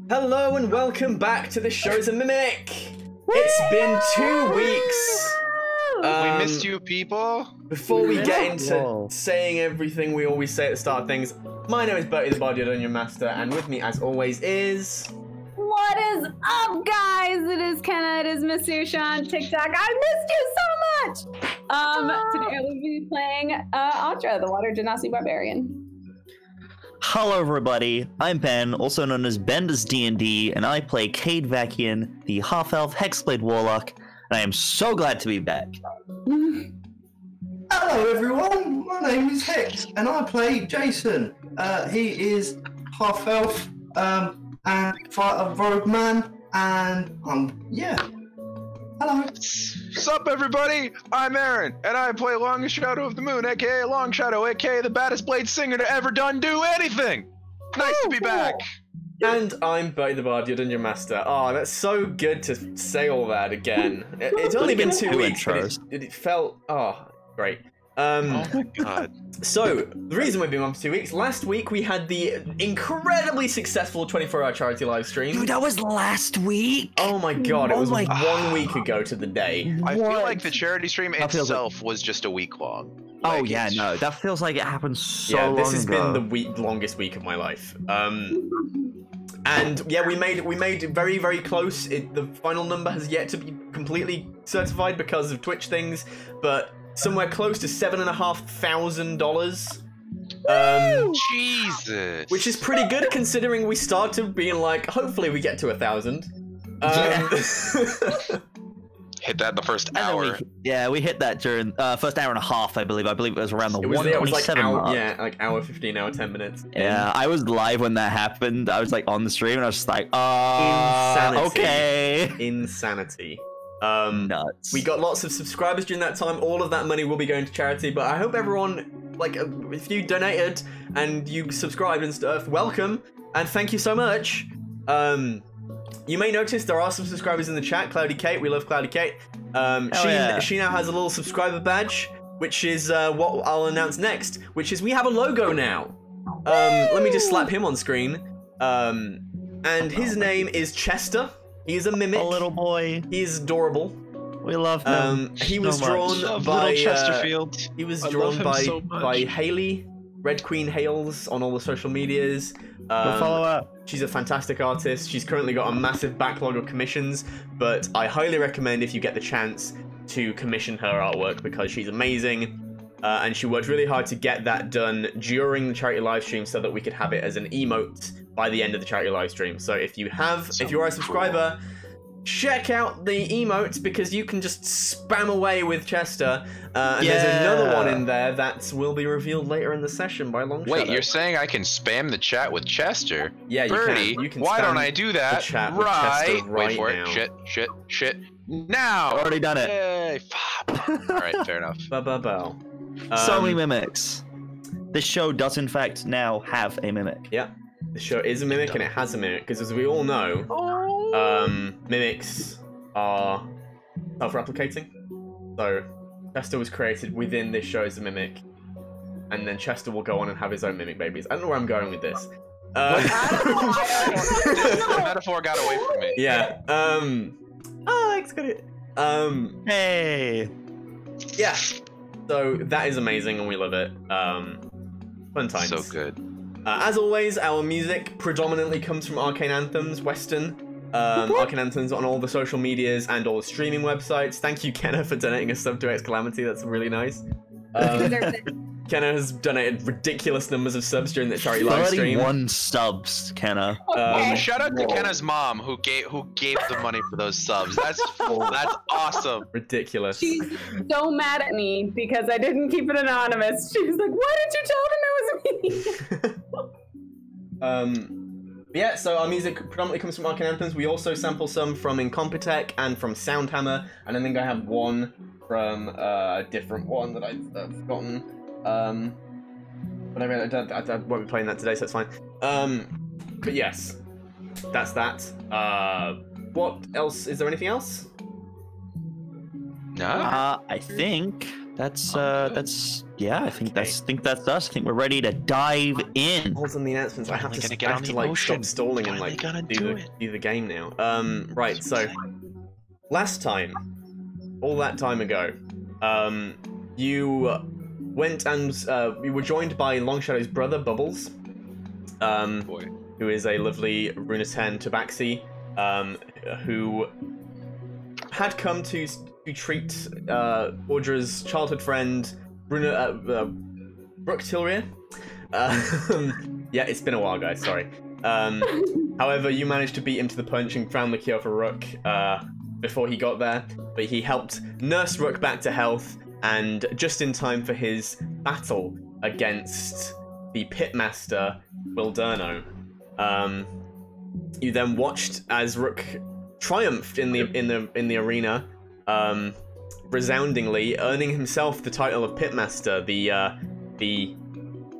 Hello and welcome back to ThisShowIsAMimic! It's been 2 weeks! We missed you, people! Before we get into saying everything we always say at the start of things, my name is Bertie the Body Dungeon Master, and with me as always is... What is up, guys? It is Kenna, it is Miss Susha on TikTok. I missed you so much! Today I will be playing Atra, the Water Genasi Barbarian. Hello everybody, I'm Ben, also known as Bender's D&D, and I play Cade Vakian, the half-elf Hexblade Warlock, and I am so glad to be back. Hello everyone, my name is Hex, and I play Jason. He is half-elf, and fight a rogue man, and yeah. Hello. What's up, everybody? I'm Aaron, and I play Longest Shadow of the Moon, aka Long Shadow, aka the baddest blade singer to ever done do anything. Nice to be back. And I'm Bertie the Bard, your Dungeon Master. Oh, that's so good to say all that again. It's only been 2 weeks, but it felt... Oh, great. Oh my god. So, the reason we've been on for 2 weeks, last week we had the incredibly successful 24-hour charity live stream. Dude, that was last week? Oh my god, it was 1 week ago to the day. I feel like the charity stream itself was just a week long. Oh yeah, no, that feels like it happened so long ago. Yeah, this has been the longest week of my life. And yeah, we made very, very close. The final number has yet to be completely certified because of Twitch things, but somewhere close to $7,500. Jesus. Which is pretty good considering we started being like, hopefully we get to 1,000. Hit that in the first hour. We hit that during first hour and a half, I believe. I believe it was around the 127 mark. Yeah, like hour 15, hour 10 minutes. Yeah, I was live when that happened. I was like on the stream and I was just like, Insanity. Okay. Insanity. Nuts. We got lots of subscribers during that time. All of that money will be going to charity, but I hope everyone, like, if you donated and you subscribed and stuff, welcome and thank you so much. You may notice there are some subscribers in the chat. Cloudy Kate, we love Cloudy Kate. She now has a little subscriber badge, which is what I'll announce next, which is we have a logo now. Let me just slap him on screen. And his name is Chester. He's a mimic. A little boy. He's adorable. We love him. He was drawn by Chesterfield. He was drawn by Haley, Red Queen Hales on all the social medias. Go follow her. She's a fantastic artist. She's currently got a massive backlog of commissions, but I highly recommend if you get the chance to commission her artwork because she's amazing. And she worked really hard to get that done during the charity live stream so that we could have it as an emote by the end of the charity live stream. So if you are a subscriber, check out the emotes because you can just spam away with Chester. And there's another one in there that will be revealed later in the session by Long Shadow. Wait, you're saying I can spam the chat with Chester? Yeah, Bertie, you can. Why don't I do that? Chat with Chester Wait for now. it. Shit. Now. Already done it. Yay. All right, fair enough. Ba-ba-bow. So many mimics. This show does in fact now have a mimic. Yeah, the show is a mimic and it has a mimic because as we all know, mimics are self-replicating. So Chester was created within this show as a mimic, and then Chester will go on and have his own mimic babies. I don't know where I'm going with this. The metaphor got away from me. Yeah. It's good. Hey. Yeah. So that is amazing and we love it. Fun times. So good. As always, our music predominantly comes from Arcane Anthems, Western. Arcane Anthems on all the social medias and all the streaming websites. Thank you, Kenna, for donating a sub to X Calamity. That's really nice. Kenna has donated ridiculous numbers of subs during the charity live stream. 31 subs, Kenna. Shout out to Kenna's mom who gave the money for those subs. That's awesome. Ridiculous. She's so mad at me because I didn't keep it anonymous. She was like, why didn't you tell them it was me? Yeah, so our music predominantly comes from Arcane Anthems. We also sample some from Incompetech and from Soundhammer, and I think I have one from a different one that I've forgotten. But I won't be playing that today, so it's fine. But yes, that's that. What else? Is there anything else? No. I think yeah. I think that's us. I think we're ready to dive in. Hold on the announcements. I have to stop stalling and like do the game now. Right. So last time, all that time ago, you went and you were joined by Longshadow's brother Bubbles, who is a lovely Runatan Tabaxi, who had come to treat Audra's childhood friend Brooke Tilria. Yeah, it's been a while, guys. Sorry. However, you managed to beat him to the punch and found the cure for Rook before he got there. But he helped nurse Rook back to health, and just in time for his battle against the pitmaster Wilderno. You then watched as Rook triumphed in the arena, resoundingly, earning himself the title of pitmaster, the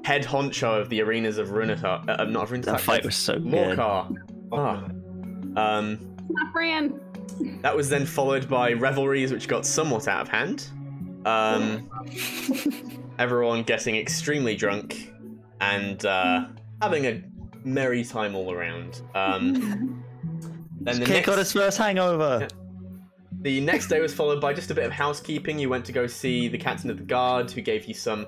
head honcho of the arenas of Runetar. Not of Runetar. That fight was so Lorkar. good. Not Fran. That was then followed by revelries, which got somewhat out of hand. Everyone getting extremely drunk and having a merry time all around. Then the Kid got his first hangover. Yeah. The next day was followed by just a bit of housekeeping. You went to go see the captain of the guard, who gave you some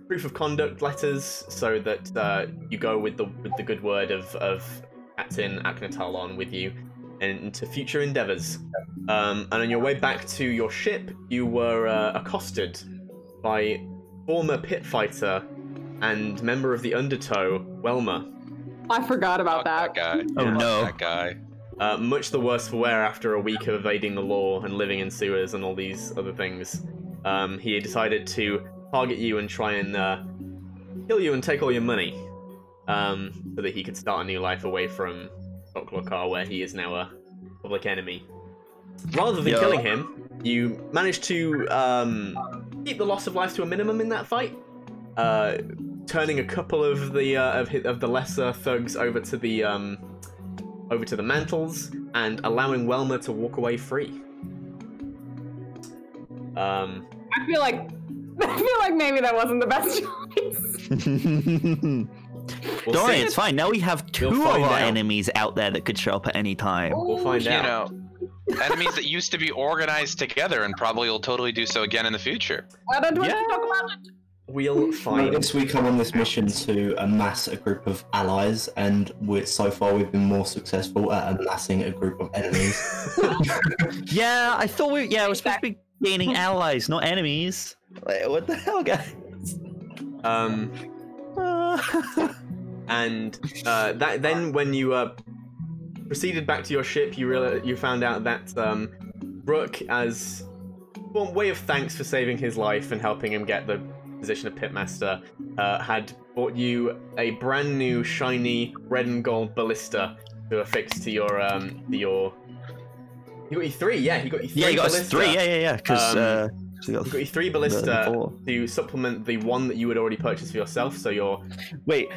proof of conduct letters, so that you go with the good word of Captain Akhenatal with you into future endeavors. And on your way back to your ship, you were accosted by former pit fighter and member of the Undertow, Welmer. I forgot about that guy. Oh no. That guy. Much the worse for wear after a week of evading the law and living in sewers and all these other things. He decided to target you and try and kill you and take all your money, so that he could start a new life away from Dok Lorkar, where he is now a public enemy. Rather than killing him, you managed to keep the loss of life to a minimum in that fight, turning a couple of the lesser thugs over to the mantles and allowing Welmer to walk away free. I feel like maybe that wasn't the best choice. Don't worry, it's fine. Now we have two of our enemies out there that could show up at any time. We'll find out. You know, enemies that used to be organized together and probably will totally do so again in the future. I don't want to talk about it. We'll find. Notice we come on this mission to amass a group of allies, and so far we've been more successful at amassing a group of enemies. Yeah, I thought we're supposed to be gaining allies, not enemies. Like, what the hell, guys? And then when you proceeded back to your ship, you found out that Rook, as one way of thanks for saving his life and helping him get the position of pitmaster, had bought you a brand new shiny red and gold ballista to affix to your He got you three, yeah. He got you three. Yeah, he got us ballista. three. Yeah. Because he got you three ballista to supplement the one that you had already purchased for yourself. So you're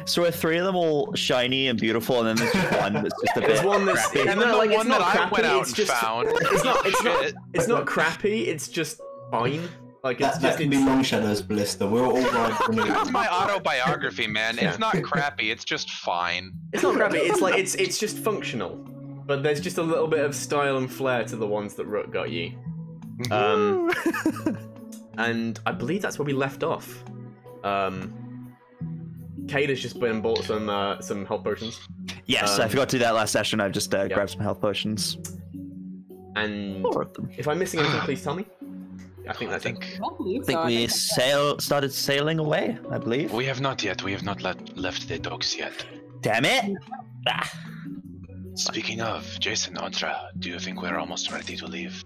so are three of them all shiny and beautiful, and then there's just one that's just a bit. There's one that's and then the one that I went out and found. It's not crappy. It's just fine. Like that can be Longshadow's ballista. We're all right. That's my autobiography, man. It's not crappy. It's just fine. It's not crappy. It's like it's just functional, but there's just a little bit of style and flair to the ones that Rook got you. And I believe that's where we left off. Cade has just been and bought some health potions. Yes, I forgot to do that last session. I've just grabbed some health potions. And 4 of them. If I'm missing anything, please tell me. I think that's it. I think we started sailing away, I believe. We have not yet. We have not left the docks yet. Damn it! Speaking of, Jason, Audra, do you think we're almost ready to leave?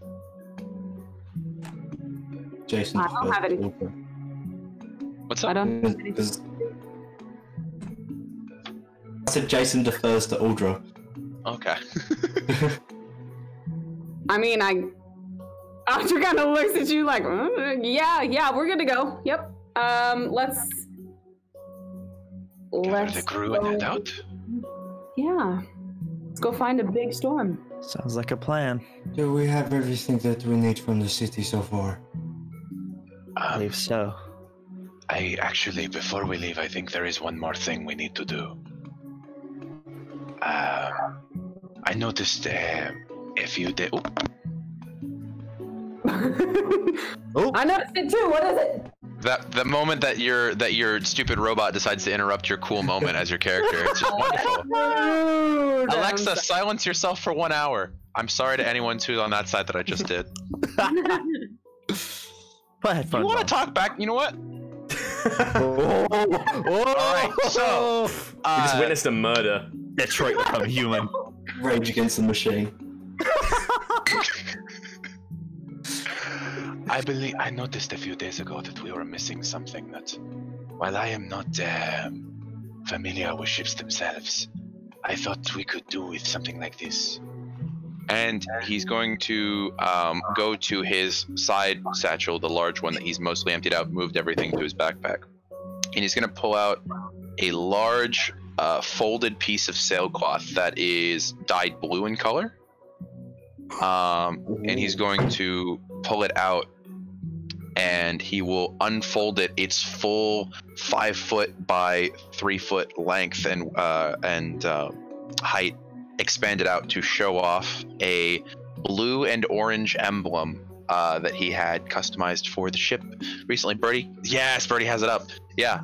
Jason, I don't have any. What's up? I don't. I said Jason defers to Audra. Okay. I mean, Audra kind of looks at you like, yeah, we're good to go. Yep. Let's Gather the crew and head out? Yeah. Let's go find a big storm. Sounds like a plan. Do we have everything that we need from the city so far? I believe so. I actually, before we leave, I think there is one more thing we need to do. I noticed a few days. Oh, I noticed it too. What is it? The moment that your stupid robot decides to interrupt your cool moment as your character, it's just wonderful. Rude. Alexa, silence yourself for 1 hour. I'm sorry to anyone who's on that side that I just did. put headphones You want on. to talk back? You know what? Oh, All right, so We just witnessed a murder. Detroit become human. Rage Against the Machine. I noticed a few days ago that we were missing something that, while I am not familiar with ships themselves, I thought we could do with something like this. And he's going to go to his side satchel, the large one that he's mostly emptied out, moved everything to his backpack. And he's going to pull out a large folded piece of sailcloth that is dyed blue in color. And he's going to pull it out, and he will unfold it. It's full 5 foot by 3 foot length and height, expanded out to show off a blue and orange emblem that he had customized for the ship recently. Birdie? Yes, Birdie has it up. Yeah,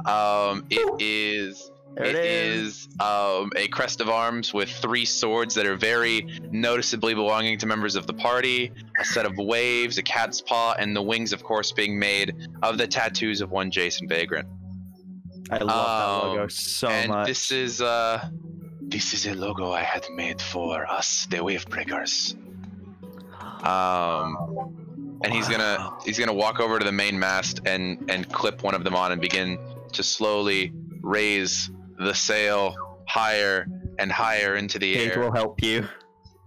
it is a crest of arms with 3 swords that are very noticeably belonging to members of the party, a set of waves, a cat's paw, and the wings, of course, being made of the tattoos of one Jason Vagrant. I love that logo so much. This is a logo I had made for us, the Wavebreakers. And he's gonna walk over to the main mast and clip one of them on and begin to slowly raise the sail higher and higher into the Kate air will help you.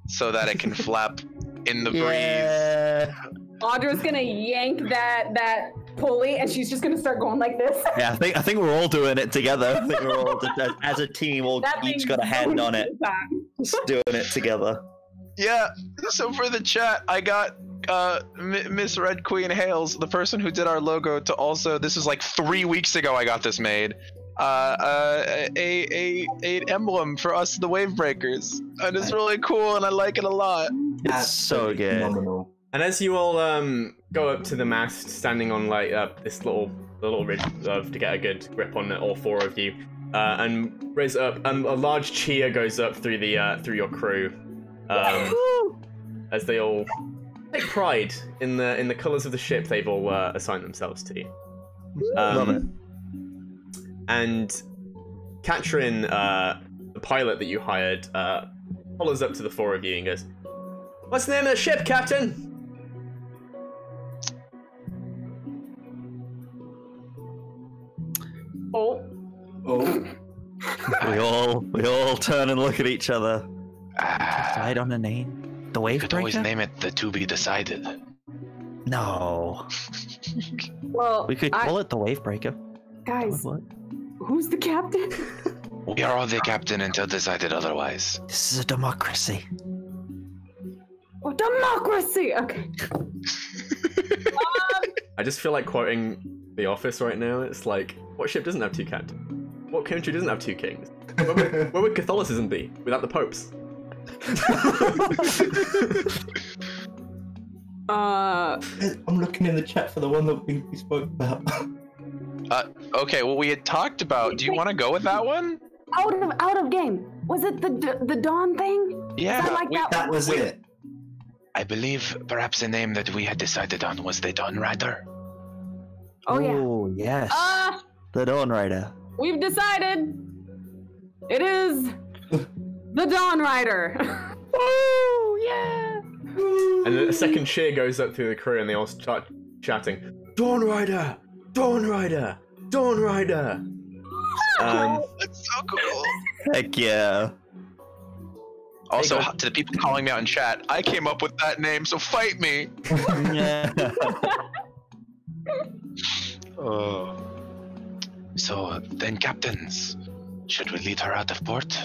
so that it can flap in the breeze. Yeah. Audra's gonna yank that pulley, and she's just gonna start going like this. Yeah, I think we're all doing it together. I think we're all as a team. All That each thing's got a hand on it, just doing it together. Yeah, so for the chat, I got Miss Red Queen Hales, the person who did our logo, to also, this is like 3 weeks ago I got this made, a emblem for us, the Wavebreakers, and it's really cool and I like it a lot. It's so good. Phenomenal. And as you all go up to the mast, standing on like this little ridge to get a good grip on it, all 4 of you, and raise it up, a large cheer goes up through the through your crew, as they all take pride in the colours of the ship they've all assigned themselves to. Love it. And Katrin, the pilot that you hired, follows up to the 4 of you and goes, "What's the name of the ship, Captain?" Oh. We all turn and look at each other. Decide on a name. The You could always Wavebreaker? name it the To Be Decided. No. Well, We could call it the Wavebreaker. guys, What? who's the captain? We are all the captain until decided otherwise. This is a democracy. Oh, democracy. Okay. I just feel like quoting The Office right now. It's like, what ship doesn't have 2 captains? What country doesn't have 2 kings? Where would Catholicism be without the popes? I'm looking in the chat for the one that we spoke about. Okay, well, we had talked about, do you want to go with that one? Out of game. Was it the Dawn thing? Yeah, I like that That was it. I believe perhaps the name that we had decided on was the Dawn Rider. Oh yeah. Oh, yes. The Dawn Rider. We've decided. It is the Dawn Rider. Oh, yeah. And a second cheer goes up through the crew and they all start chatting, "Dawn Rider! Dawn Rider! Dawn Rider!" That's so cool. Heck yeah. Also, Hey, to the people calling me out in chat, I came up with that name, so fight me. Yeah. Oh. So then, captains, should we lead her out of port?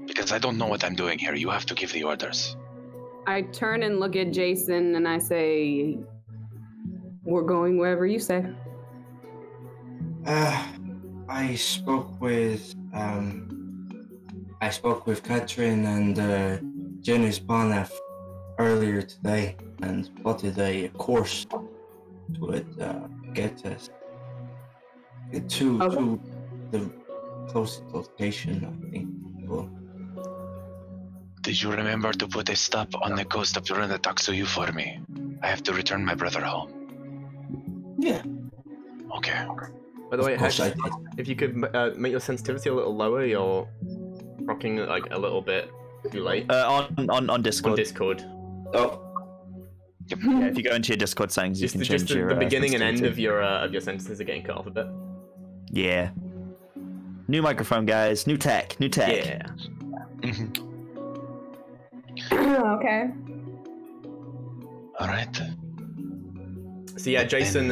Because I don't know what I'm doing here. You have to give the orders. I turn and look at Jason and I say, We're going wherever you say. I spoke with Katrin and Janice Barnath earlier today and plotted a course to get us to the closest location, I think. Well, Did you remember to put a stop on the coast of Runetaksuyu for me? I have to return my brother home. yeah. Okay. By the way, Of course Hex, I did. if you could make your sensitivity a little lower, you're rocking like a little bit too late. On Discord. On Discord. Oh, Yeah, if you go into your Discord settings, you can change your the beginning and end sensitivity. of your sentences are getting cut off a bit. Yeah. New microphone, guys. New tech. Yeah. Okay. All right. So yeah, Jason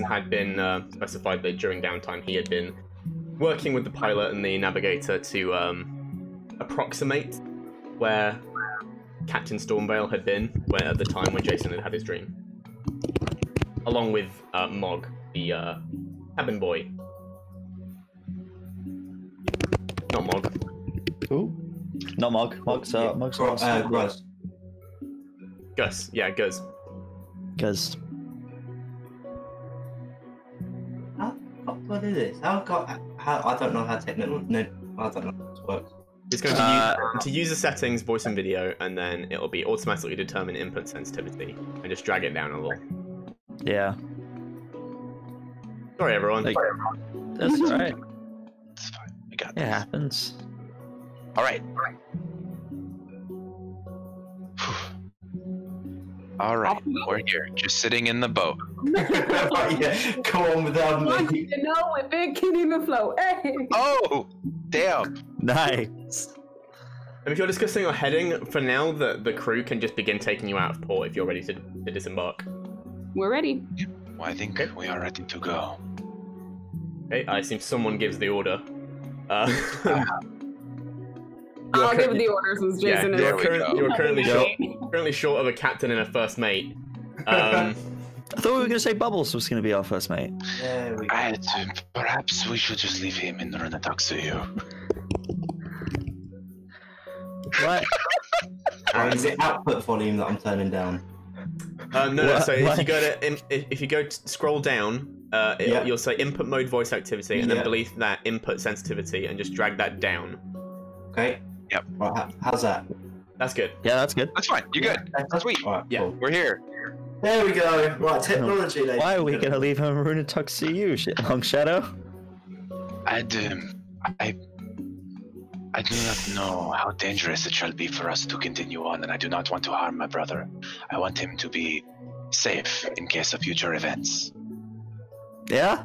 had been specified that during downtime he had been working with the pilot and the navigator to approximate where Captain Stormvale had been at the time when Jason had his dream, along with Mog, the cabin boy. Not Mog. Who? Not Mog. Mog's Russ. Gus. Yeah, Gus. Because What is this? How I don't know how technical. No, I don't know how this works. It's going to use the settings, voice and video, and then it'll be automatically determine input sensitivity, and just drag it down a little. yeah, Sorry, everyone. like, that's alright. It's fine. I got It this. happens. All right. All right. We're here, just sitting in the boat. Yeah, come on without Want me. you to know if it can even float. Hey. Oh, damn. Nice. And if you're discussing your heading, for now, the crew can just begin taking you out of port if you're ready to disembark. We're ready. Well, I think we are ready to go. Okay, I assume someone gives the order. I'll give the orders as Jason is. You're currently short of a captain and a first mate. I thought we were gonna say Bubbles was gonna be our first mate. There we go. Perhaps we should just leave him in Runetaksuyu. What? Is it output volume that I'm turning down? No. What? So if What? you go to if you go to scroll down, Yeah. you'll say input mode voice activity, and Yeah. then beneath that input sensitivity, and just drag that down. Okay. Yep. Right, how's that? That's good. Yeah, that's good. That's fine. You're good. Sweet. All right, Yeah. cool. We're here. There we go. Right, technology, ladies. Why are we gonna leave him Runetaksuyu, Long Shadow? I do not know how dangerous it shall be for us to continue on, and I do not want to harm my brother. I want him to be safe in case of future events. Yeah?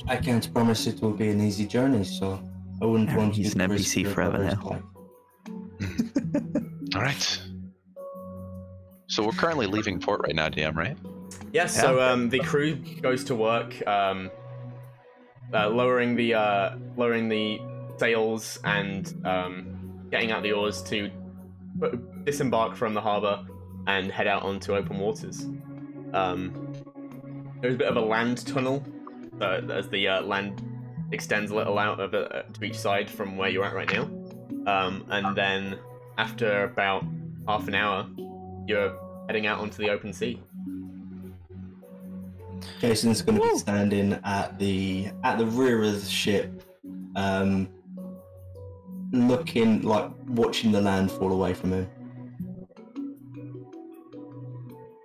I can't promise it will be an easy journey, so I wouldn't want you He's to an risk NPC your forever brother's now. life. All right. So we're currently leaving port right now, DM, right? Yeah. So the crew goes to work, lowering the sails and getting out the oars to disembark from the harbour and head out onto open waters. There's a bit of a land tunnel as the land extends a little out of to each side from where you're at right now. And then after about half an hour, you're heading out onto the open sea. Jason's going to be standing at the rear of the ship, looking like watching the land fall away from him.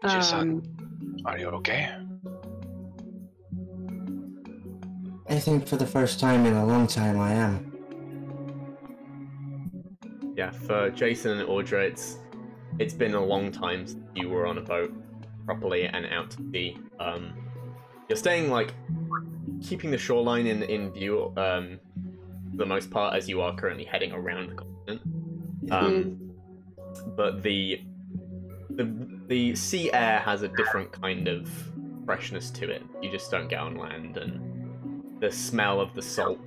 Jason, are you okay? I think for the first time in a long time, I am. Yeah, for Jason and Audra, it's been a long time since you were on a boat properly and out to sea. You're staying keeping the shoreline in view for the most part as you are currently heading around the continent. But the sea air has a different kind of freshness to it. You just don't get on land, and the smell of the salt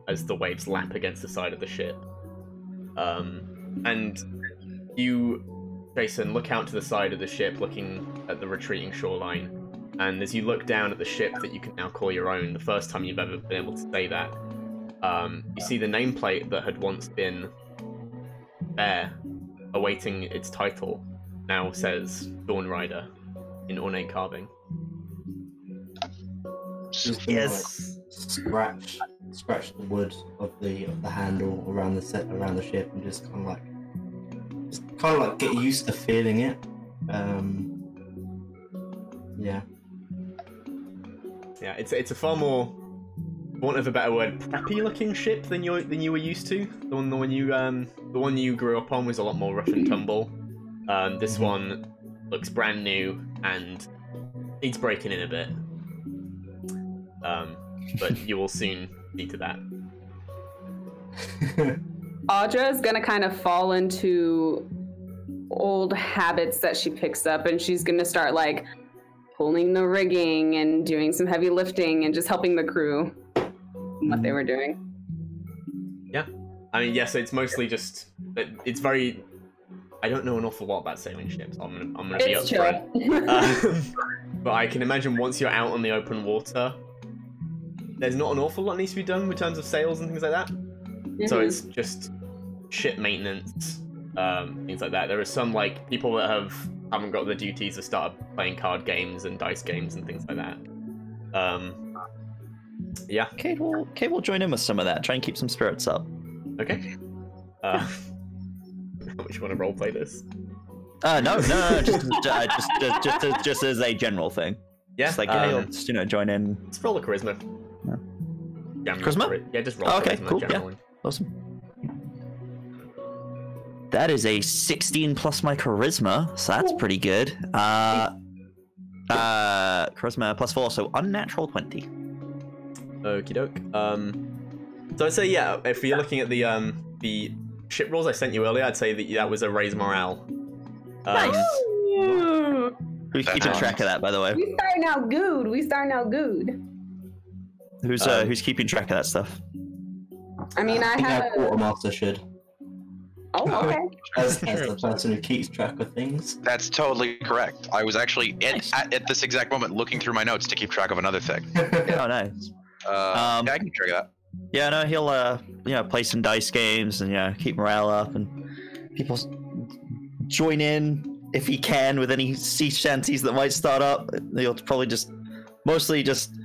as the waves lap against the side of the ship. And you Jason, look out to the side of the ship, looking at the retreating shoreline. And as you look down at the ship that you can now call your own, the first time you've ever been able to say that, you see the nameplate that had once been there, awaiting its title, now says Dawn Rider in ornate carving. Just Yes. Like, scratch the wood of the handle around the ship, and just kind of like get used to feeling it. Yeah. Yeah, it's a far more, for want of a better word, preppy-looking ship than you were used to. The one you grew up on was a lot more rough and tumble. This one looks brand new and needs breaking in a bit. But you will soon see to that. Audra is gonna kind of fall into old habits that she picks up, and she's gonna start like pulling the rigging and doing some heavy lifting and just helping the crew in what they were doing. Yeah, I mean, yes, it's mostly just it's very. I don't know an awful lot about sailing ships. I'm gonna be It's upfront. But I can imagine once you're out on the open water, there's not an awful lot needs to be done in terms of sails and things like that. So it's just ship maintenance, things like that. There are some like people that haven't got the duties to start playing card games and dice games and things like that. Yeah. Kate will join in with some of that. Try and keep some spirits up. Okay. How much you want to roleplay this? No, just as a general thing. Yeah. Just like just, join in. Let's roll a charisma. Yeah. Charisma? Yeah, just roll. Okay, charisma, cool. generally. Yeah, awesome. That is a 16 plus my charisma, so that's pretty good. Charisma plus 4, so unnatural 20. Okie doke. So I'd say yeah. If you're looking at the ship rolls I sent you earlier, I'd say that was a raise morale. Nice. Who's keeping track of that, by the way? We starting out good. Who's keeping track of that stuff? I mean, I think have our quartermaster should, Oh, okay. as the person who keeps track of things. That's totally correct. I was actually at this exact moment looking through my notes to keep track of another thing. Oh, nice. Yeah, I can keep track of that. Yeah, no, he'll play some dice games and keep morale up, and people join in if he can with any sea shanties that might start up. He'll probably mostly just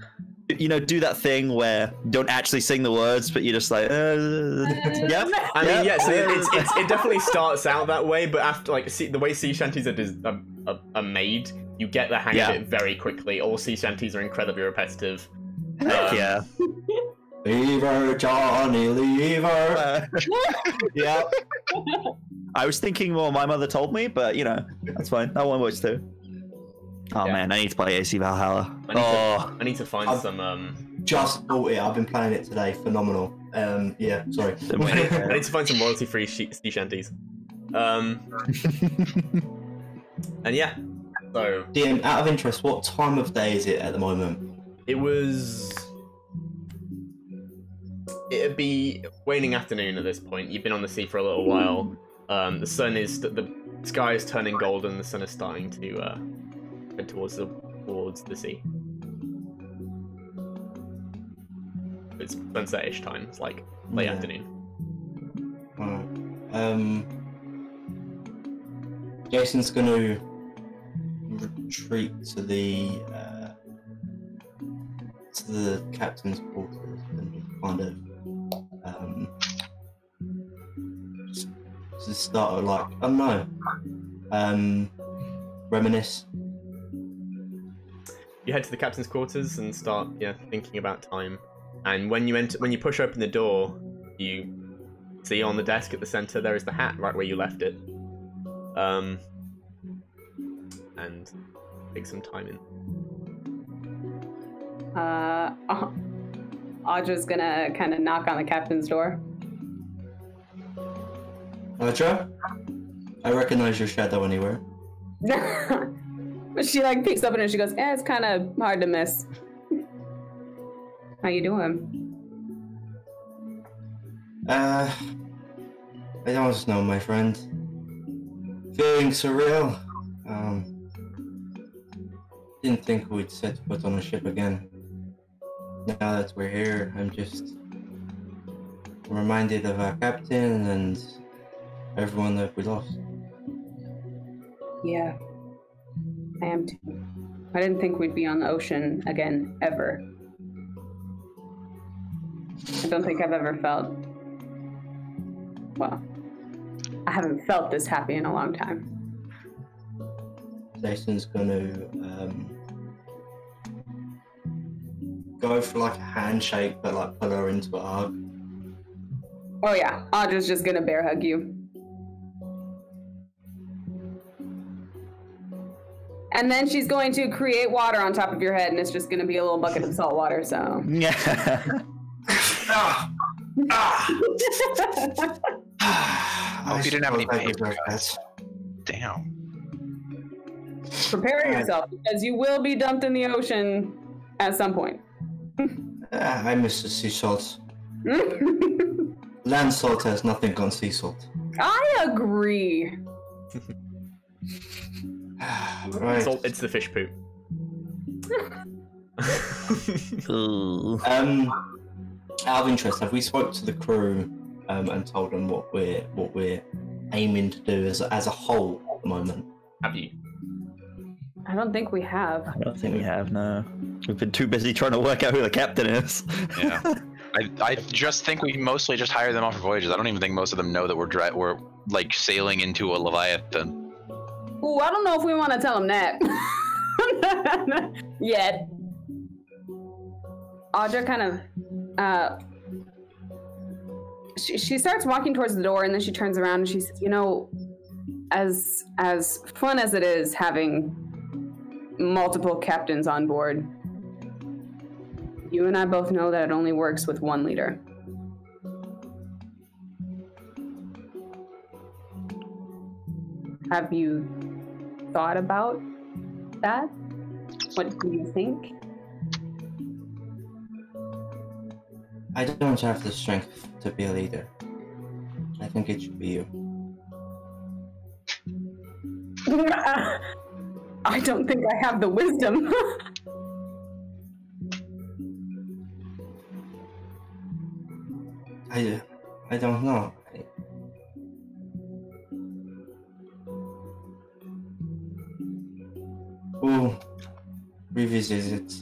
do that thing where you don't actually sing the words, but you're just like, yeah. I mean, yeah. So it definitely starts out that way, but after the way sea shanties are made, you get the hang of it very quickly. All sea shanties are incredibly repetitive. Yeah. Lever, Johnny, lever. Yeah. I was thinking more my mother told me, but that's fine. That one works too. Oh man, I need to play AC Valhalla. I need to find some. Just bought it. I've been playing it today. Phenomenal. Yeah. Sorry. I need to find some royalty-free sea shanties. And yeah. So. DM, out of interest, what time of day is it at the moment? It'd be waning afternoon at this point. You've been on the sea for a little while. The sky is turning golden. The sun is starting to head towards the sea. It's sunset-ish time. It's like late afternoon. Jason's going to retreat to the captain's quarters and kind of just start reminisce. You head to the captain's quarters and start thinking about time. And when you push open the door, you see on the desk at the center there is the hat right where you left it. And take some time in. Audra's gonna kind of knock on the captain's door. Audra, I recognize your shadow anywhere. But she picks up and she goes, it's kind of hard to miss. How you doing? I don't know, my friend. feeling surreal. Didn't think we'd set foot on a ship again. Now that we're here, I'm just reminded of our captain and everyone that we lost. Yeah, I am too. I didn't think we'd be on the ocean again, ever. I don't think I've ever felt... Well, I haven't felt this happy in a long time. Jason's gonna go for like a handshake, but like pull her into a hug. Oh yeah, Audra's just gonna bear hug you. And then she's going to create water on top of your head, and it's just gonna be a little bucket of salt water, so... Yeah. I hope you didn't have any paper cuts. Damn. Prepare yourself, because you will be dumped in the ocean at some point. I miss the sea salt. Land salt has nothing on sea salt. I agree. Right. It's the fish poop. Ooh. Out of interest, have we spoke to the crew and told them what we're aiming to do as a whole at the moment? Have you? I don't think we have. I don't think we have, no. We've been too busy trying to work out who the captain is. Yeah. I just think we mostly just hire them off for voyages. I don't even think most of them know that we're like sailing into a Leviathan. Ooh, I don't know if we want to tell them that. Yet. Audra kind of, she starts walking towards the door, and then she turns around and she says, you know, as fun as it is having multiple captains on board, you and I both know that it only works with one leader. Have you thought about that? What do you think? I don't have the strength to be a leader. I think it should be you. I don't think I have the wisdom. I don't know. We'll revisit it.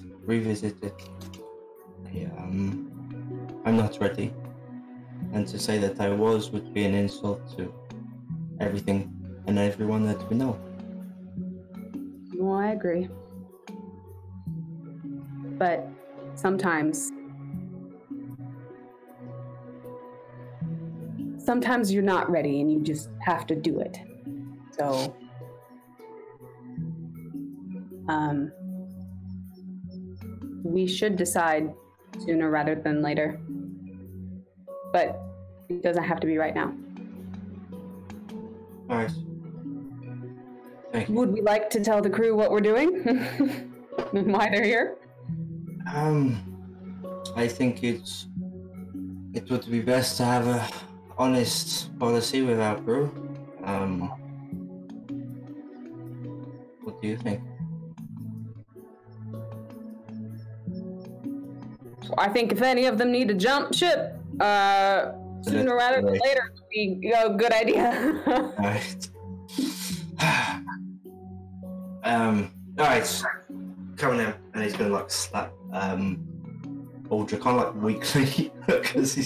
I'm not ready. And to say that I was would be an insult to everything and everyone that we know. Well, I agree. But sometimes you're not ready and you just have to do it. So, we should decide sooner rather than later. But it doesn't have to be right now. All right. Thank you. Would we like to tell the crew what we're doing? And why they're here? I think it would be best to have a honest policy with our crew. What do you think? I think if any of them need to jump ship, sooner rather than later would be a good idea. Alright. Alright. Coming in, and he's gonna like slap Aldrich kind of like weakly because he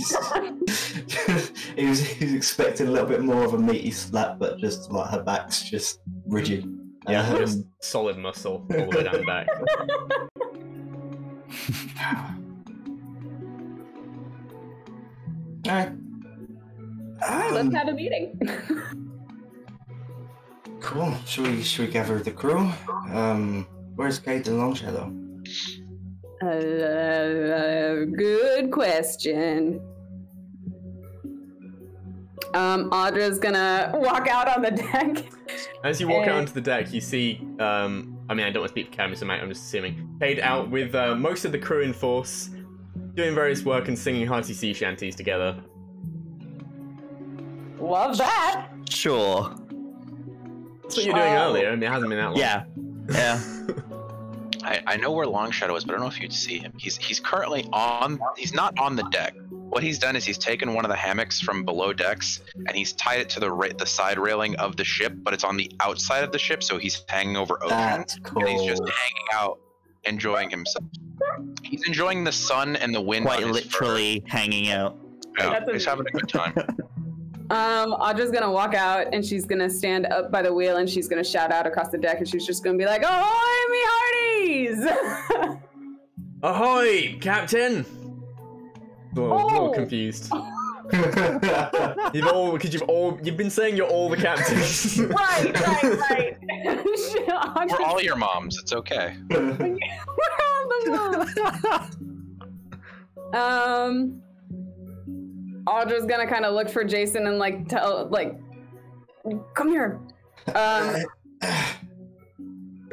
was expecting a little bit more of a meaty slap, but just like her back's just rigid. Yeah, just solid muscle all the way down the back. Alright. Alright, let's have a meeting. Cool. Should we gather the crew? Where's Kate and Longshadow? Good question. Audra's gonna walk out on the deck. As you walk out onto the deck, you see, I mean, I don't want to speak for Cam, so I'm just assuming, Cade out with most of the crew in force, doing various work and singing hearty sea shanties together. Love that. Sure. That's what you were doing earlier. I mean, it hasn't been that long. Yeah. Yeah. I know where Longshadow is, but I don't know if you'd see him. He's currently on. He's not on the deck. What he's done is he's taken one of the hammocks from below decks and he's tied it to the side railing of the ship, but it's on the outside of the ship, so he's hanging over ocean. That's cool. And he's just hanging out, enjoying himself. He's enjoying the sun and the wind. Quite on his literally hanging out. fur. Yeah, That's he's having a good time. Audra's gonna walk out and she's gonna stand up by the wheel and she's gonna shout out across the deck and she's just gonna be like, "Ahoy, me hearties!" Ahoy, Captain! Oh, I'm a little confused. You've been saying you're all the captains. right. We're all your moms. It's okay. We're all the moms. Audra's gonna kind of look for Jason and like tell, like, come here.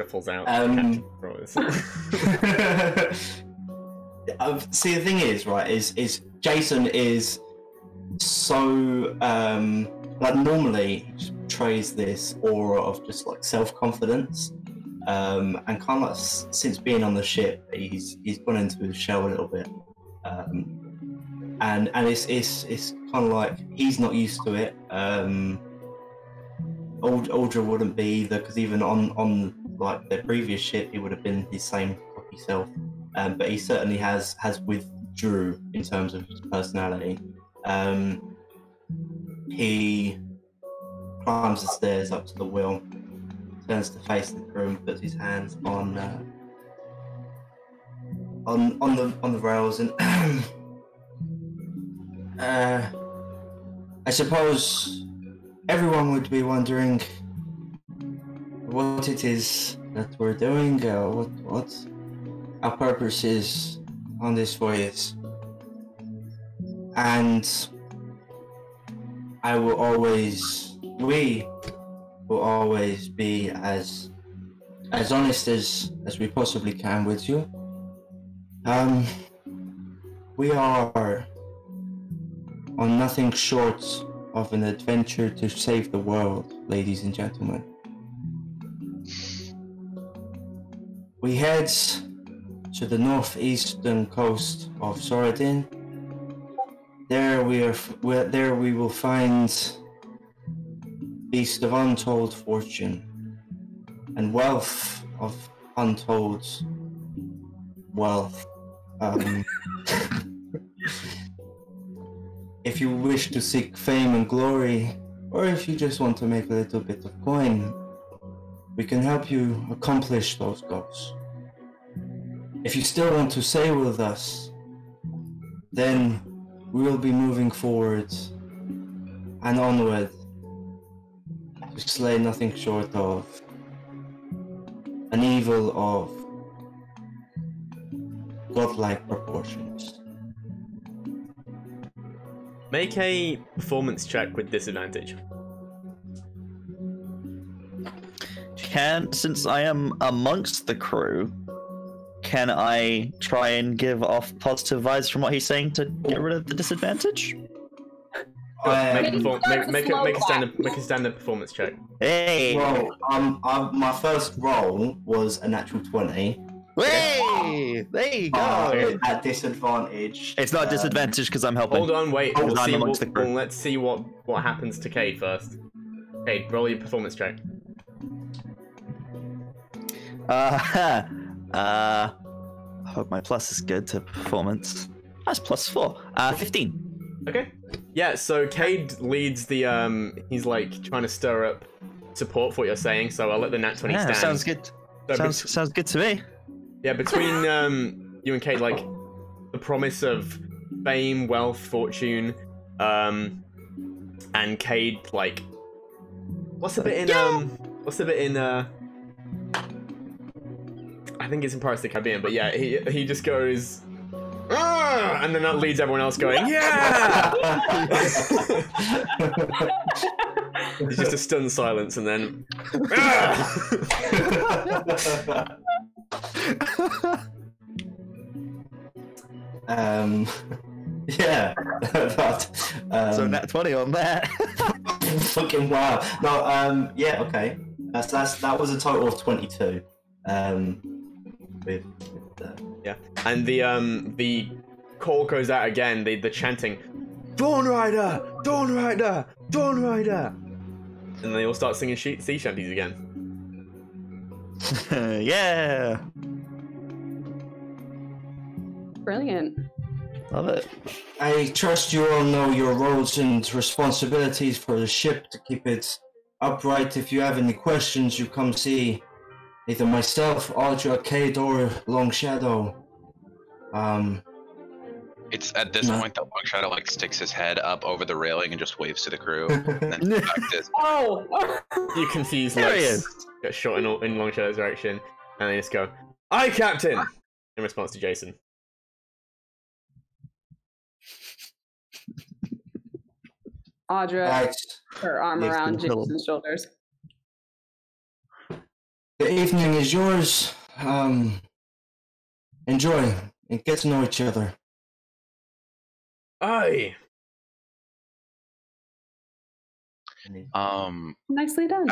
Falls out. See, the thing is, right, is Jason is so like normally he portrays this aura of just like self-confidence, and kind of like since being on the ship, he's gone into his shell a little bit, and it's kind of like he's not used to it. Audra wouldn't be either, because even on like their previous ship, he would have been his same cocky self. But he certainly has withdrew in terms of his personality. He climbs the stairs up to the wheel, turns to face the crew, and puts his hands on the rails, and I suppose everyone would be wondering what it is that we're doing, what our purpose is on this voyage, and we will always be as honest as we possibly can with you. We are on nothing short of an adventure to save the world, ladies and gentlemen. We head to the northeastern coast of Sorodin. There we will find beasts of untold fortune and wealth of untold wealth. If you wish to seek fame and glory, or if you just want to make a little bit of coin, we can help you accomplish those goals. If you still want to sail with us, then we will be moving forward and onward to slay nothing short of an evil of godlike proportions. Make a performance check with disadvantage. Since I am amongst the crew, can I try and give off positive vibes from what he's saying to get rid of the disadvantage? Make a standard performance check. Hey! Well, my first roll was a natural 20. Hey! There you go! At disadvantage. It's not a disadvantage because I'm helping. Hold on, wait. Let's see what happens to Cade first. Cade, roll your performance check. I hope my plus is good to performance. That's +4. 15. Okay. Yeah, so Cade leads the, he's like trying to stir up support for what you're saying, so I'll let the nat 20 stand. Sounds good. So sounds good to me. Yeah, between you and Cade, like, the promise of fame, wealth, fortune, and Cade, like, what's the bit in, I think it's in Pirates of the Caribbean, but yeah, he just goes, "Argh!" And then that leads everyone else going, yeah! It's just a stunned silence, and then, yeah, but, so nat 20 on that. fucking wow. No, yeah, okay. That was a total of 22. Yeah, and the call goes out again. The chanting, Dawn Rider, Dawn Rider, Dawn Rider, and they all start singing sea shanties again. Yeah. Brilliant. Love it. I trust you all know your roles and responsibilities for the ship to keep it upright. If you have any questions, you come see either myself, Audra, Cade, or Long Shadow. It's at this point that Long Shadow like sticks his head up over the railing and just waves to the crew. And then back to Oh! You can see his There he legs is. get shot in Long Shadow's direction, and they just go, "Aye, Captain!" in response to Jason. Audra, Right. her arm Yes, around control. Jason's shoulders. The evening is yours. Enjoy and get to know each other. Aye. Nicely done.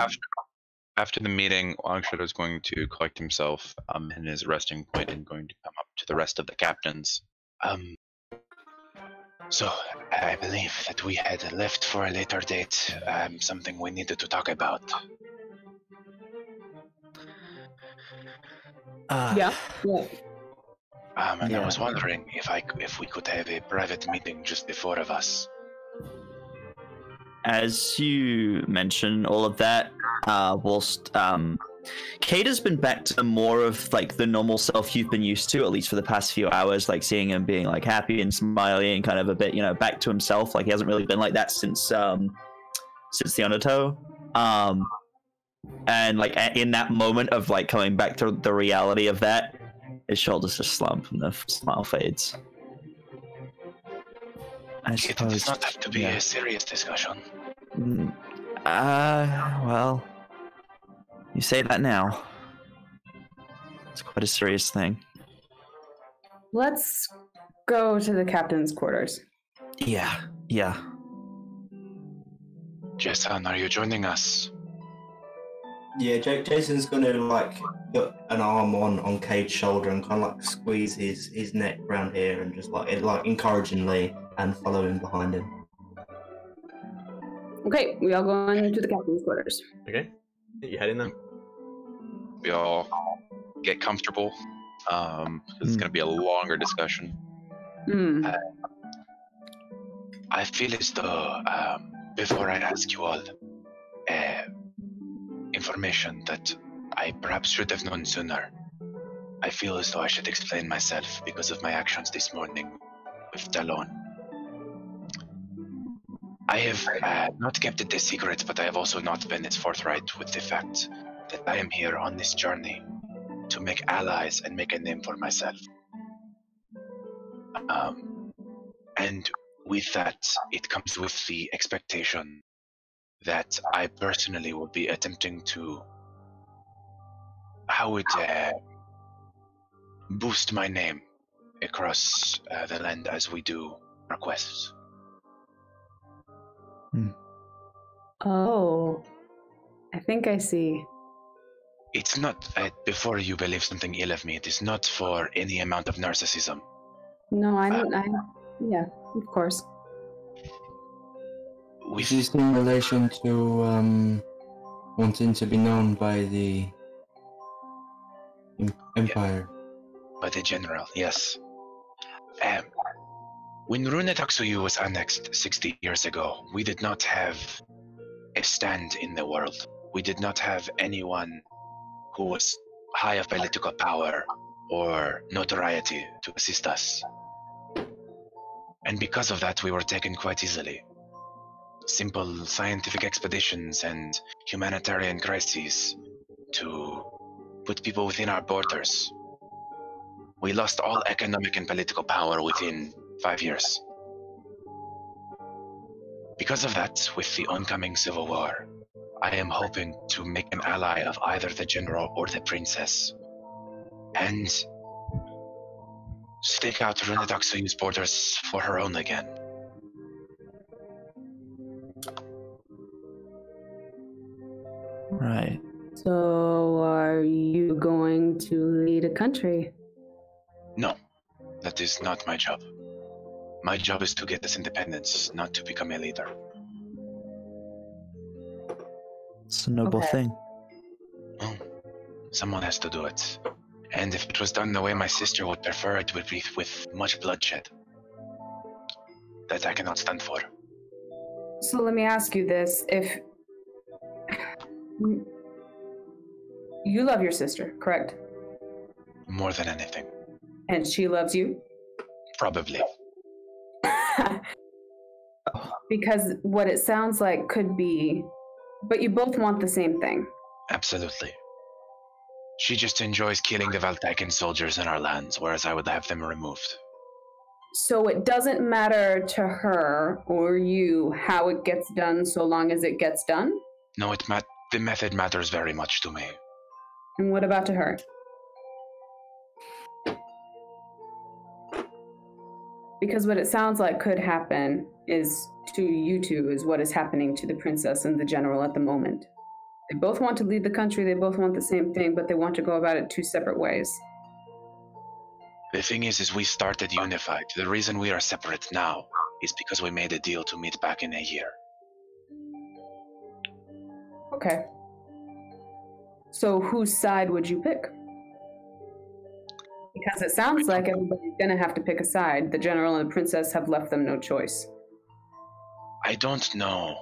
after the meeting, Long Shadow is going to collect himself in his resting point and going to come up to the rest of the captains. So, I believe that we had left for a later date, something we needed to talk about. Yeah. And Yeah. I was wondering if we could have a private meeting just the four of us. As you mention all of that, whilst Cade has been back to more of like the normal self you've been used to, at least for the past few hours, like seeing him being like happy and smiley and kind of a bit, back to himself. Like he hasn't really been like that since the Undertow. And like in that moment of like coming back to the reality of that, his shoulders just slump and the smile fades. It does not have to be a serious discussion. Well, you say that now. It's quite a serious thing. Let's go to the captain's quarters. Yeah. Jason, are you joining us? Yeah, Jason's gonna like put an arm on Cade's shoulder and kind of like squeeze his neck around here and just like encouragingly and follow him behind him. Okay, we all go into the captain's quarters. Okay, you head in there. We all get comfortable. It's going to be a longer discussion. I feel as though, before I ask you all information that I perhaps should have known sooner, I feel as though I should explain myself because of my actions this morning with Talon. I have not kept it a secret, but I have also not been as forthright with the fact that I am here on this journey to make allies and make a name for myself. And with that, it comes with the expectation that I personally will be attempting to, boost my name across the land as we do our quests. Oh, I think I see. It's not, before you believe something ill of me, it is not for any amount of narcissism. No, yeah, of course. Is this in relation to wanting to be known by the Empire? By the general, yes. When Runetaxuyu was annexed 60 years ago, we did not have a stand in the world. We did not have anyone who was high of political power or notoriety to assist us. And because of that, we were taken quite easily. Simple scientific expeditions and humanitarian crises to put people within our borders. We lost all economic and political power within 5 years. Because of that, with the oncoming civil war, I am hoping to make an ally of either the general or the princess, and stake out Runetaxuyu's borders for her own again. Right. country. No, that is not my job. My job is to get us independence, not to become a leader. It's a noble Okay. thing. Well, someone has to do it. And if it was done the way my sister would prefer, it would be with much bloodshed. That I cannot stand for. So let me ask you this. If you love your sister, correct? More than anything. And she loves you? Probably. Because what it sounds like could be, but you both want the same thing. Absolutely. She just enjoys killing the Valtakan soldiers in our lands, whereas I would have them removed. So it doesn't matter to her or you how it gets done so long as it gets done? No, the method matters very much to me. And what about to her? Because what it sounds like could happen is to you two is what is happening to the princess and the general at the moment. They both want to lead the country, they both want the same thing, but they want to go about it two separate ways. The thing is we started unified. The reason we are separate now is because we made a deal to meet back in a year. Okay. So whose side would you pick? Because it sounds like everybody's gonna have to pick a side. The general and the princess have left them no choice. I don't know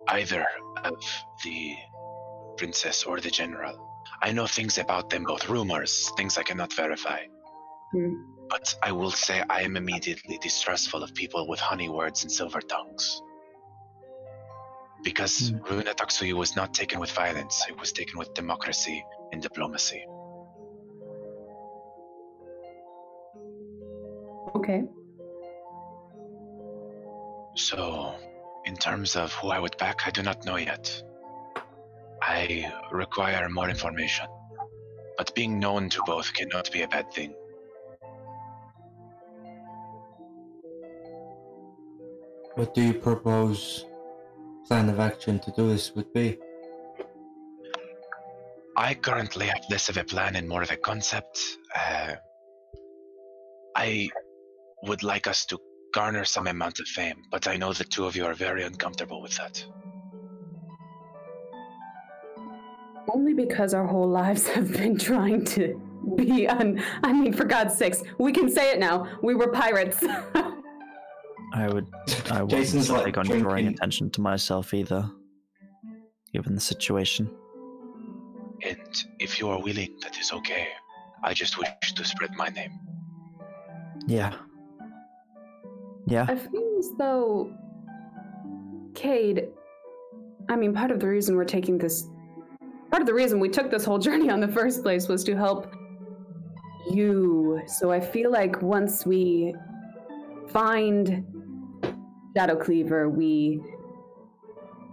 either of the princess or the general. I know things about them both, rumors, things I cannot verify. But I will say I am immediately distrustful of people with honey words and silver tongues. Because Runa Taksuyu was not taken with violence, it was taken with democracy and diplomacy. Okay. So, in terms of who I would back, I do not know yet. I require more information. But being known to both cannot be a bad thing. What do you propose plan of action to do this would be? I currently have less of a plan and more of a concept. I would like us to garner some amount of fame, but I know the two of you are very uncomfortable with that. Only because our whole lives have been trying to be I mean, for God's sakes, we can say it now. We were pirates. I wouldn't Jason's like take on drawing drinking. attention to myself either, given the situation. And if you are willing, that is okay. I just wish to spread my name. Yeah. Yeah. I feel as though, Cade, I mean, part of the reason we took this whole journey on the first place was to help you. So I feel like once we find Shadow Cleaver, we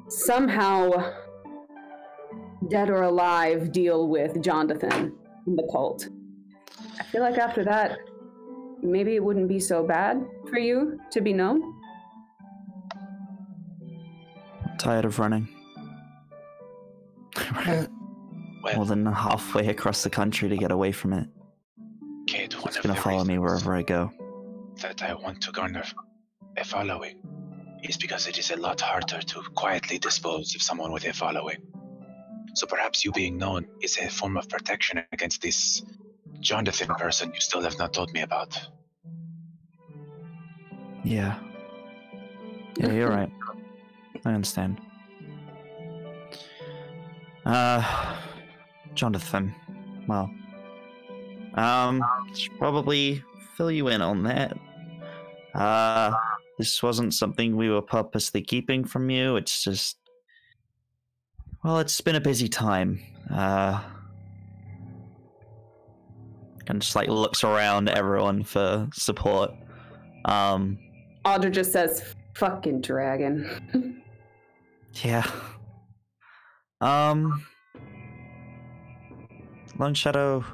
somehow, dead or alive, deal with Jonathan and the cult. I feel like after that, maybe it wouldn't be so bad for you to be known. I'm tired of running. More than halfway across the country to get away from it. Kate, one It's of gonna the follow me reasons wherever I go. that I want to garner a following is because it is a lot harder to quietly dispose of someone with a following. So perhaps you being known is a form of protection against this Jonathan person you still have not told me about. Yeah. Yeah, you're right. I understand. Jonathan. Well. Should probably fill you in on that. This wasn't something we were purposely keeping from you. It's just, well, it's been a busy time. And just like looks around at everyone for support. Audra just says, fucking dragon. Yeah. Long Shadow,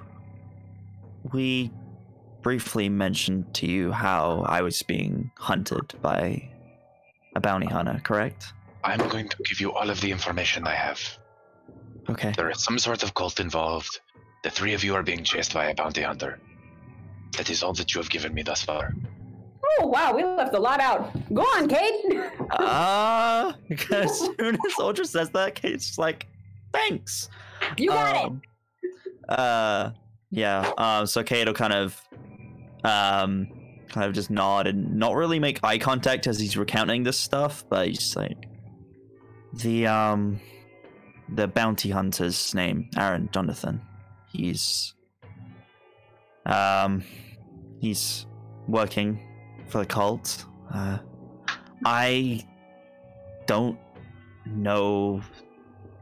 we briefly mentioned to you how I was being hunted by a bounty hunter, correct? I'm going to give you all of the information I have. Okay. There is some sort of cult involved. The three of you are being chased by a bounty hunter. That is all that you have given me thus far. Oh, wow, we left a lot out. Go on, Kate. As soon as Audra says that, Kate's just like, thanks. You got it. So Kate will kind of just nod and not really make eye contact as he's recounting this stuff, but he's like, the bounty hunter's name, Aaron Jonathan. He's working for the cult. I don't know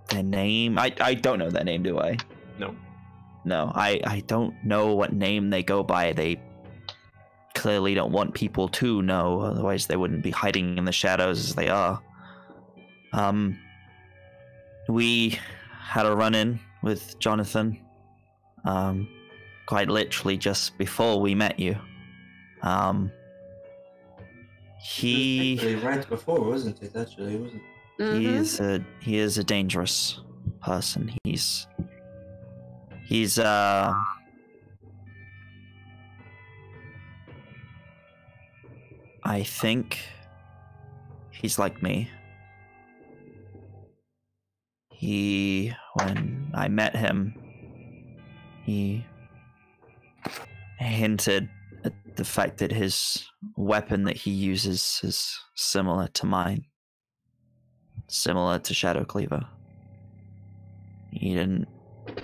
their name. I don't know their name, do I? No, I don't know what name they go by. They clearly don't want people to know, otherwise they wouldn't be hiding in the shadows as they are. We had a run-in with Jonathan, quite literally just before we met you. He right before, wasn't it? Actually, wasn't it? Mm-hmm. He is a dangerous person. He's I think he's like me. When I met him, he hinted at the fact that his weapon that he uses is similar to mine. Similar to Shadow Cleaver. He didn't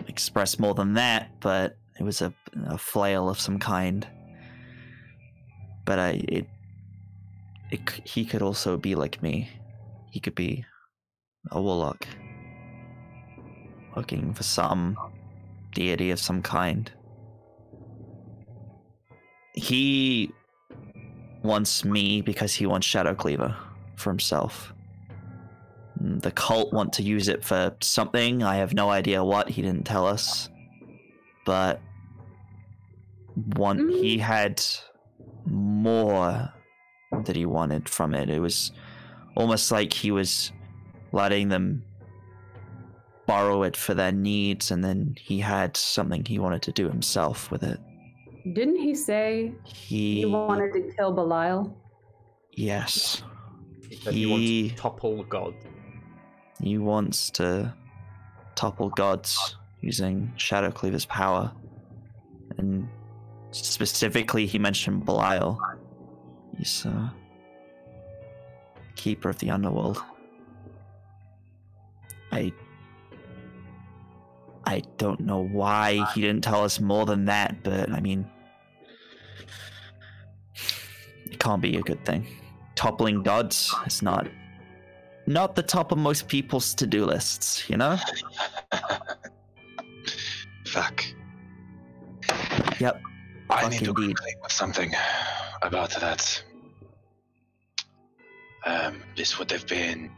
express more than that, but it was a flail of some kind. But he could also be like me. He could be a warlock, looking for some deity of some kind. He wants me because he wants Shadow Cleaver for himself. The cult want to use it for something. I have no idea what. He didn't tell us. But he had more that he wanted from it. It was almost like he was letting them borrow it for their needs, and then he had something he wanted to do himself with it. Didn't he say he wanted to kill Belial? Yes. He said he wants to topple God. He wants to topple gods using Shadow Cleaver's power. And specifically, he mentioned Belial. He's keeper of the underworld. I don't know why he didn't tell us more than that, but I mean, it can't be a good thing. Toppling gods is not the top of most people's to-do lists, you know? Fuck. Yep. I need to think of something about that. This would have been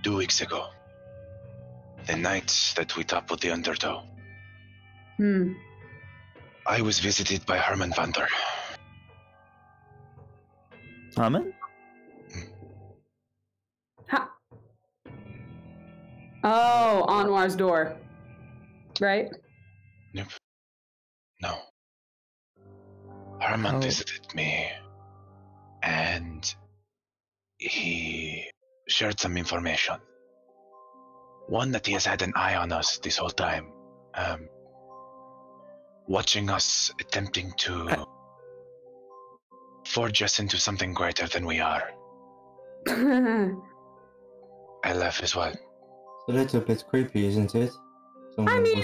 2 weeks ago. The night that we toppled the Undertow. I was visited by Herman Vander. Herman? Oh, Anwar's door. Right? Nope. No. Herman visited me, and he shared some information. One, that he has had an eye on us this whole time, watching us attempting to forge us into something greater than we are. I laugh as well. It's a little bit creepy, isn't it? I mean,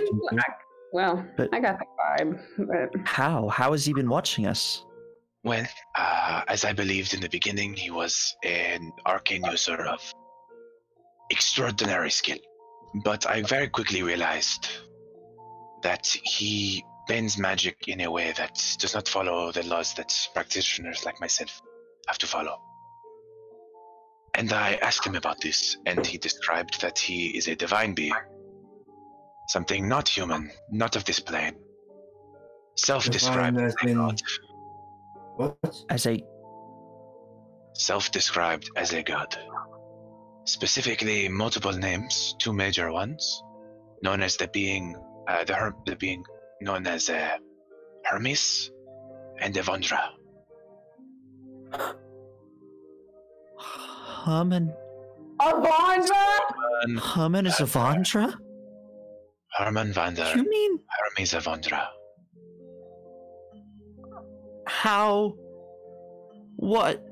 I got the vibe. But... How has he been watching us? Well, as I believed in the beginning, he was an arcane user of extraordinary skill. But I very quickly realized that he bends magic in a way that does not follow the laws that practitioners like myself have to follow. And I asked him about this, and he described that he is a divine being. Something not human, not of this plane. Self-described as a god. What? Self-described as a god. Specifically, multiple names, 2 major ones, known as the being the being known as Hermes and Evandra. Herman. Avandra? Herman is Evandra? Herman Vander. You mean Hermes Evandra. how? What?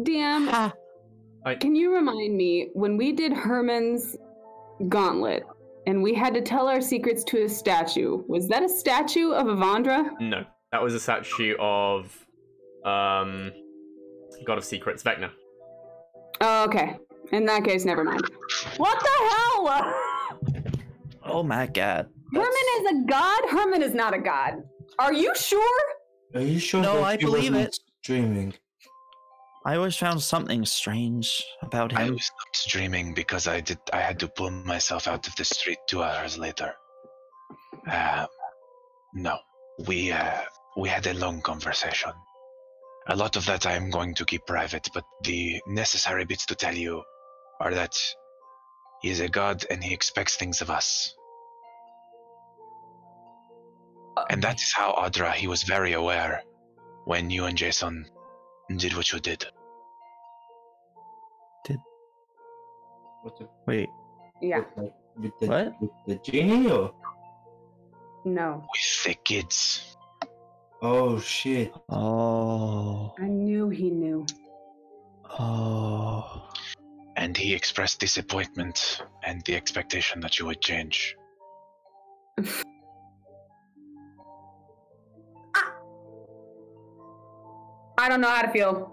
DM, Ha. can you remind me, when we did Herman's gauntlet, and we had to tell our secrets to a statue, was that a statue of Avandra? No, that was a statue of God of Secrets, Vecna. Oh, okay. In that case, never mind. What the hell? Oh my god. Herman is a god? Herman is not a god. Are you sure? Are you sure? No, that I he believe wasn't it. Dreaming. I always found something strange about I him. was not dreaming because I had to pull myself out of the street 2 hours later. No, we had a long conversation. A lot of that I am going to keep private, but the necessary bits to tell you are that he is a god and he expects things of us. And that is how Audra, he was very aware when you and Jason did what you did. What's it? Wait, Yeah. With the, what? With the genie or? No. With the kids. Oh shit. Oh. I knew he knew. Oh. And he expressed disappointment and the expectation that you would change. I don't know how to feel.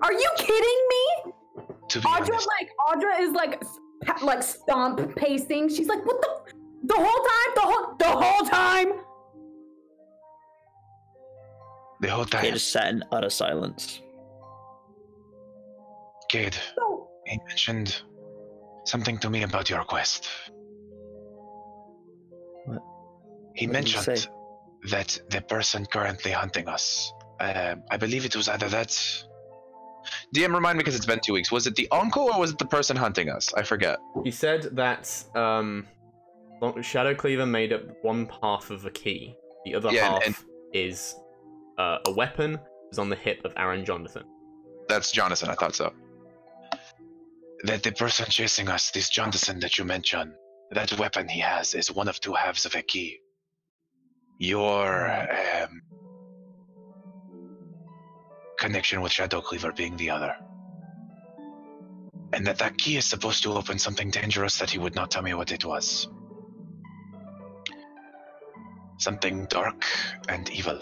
Are you kidding me? To be Audra, honest, is like stomp pacing. She's like, what the whole time? the whole They time, just sat in utter silence. Cade, No. he mentioned something to me about your quest. What? He What did he mentioned say? that the person currently hunting us, I believe it was either that. DM, remind me because it's been 2 weeks. Was it the uncle or was it the person hunting us? I forget. He said that Shadow Cleaver made up one half of a key. The other Yeah, half and- is a weapon is on the hip of Aaron Jonathan. That's Jonathan. I thought so. That the person chasing us, this Johnson that you mentioned, that weapon he has is one of 2 halves of a key. Your connection with Shadow Cleaver being the other. And that key is supposed to open something dangerous that he would not tell me what it was. Something dark and evil.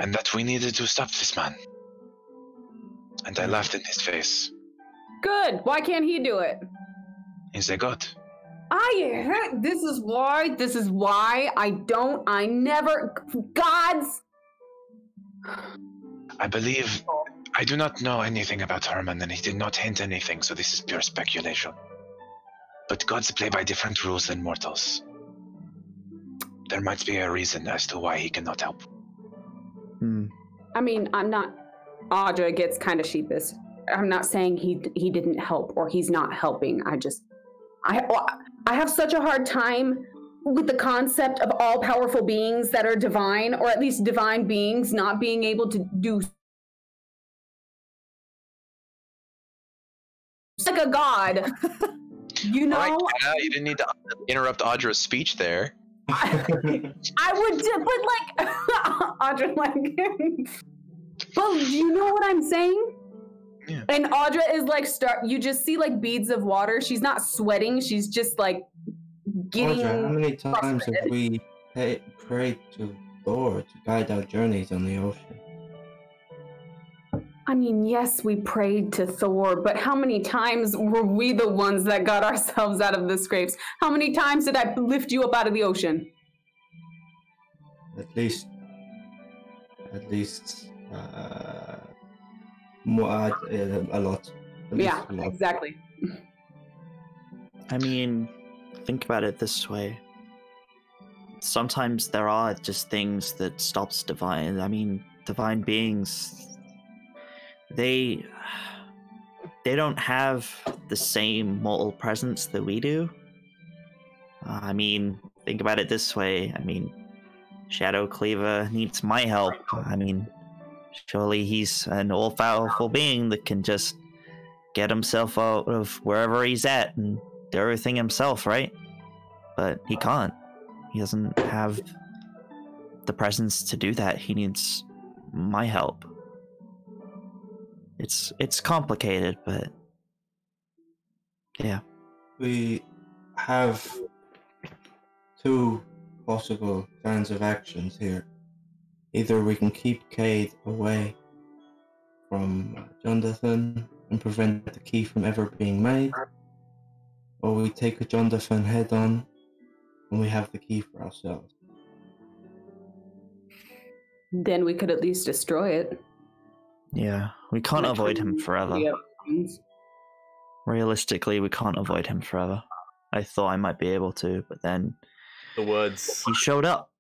And that we needed to stop this man. And I laughed in his face. Good. Why can't he do it? He's a god. This is why I never, gods. I believe. I do not know anything about Herman, and he did not hint anything, so this is pure speculation. But gods play by different rules than mortals. There might be a reason as to why he cannot help. I mean, Audra gets kind of sheepish. I'm not saying he didn't help or he's not helping. I have such a hard time with the concept of all powerful beings that are divine, or at least divine beings not being able to do like a god. You know, All right, Kenna, you didn't need to interrupt Audra's speech there. I would, but like, Audra, like, but you know what I'm saying? Yeah. And Audra is like, you just see like beads of water. She's not sweating. She's just like getting. Audra, how many times have frustrated. we prayed to Thor to guide our journeys on the ocean? I mean, yes, we prayed to Thor, but how many times were we the ones that got ourselves out of the scrapes? How many times did I lift you up out of the ocean? At least, more, a lot. At least Yeah, a lot. exactly. I mean, think about it this way. Sometimes there are just things that stops divine. I mean, divine beings. They they don't have the same mortal presence that we do. I mean, think about it this way. I mean, Shadow Cleaver needs my help. I mean, surely he's an all-powerful being that can just get himself out of wherever he's at and do everything himself, right? But he can't. He doesn't have the presence to do that. He needs my help. It's complicated, but yeah. We have two possible kinds of actions here. Either we can keep Cade away from Jonathan and prevent the key from ever being made, or we take a Jonathan head on and we have the key for ourselves. Then we could at least destroy it. Yeah, we can't avoid him forever. Yep. Realistically, we can't avoid him forever. I thought I might be able to, but then The words, he showed up.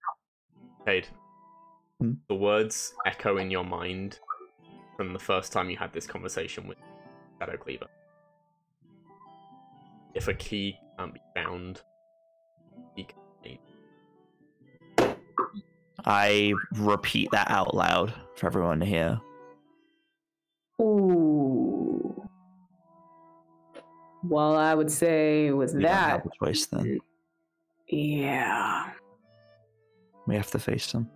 Cade. Hmm? The words echo in your mind from the first time you had this conversation with Shadow Cleaver. If a key can't be found, he can't be. I repeat that out loud for everyone to hear. Ooh. Well, I would say with We don't that. have a choice then. Yeah. We have to face him.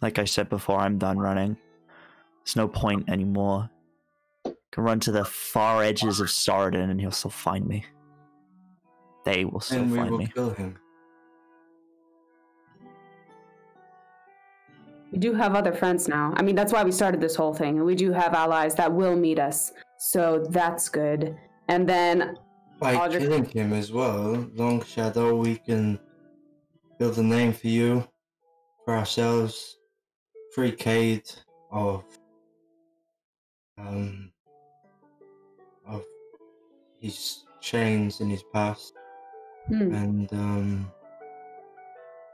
Like I said before, I'm done running. There's no point anymore. I can run to the far edges of Sorodin and he'll still find me. They will still And we find will me. kill him. We do have other friends now. I mean, that's why we started this whole thing. And we do have allies that will meet us. So that's good. And then By Audrey- killing him as well, Long Shadow, we can build a name for you, for ourselves, free Cade of his chains in his past, and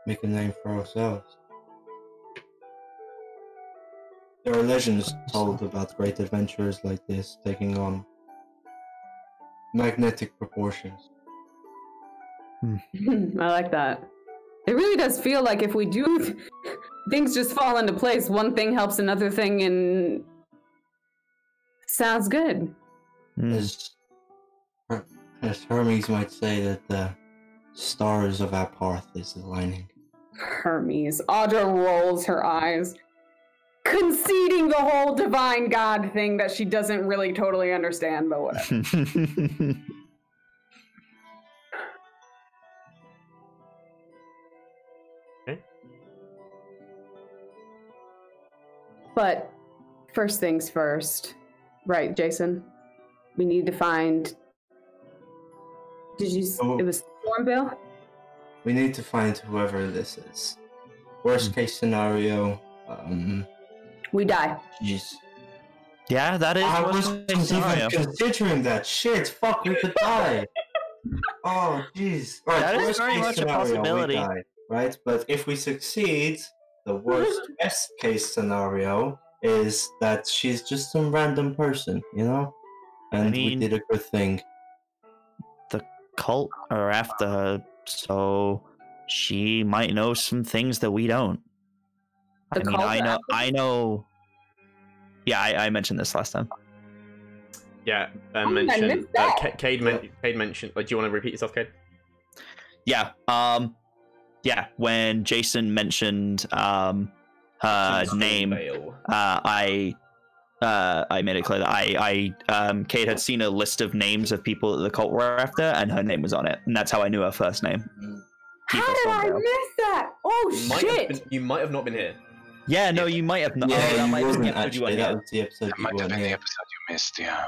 make a name for ourselves. There are legends told about great adventurers like this taking on magnetic proportions. I like that. It really does feel like if we do, things just fall into place. One thing helps another thing, and sounds good. As Hermes might say, that the stars of our path is aligning. Hermes. Audra rolls her eyes, conceding the whole divine god thing that she doesn't really totally understand, but whatever. Okay. But first things first, right, Jason? We need to find. Did you? Oh. It was Stormville. We need to find whoever this is. Worst case scenario, We die. jeez. Yeah, that is I worst wasn't case scenario. even considering that. Shit, fuck, we could die. Oh, jeez. Right, That is worst very case much a scenario, we possibility. die, right? But if we succeed, the worst best case scenario is that she's just some random person, you know? And we mean- did a good thing. The cult are after her, so she might know some things that we don't. The I mean, cult are I know. Yeah, I mentioned this last time. Yeah, I mentioned. missed that. Cade mentioned. Like, do you want to repeat yourself, Cade? Yeah. Yeah. When Jason mentioned her name, Vale. I made it clear that Kate had seen a list of names of people that the cult were after, and her name was on it, and that's how I knew her first name. How did I miss that? Oh shit! You might have not been here. Yeah, no, you might have not. Yeah, that you might have been wasn't the episode you actually. weren't That here. was the episode That you might have weren't been the here. episode you missed, yeah.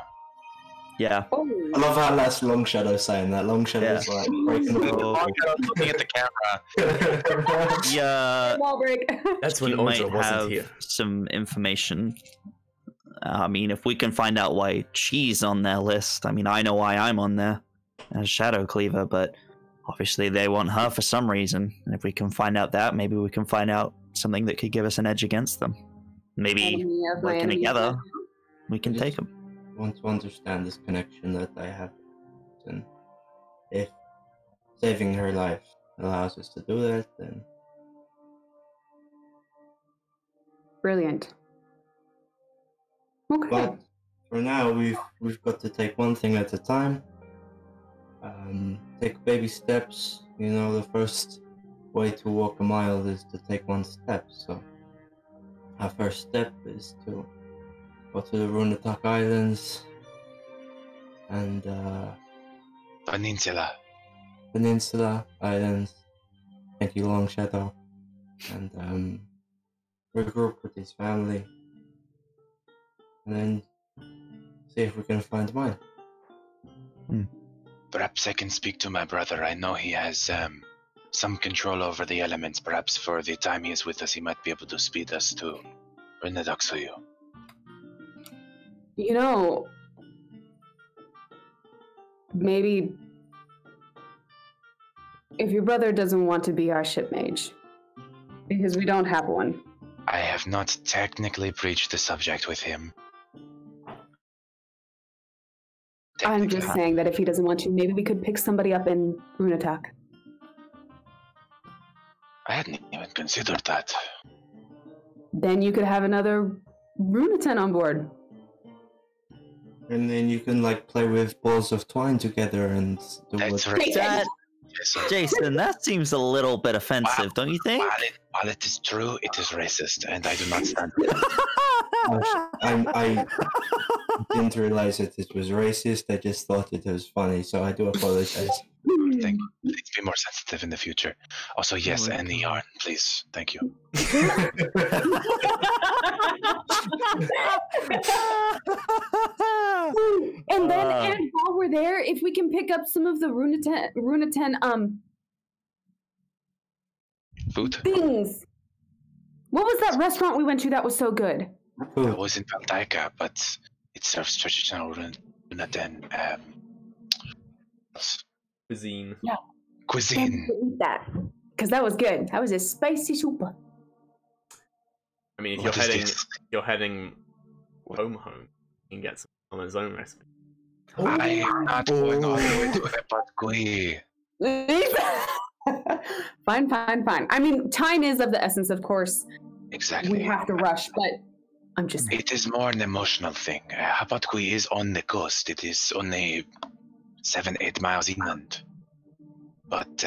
Yeah. Oh. I love how that's Long Shadow saying that. Long Shadow's Yeah. like breaking the So- Looking at the camera. Yeah. Wall break. That's when You might Audra wasn't have here. some information. I mean, if we can find out why she's on their list, I mean, I know why I'm on there as Shadow Cleaver, but obviously they want her for some reason. And if we can find out that, maybe we can find out something that could give us an edge against them. Maybe Enemy of my working enemy. together, we can Just- take them. want to understand this connection that I have. And if saving her life allows us to do that, then... Brilliant. Okay. But for now, we've got to take one thing at a time. Take baby steps. You know, the first way to walk a mile is to take one step. So our first step is to go to the Runatak Islands and Peninsula Islands. Thank you, Long Shadow. And regroup with his family. And then see if we can find mine. Perhaps I can speak to my brother. I know he has some control over the elements. Perhaps for the time he is with us, he might be able to speed us to Rinadaksuyu. You know, maybe if your brother doesn't want to be our ship mage, because we don't have one. I have not technically breached the subject with him. I'm just saying that if he doesn't want to, maybe we could pick somebody up in Runatak. I hadn't even considered that. Then you could have another Runaten on board. And then you can like play with balls of twine together and do That's what... right. That, Jason, that seems a little bit offensive, don't you think? While it is true, it is racist, and I do not stand for it. I didn't realize that it was racist. I just thought it was funny, so I do apologize. Thank you. Please be more sensitive in the future. Also, yes, and the yarn, please. Thank you. And then, and while we're there, if we can pick up some of the Runaten Food? things. What was that restaurant we went to that was so good? I was in Valdaika, but it serves traditional Runaten Cuisine. Yeah. cuisine. Eat that, because that was good. That was a spicy soup. I mean, if What is you're heading home, you can get some on his own recipe. I am not going all the way to Epatgui. Fine. I mean, time is of the essence, of course. Exactly. We have to rush, but I'm just saying. It is more an emotional thing. Hapatgui is on the coast. It is only 7-8 miles inland. But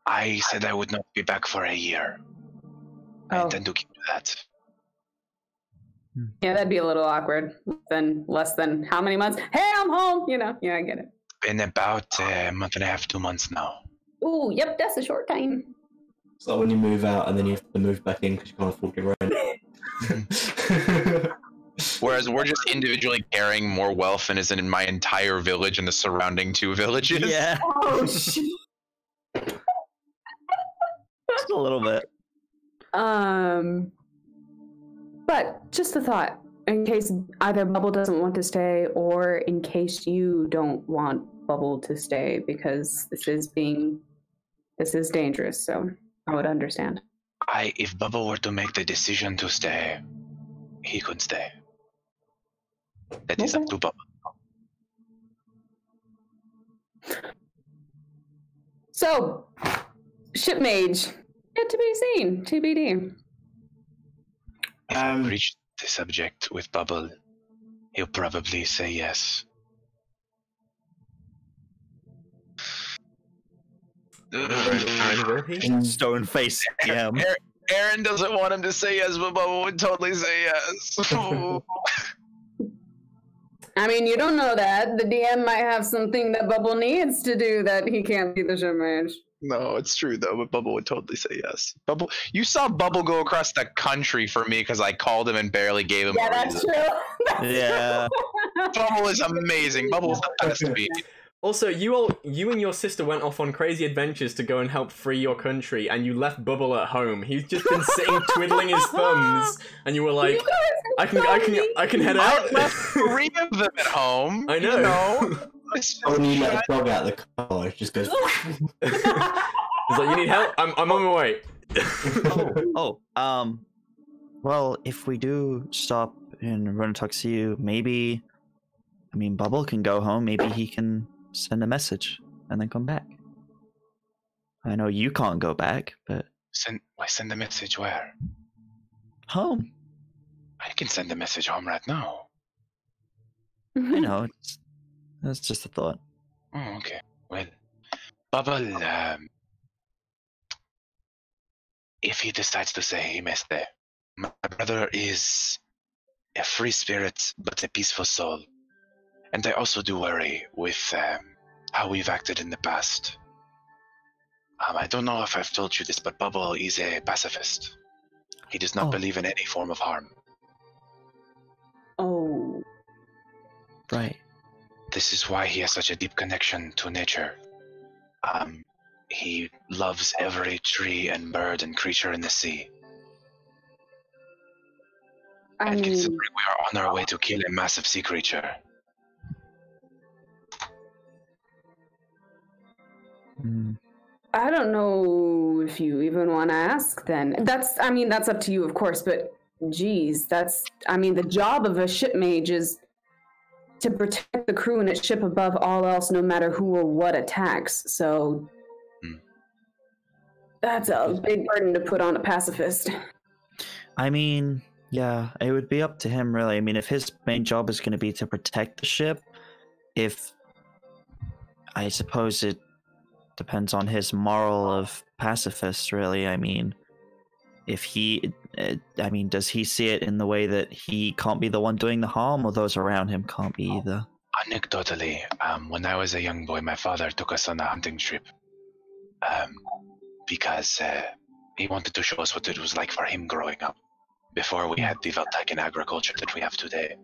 I said I would not be back for a year. I intend to keep that. Yeah, that'd be a little awkward. Then less than how many months? Hey, I'm home. You know, yeah, I get it. Been about a month and a half, 2 months now. Oh, yep, that's a short time. It's like when you move out and then you have to move back in because you can't afford your rent. Whereas we're just individually carrying more wealth than is in my entire village and the surrounding 2 villages. Yeah, Oh, shit. just a little bit. But just a thought, in case either Bubble doesn't want to stay, or in case you don't want Bubble to stay, because this is dangerous. So I would understand. If Bubba were to make the decision to stay, he could stay. That is up to Bubba. So, ship mage, yet to be seen, TBD. If I breach the subject with Bubble, he'll probably say yes. Stone face. Yeah. Aaron doesn't want him to say yes, but Bubba would totally say yes. I mean, you don't know that. The DM might have something that Bubble needs to do that he can't be the ship mage. No, it's true though, but Bubble would totally say yes. Bubble, you saw Bubble go across the country for me because I called him and barely gave him a that's reason. true. Yeah. Bubble is amazing. Bubble's the best to be. Also, you and your sister went off on crazy adventures to go and help free your country, and you left Bubble at home. He's just been sitting twiddling his thumbs, and you were like, I can head out. I left 3 of them at home. I know. You know? When you let a dog out of the car, it just goes... He's like, you need help? I'm on my way. Well, if we do stop and run talk to you. Maybe, I mean, Bubble can go home. Maybe he can send a message and then come back. I know you can't go back, but Send a message where? home. I can send a message home right now. I know. That's just a thought. Oh, okay. Well, Bubble, if he decides to say he missed there, my brother is a free spirit, but a peaceful soul. And I also do worry with how we've acted in the past. I don't know if I've told you this, but Bubble is a pacifist. He does not believe in any form of harm. Oh. Right. This is why he has such a deep connection to nature. He loves every tree and bird and creature in the sea. And considering we are on our way to kill a massive sea creature. I don't know if you even want to ask then. That's up to you, of course, but geez, the job of a ship mage is to protect the crew and its ship above all else, no matter who or what attacks. So that's a big burden to put on a pacifist. I mean, yeah, it would be up to him, really. I mean, if his main job is going to be to protect the ship, I suppose it depends on his moral of pacifist, really. I mean, does he see it in the way that he can't be the one doing the harm, or those around him can't be either? Anecdotally, when I was a young boy, my father took us on a hunting trip because he wanted to show us what it was like for him growing up before we had the Veltaican agriculture that we have today.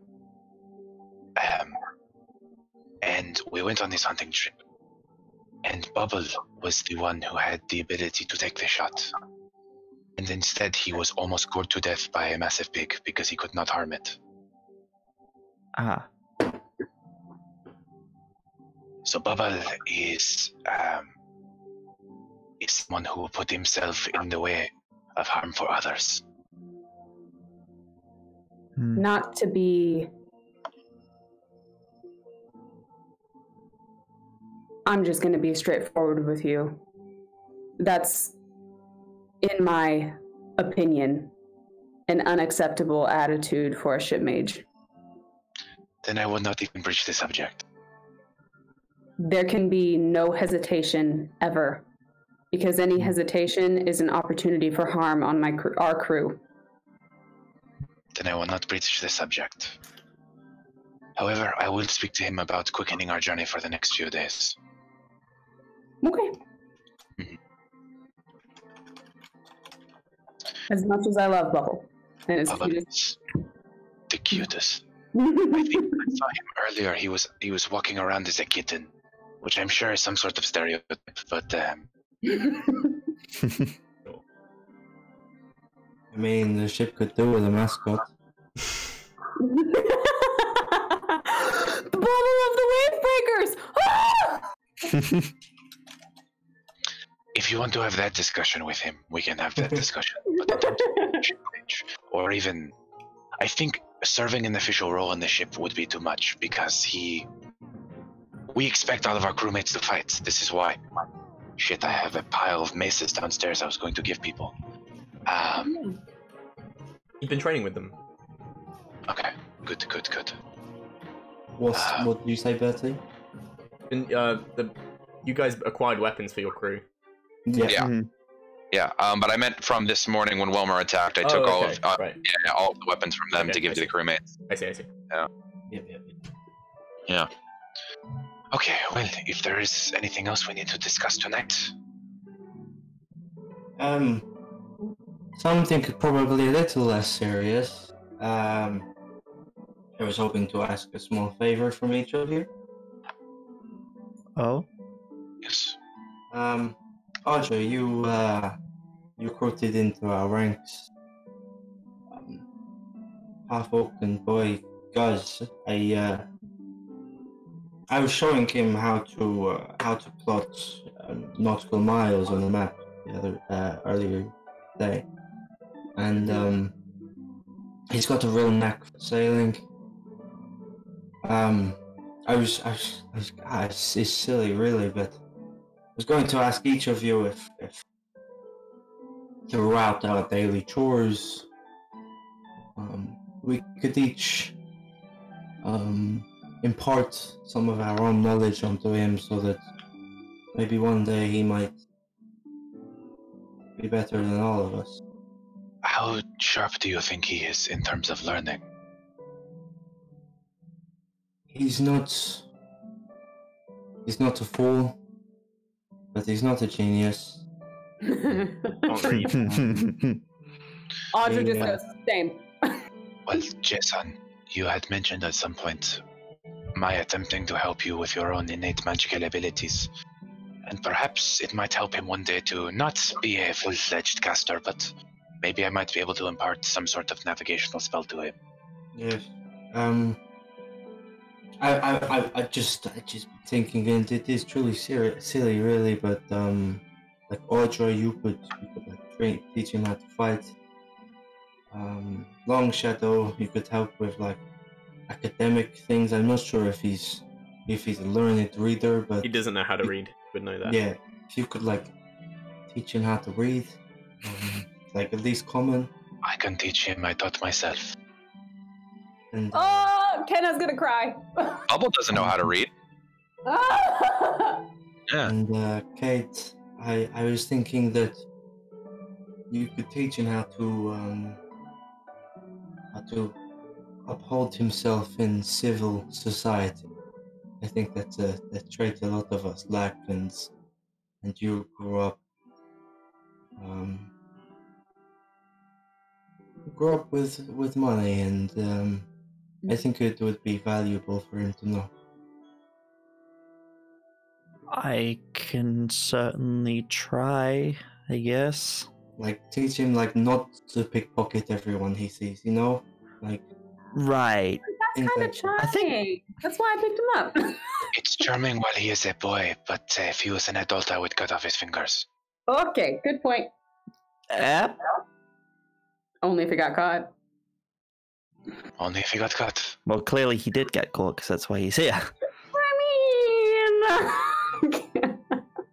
And we went on this hunting trip. And Bubble was the one who had the ability to take the shot. And instead, he was almost gored to death by a massive pig because he could not harm it. Ah. So Bubble is someone who put himself in the way of harm for others. Not to be... I'm just going to be straightforward with you. That's, in my opinion, an unacceptable attitude for a ship mage. Then I will not even breach the subject. There can be no hesitation ever, because any hesitation is an opportunity for harm on our crew. Then I will not breach the subject. However, I will speak to him about quickening our journey for the next few days. Okay. As much as I love Bubble. And as Bubble cute is the cutest. I think I saw him earlier. He was walking around as a kitten, which I'm sure is some sort of stereotype, but I mean, the ship could do with a mascot. The Bubble of the Wave Breakers! Ah! if you want to have that discussion with him, we can have that discussion. But in terms of ship mage, or even, I think serving an official role in the ship would be too much because we expect all of our crewmates to fight. This is why. Shit, I have a pile of maces downstairs I was going to give people. You've been training with them. Okay, good. What did you say, Bertie? You guys acquired weapons for your crew. Yeah. Yeah. Yeah, but I meant from this morning when Wilmer attacked, I took all of the weapons from them to give to the crewmates. I see. Yeah. Yeah. Okay, well, if there is anything else we need to discuss tonight. Something probably a little less serious. I was hoping to ask a small favor from each of you. Oh? Yes. Audrey, you recruited into our ranks. Half-orc and boy Guz. I was showing him how to plot nautical miles on the map earlier today, and He's got a real knack for sailing. It's silly, really, but I was going to ask each of you if throughout our daily chores, we could each impart some of our own knowledge onto him, so that maybe one day he might be better than all of us. How sharp do you think he is in terms of learning? He's not a fool, but he's not a genius. Can't read. Audra just Yeah. goes, same. Well, Jason, you had mentioned at some point my attempting to help you with your own innate magical abilities. And perhaps it might help him one day to not be a full-fledged caster, but maybe I might be able to impart some sort of navigational spell to him. Yes. I just thinking, and it is truly silly, really. But like Audra, you could like teach him how to fight. Long Shadow, you could help with like academic things. I'm not sure if he's a learned reader, but He doesn't know how to read. Would know that. yeah, if you could like teach him how to read, like at least common. I can teach him, I taught myself. And Oh, Kenna's gonna cry. Bubble doesn't know how to read. Yeah. And Kate, I was thinking that you could teach him how to uphold himself in civil society. I think that's a trait a lot of us lack, and you grew up with money, and I think it would be valuable for him to know. I can certainly try, I guess. Like teach him like not to pickpocket everyone he sees, you know? Like Right. That's kind of charming. I think- That's why I picked him up. It's charming while he is a boy, but if he was an adult, I would cut off his fingers. Okay, good point. Yep. Only if it got caught. Only if he got caught. Well, clearly he did get caught, because that's why he's here.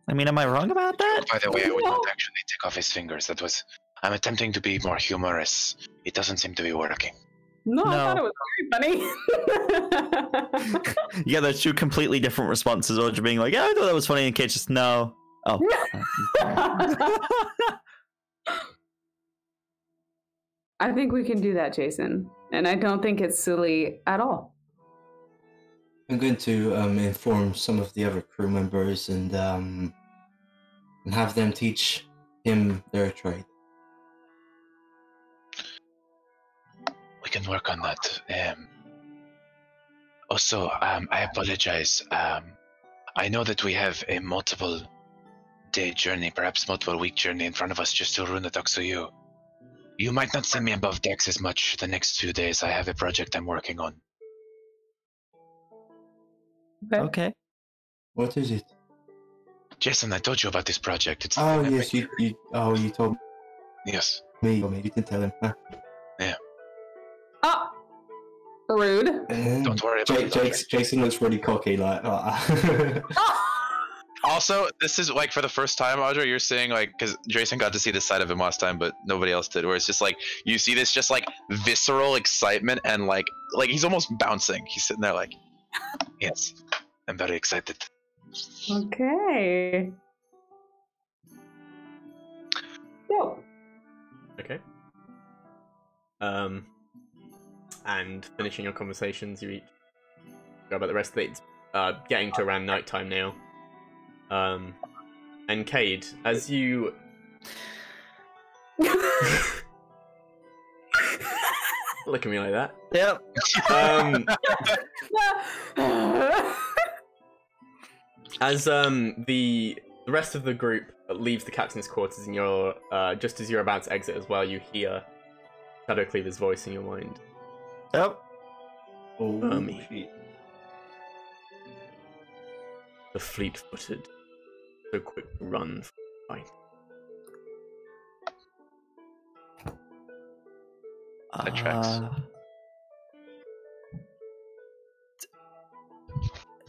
I mean, am I wrong about that? By the way, I would not actually take off his fingers. I'm attempting to be more humorous. It doesn't seem to be working. No, I No. thought it was very funny. Yeah, those two completely different responses. Audra being like, yeah, I thought that was funny, and Kate just, no. Oh. I think we can do that, Jason. And I don't think it's silly at all. I'm going to inform some of the other crew members and have them teach him their trade. We can work on that. Also, I apologize. I know that we have a multiple day journey, perhaps multiple week journey in front of us just to ruin the Doxo. You might not see me above decks as much the next few days. I have a project I'm working on. Okay. What is it? Jason, I told you about this project. It's Oh epic. yes, you told Yes. me, or maybe you didn't tell him. Huh? Oh, rude. Don't worry about it. Jason looks really cocky, like. Also, this is like for the first time, Audra, you're seeing like, because Jason got to see this side of him last time, but nobody else did. Where it's just like you see this just like visceral excitement and like he's almost bouncing. He's sitting there like, Yes. I'm very excited. Okay. So, Okay. And finishing your conversations, you each go about the rest of it. It's getting to around nighttime now. And Cade, as you look at me like that. Yep. As the rest of the group leaves the captain's quarters, and you're just as you're about to exit as well, you hear Shadow Cleaver's voice in your mind. Yep. Oh, shit. The fleet-footed, so quick to run for the fight. That tracks.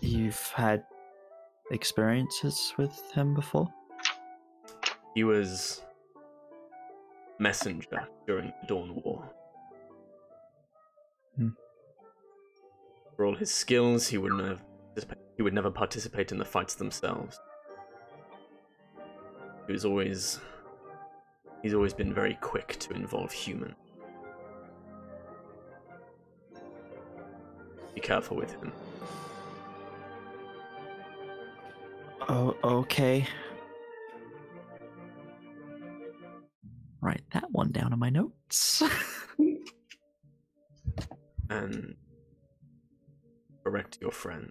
You've had experiences with him before? He was messenger during the Dawn War. For all his skills, he would never participate in the fights themselves. He's always been very quick to involve humans. Be careful with him. Oh, okay. Write that one down in my notes. And correct your friend.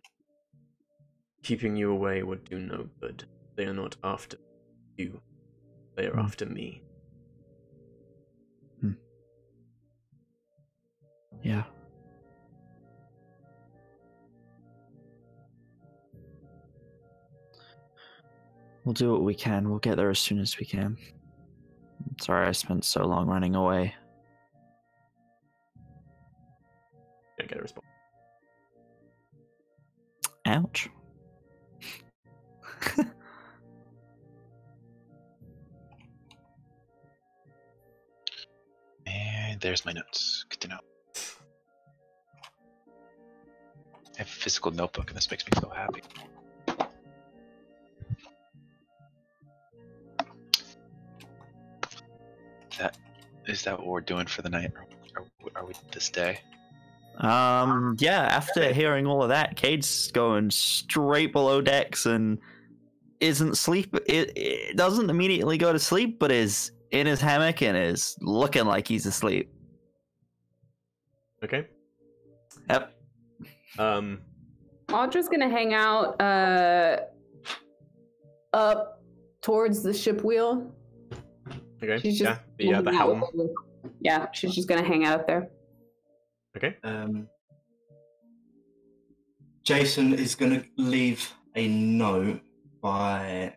Keeping you away would do no good. They are not after you. They are after me. Yeah. We'll do what we can. We'll get there as soon as we can. Sorry I spent so long running away. Don't get a response. Ouch. And there's my notes. Good to know. I have a physical notebook, and this makes me so happy. Is that what we're doing for the night? Are we this day? Yeah, after hearing all of that, Cade's going straight below decks and isn't sleep. It doesn't immediately go to sleep, but is in his hammock and is looking like he's asleep. Okay. Yep. Audra's gonna hang out up towards the ship wheel. Okay. She's just The helm. Yeah, she's just gonna hang out up there. Okay. Jason is going to leave a note by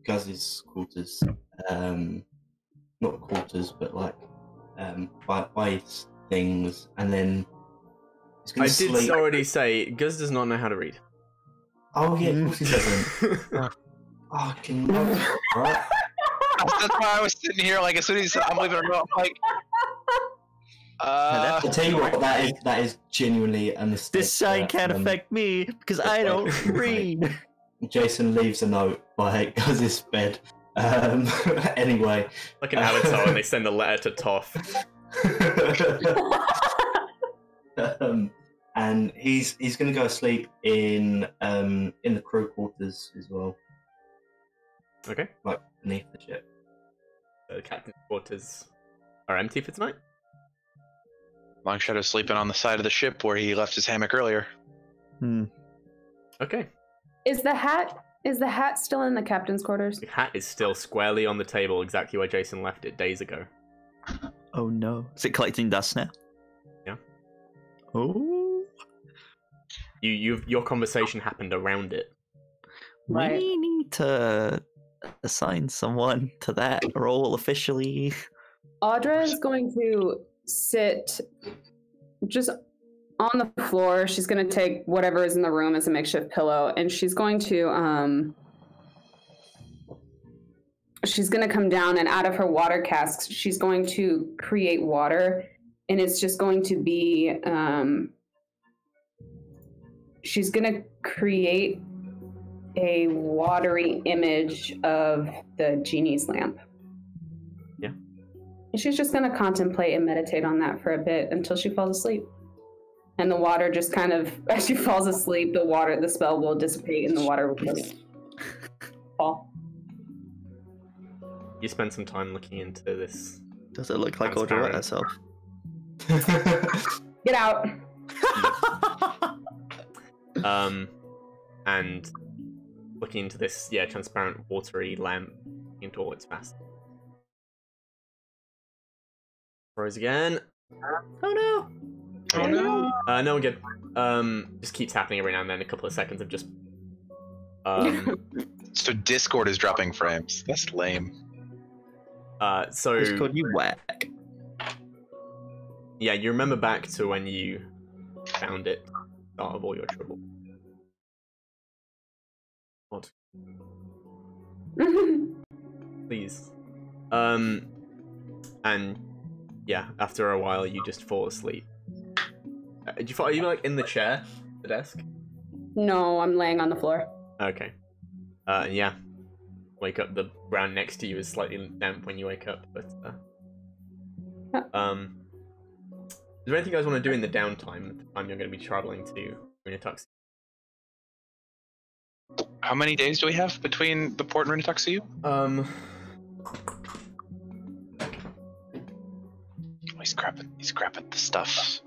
Guz's quarters. Not quarters, but like by his things, and then he's going I to did sleep. already say Guz does not know how to read. Oh yeah, of course he doesn't. Fucking right. That's why I was sitting here, like, as soon as I'm leaving a note, I'm like, I'll tell you what, that is genuinely a mistake. This sign can't affect me because I don't read. Jason leaves a note by Guz's bed. Anyway. Like an avatar when they send a letter to Toph. And he's going to go sleep in the crew quarters as well. Okay. Like beneath the ship. The captain's quarters are empty for tonight? Longshadow's sleeping on the side of the ship where he left his hammock earlier. Okay. Is the hat still in the captain's quarters? The hat is still squarely on the table, exactly where Jason left it days ago. Oh no. Is it collecting dust now? Yeah. Oh. Your conversation happened around it. Right. We need to assign someone to that role officially. Audra is going to sit just on the floor. She's going to take whatever is in the room as a makeshift pillow, and she's going to come down, and out of her water casks, she's going to create water, and it's just going to be she's going to create a watery image of the genie's lamp. Yeah. And she's just going to contemplate and meditate on that for a bit until she falls asleep. And the water just kind of, as she falls asleep, the spell will dissipate and the water will just fall. You spend some time looking into this. Does it look like Audra herself? Get out! And looking into this, transparent, watery lamp into all its fast. Froze again. Oh no! Oh no! No, we're good. Just keeps happening every now and then. A couple of seconds of just. So Discord is dropping frames. That's lame. So Discord, you whack. Yeah, you remember back to when you found it, start of all your trouble. What? Please. And yeah, after a while, you just fall asleep. Are you like in the chair, the desk? No, I'm laying on the floor. Okay. Yeah. Wake up. The ground next to you is slightly damp when you wake up, but is there anything you guys want to do in the downtime? The time you're going to be traveling to Winatuxi? How many days do we have between the port and Winatuxi? He's grabbing the stuff.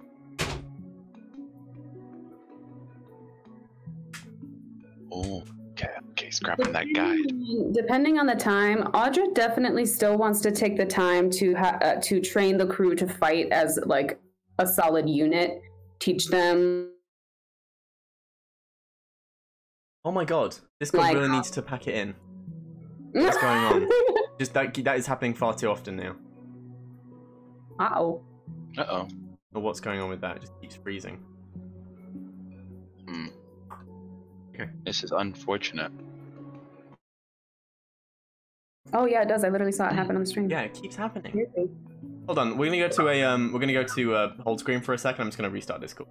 Oh, okay, he's grabbing that guide. Depending on the time, Audra definitely still wants to take the time to train the crew to fight as like a solid unit, teach them. Oh my god, this guy really needs to pack it in. What's going on? Just that is happening far too often now. Uh-oh. Uh-oh. Or what's going on with that? It just keeps freezing. Okay. This is unfortunate. Oh yeah, it does. I literally saw it happen on the stream. Yeah, it keeps happening. Hold on, we're gonna go to hold screen for a second. I'm just gonna restart Discord.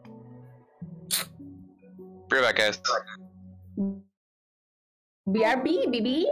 Be right back, guys. BRB, baby.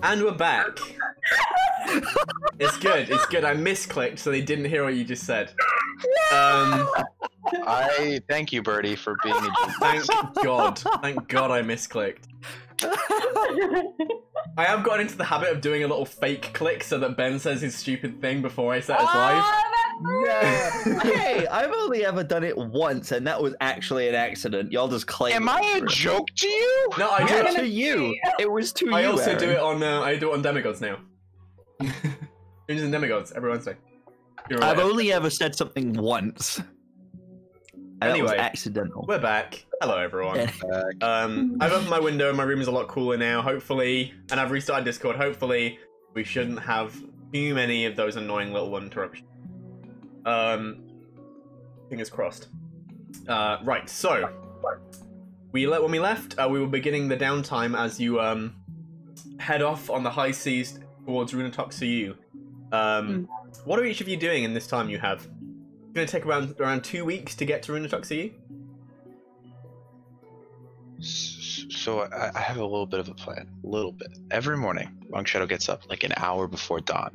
And we're back. It's good. It's good. I misclicked, so they didn't hear what you just said. I thank you, Birdie, for being a Thank God. Thank God I misclicked. I have gotten into the habit of doing a little fake click so that Ben says his stupid thing before I set us live. Yeah. Hey, I've only ever done it once, and that was actually an accident. Y'all just claim. Am I a joke to you? No, I do Yeah, it to you. It was to you. I also Aaron. do it on I do it on Demigods now. Dungeons and Demigods every Wednesday. I've only ever said something once. And Anyway, that was accidental. We're back. Hello, everyone. I've opened my window. My room is a lot cooler now. Hopefully, and I've restarted Discord. Hopefully, we shouldn't have too many of those annoying little interruptions. Fingers crossed. Right. So, when we left, we were beginning the downtime as you head off on the high seas towards Runatoxu. What are each of you doing in this time you have? It's going to take around 2 weeks to get to Runatoxu. So I have a little bit of a plan. A little bit. Every morning, Long Shadow gets up like an hour before dawn,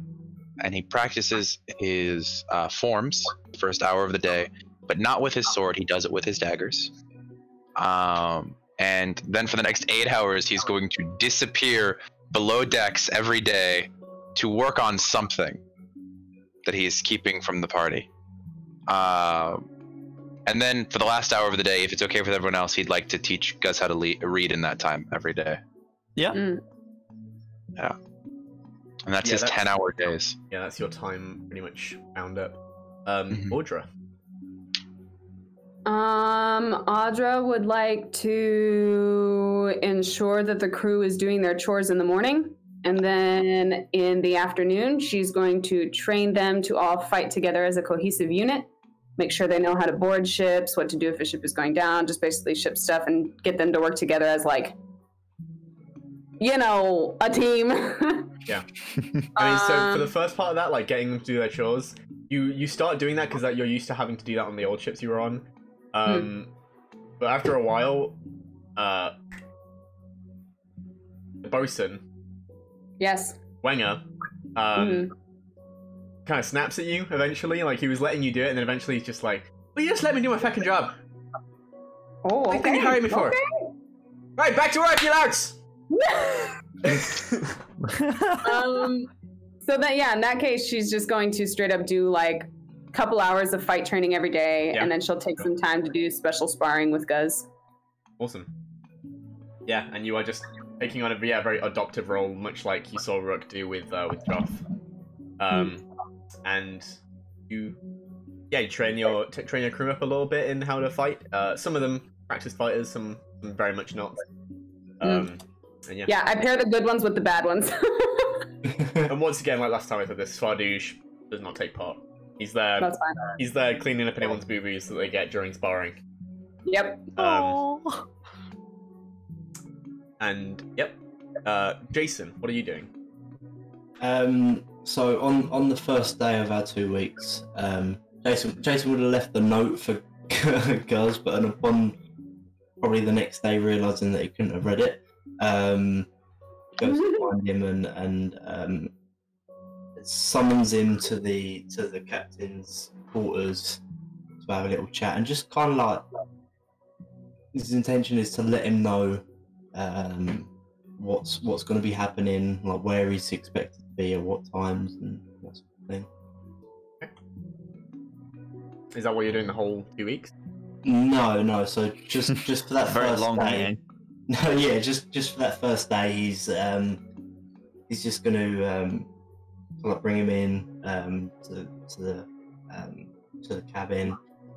and he practices his forms the first hour of the day, but not with his sword. He does it with his daggers. And then for the next 8 hours, he's going to disappear below decks every day to work on something that he is keeping from the party. And then for the last hour of the day, if it's okay with everyone else, he'd like to teach Gus how to read in that time every day. Yeah. Yeah. And that's his 10-hour days. Yeah, that's your time pretty much bound up. Audra. Audra would like to ensure that the crew is doing their chores in the morning. And then in the afternoon, she's going to train them to all fight together as a cohesive unit. Make sure they know how to board ships, what to do if a ship is going down, just basically ship stuff and get them to work together as like, you know, a team. Yeah. I mean, so for the first part of that, like getting them to do their chores, you start doing that because you're used to having to do that on the old ships you were on. But after a while, the bosun, Yes. Wenger, kind of snaps at you eventually. Like he was letting you do it, and then eventually he's just like, "Well, you just let me do my fucking job. Oh, okay. What did you hire me for? Okay. Right, back to work, you lads." So that, yeah, in that case, she's just going to straight up do like a couple hours of fight training every day, and then she'll take some time to do special sparring with Guz. Awesome. Yeah, and you are just taking on a very adoptive role, much like you saw Rook do with Joff. And you train your crew up a little bit in how to fight. Some of them practice fighters, some very much not. And yeah, I pair the good ones with the bad ones. And once again, like last time I said this, Swardouche does not take part. He's there. That's fine. He's there cleaning up anyone's boobies that they get during sparring. Yep. And yep. Jason, what are you doing? So on the first day of our 2 weeks, Jason would have left the note for Guz, but upon probably the next day realizing that he couldn't have read it, goes to find him and summons him to the captain's quarters to have a little chat, and just kind of like his intention is to let him know what's going to be happening, like where he's expected to be at what times and that sort of thing. Is that what you're doing the whole 2 weeks? No. So just for that Very first long day. meeting. No, yeah, just for that first day, he's just going to like bring him in to the cabin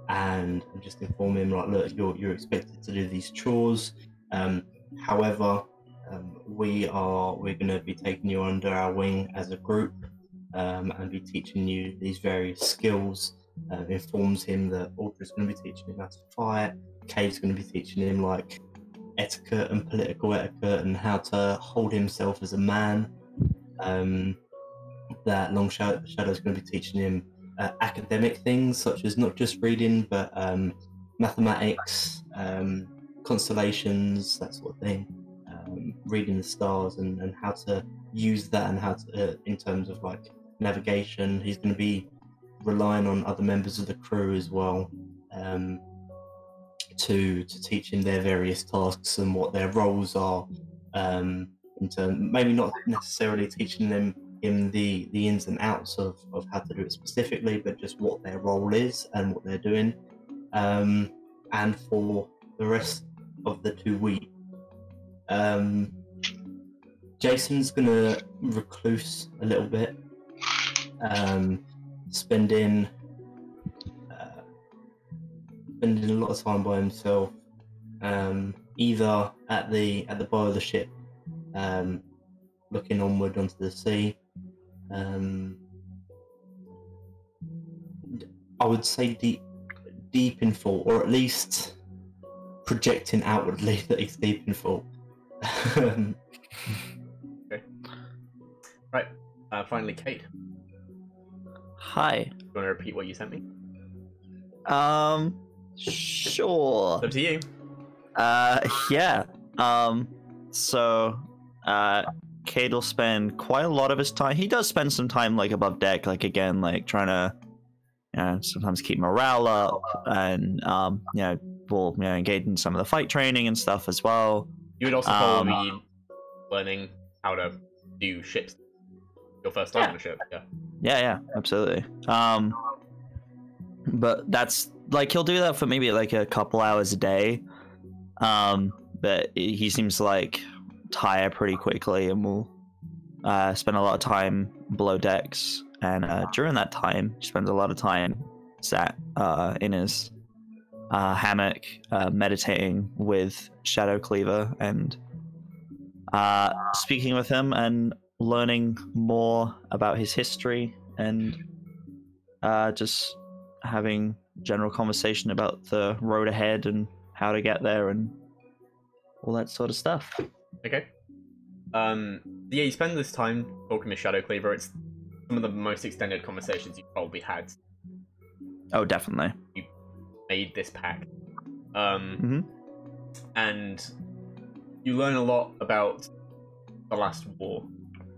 and just inform him like, look, you're expected to do these chores. However, we're going to be taking you under our wing as a group and be teaching you these various skills. Informs him that Ultra's going to be teaching him how to fight. Cave's going to be teaching him like etiquette and political etiquette and how to hold himself as a man. That Long Shadow's going to be teaching him academic things such as not just reading but mathematics, constellations, that sort of thing. reading the stars and how to use that and how to in terms of like navigation. He's going to be relying on other members of the crew as well to teach him their various tasks and what their roles are. In terms, maybe not necessarily teaching them in the ins and outs of how to do it specifically, but just what their role is and what they're doing. And for the rest of the 2 weeks, Jason's gonna recluse a little bit, spending a lot of time by himself, either at the bow of the ship, looking onward onto the sea. I would say deep in thought, or at least projecting outwardly that he's deep in thought. Okay. Right. Finally, Kate. Hi. You want to repeat what you sent me? Sure. It's up to you. Yeah. So, Cade will spend quite a lot of his time. He does spend some time, like, above deck, like, again, like, trying to, sometimes keep morale up, and, we'll, engage in some of the fight training and stuff as well. You would also probably be learning how to do ships. Your first time on a ship, yeah. Yeah, absolutely. But that's, like, he'll do that for maybe, like, a couple hours a day. But he seems to, like, tire pretty quickly, and will spend a lot of time below decks. And during that time, he spends a lot of time sat in his hammock, meditating with Shadow Cleaver and speaking with him and learning more about his history, and just having general conversation about the road ahead and how to get there and all that sort of stuff. Okay. Yeah, you spend this time talking to Shadow Cleaver. It's some of the most extended conversations you've probably had. Oh, definitely. You made this pack. Mhm. And you learn a lot about the last war.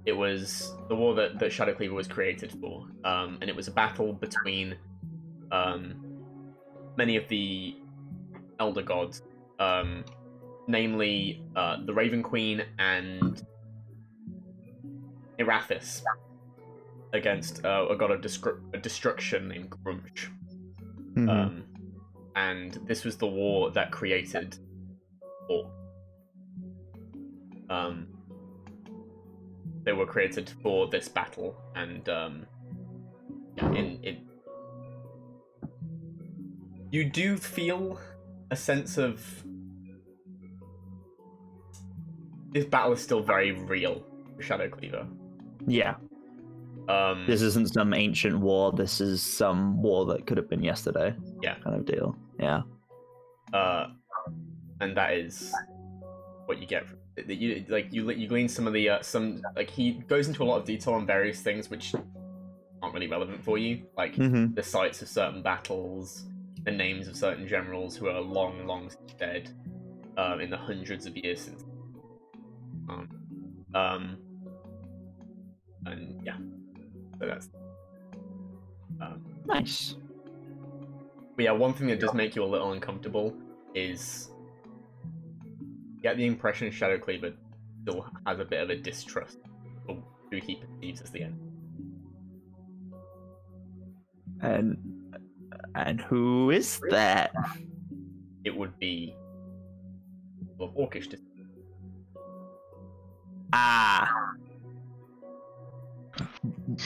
It was the war that Shadow Cleaver was created for. And it was a battle between many of the elder gods, namely the Raven Queen and Erathis, against a god of destruction named Grunch. Mhm. And this was the war that created Orc. They were created for this battle, and you do feel a sense of this battle is still very real for Shadow Cleaver. Yeah. This isn't some ancient war. This is some war that could have been yesterday. Yeah. Kind of deal. Yeah. And that is what you get. You glean some of the he goes into a lot of detail on various things which aren't really relevant for you, like the sites of certain battles, the names of certain generals who are long since dead, in the hundreds of years since. And yeah, so that's Nice. But yeah, one thing that does make you a little uncomfortable is you get the impression Shadow Cleaver still has a bit of a distrust of who he perceives as the enemy. And who is that? It would be of Orcish descent. Ah.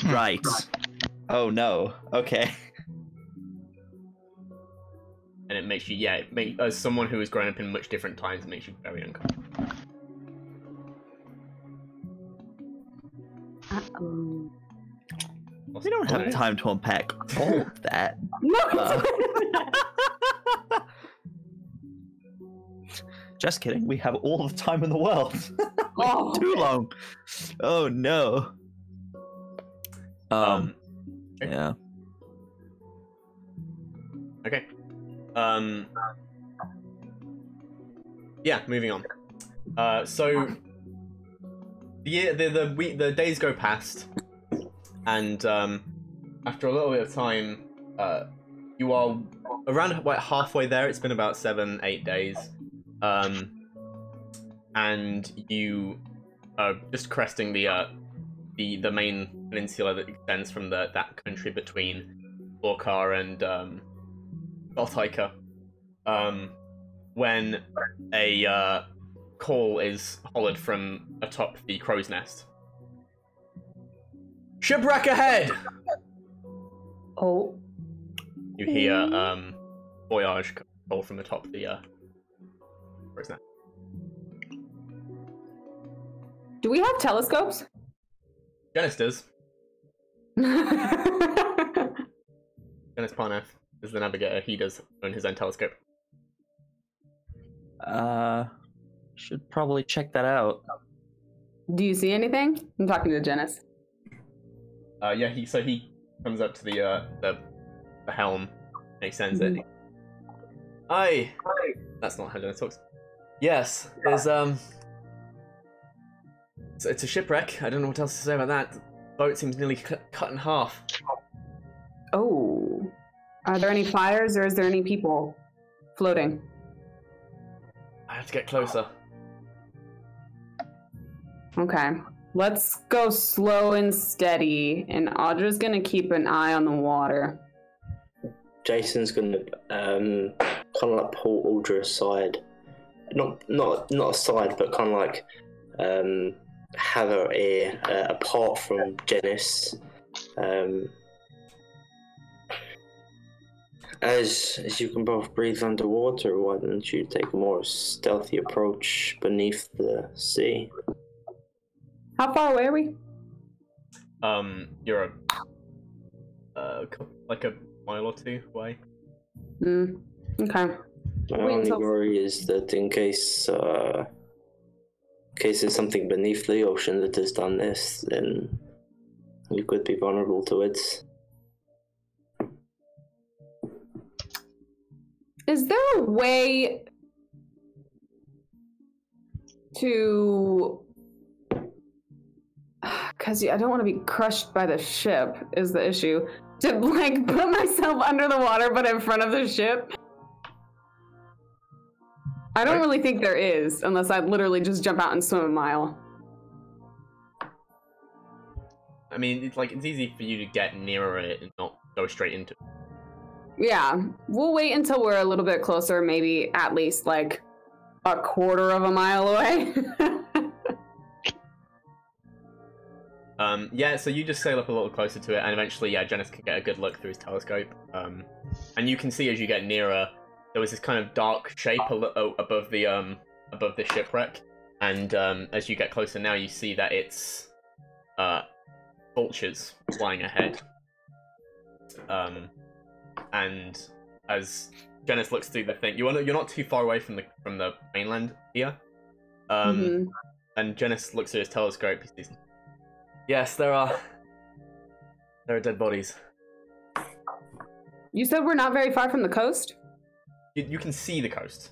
Right. Oh no. Okay. And it makes you, as someone who has grown up in much different times, it makes you very uncomfortable. We don't have time to unpack all of that. No. Just kidding. We have all the time in the world. Too long. Oh no. Okay. Yeah. Okay. Yeah, moving on. So the days go past, and after a little bit of time, you are around about halfway there. It's been about 7-8 days, and you are just cresting the main peninsula that extends from that country between Lorkar and Baltica, when a call is hollered from atop the crow's nest. Shipwreck ahead! Oh. You hear Voyage call from atop the crow's nest. Do we have telescopes? Janice does. Janice Parnath is the navigator. He does own his own telescope. Should probably check that out. Do you see anything? I'm talking to Janice. Yeah, he comes up to the helm and extends it. Aye. That's not how Janice talks. Yes, there's it's a shipwreck. I don't know what else to say about that. The boat seems nearly cut in half. Oh. Are there any fires or is there any people floating? I have to get closer. Okay. Let's go slow and steady, and Audra's gonna keep an eye on the water. Jason's gonna kind of like pull Audra aside, not aside, but kind of like have her ear apart from Janice. As you can both breathe underwater, why don't you take a more stealthy approach beneath the sea? How far away are we? You're like a mile or two away. Okay. My only worry is that in case there's something beneath the ocean that has done this, then you could be vulnerable to it. Is there a way to... Because I don't want to be crushed by the ship, is the issue. To, like, put myself under the water, but in front of the ship? I don't really think there is, unless I literally just jump out and swim a mile. I mean, it's easy for you to get nearer it and not go straight into it. Yeah, we'll wait until we're a little bit closer, maybe at least, like, a quarter of a mile away. Yeah, so you just sail up a little closer to it, and eventually, yeah, Janice can get a good look through his telescope. And you can see as you get nearer, there was this kind of dark shape above the shipwreck, and as you get closer now, you see that it's vultures flying ahead. And as Janice looks through the thing, you're not too far away from the mainland here. And Janice looks through his telescope. He sees, yes, there are dead bodies. You said we're not very far from the coast? You can see the coast.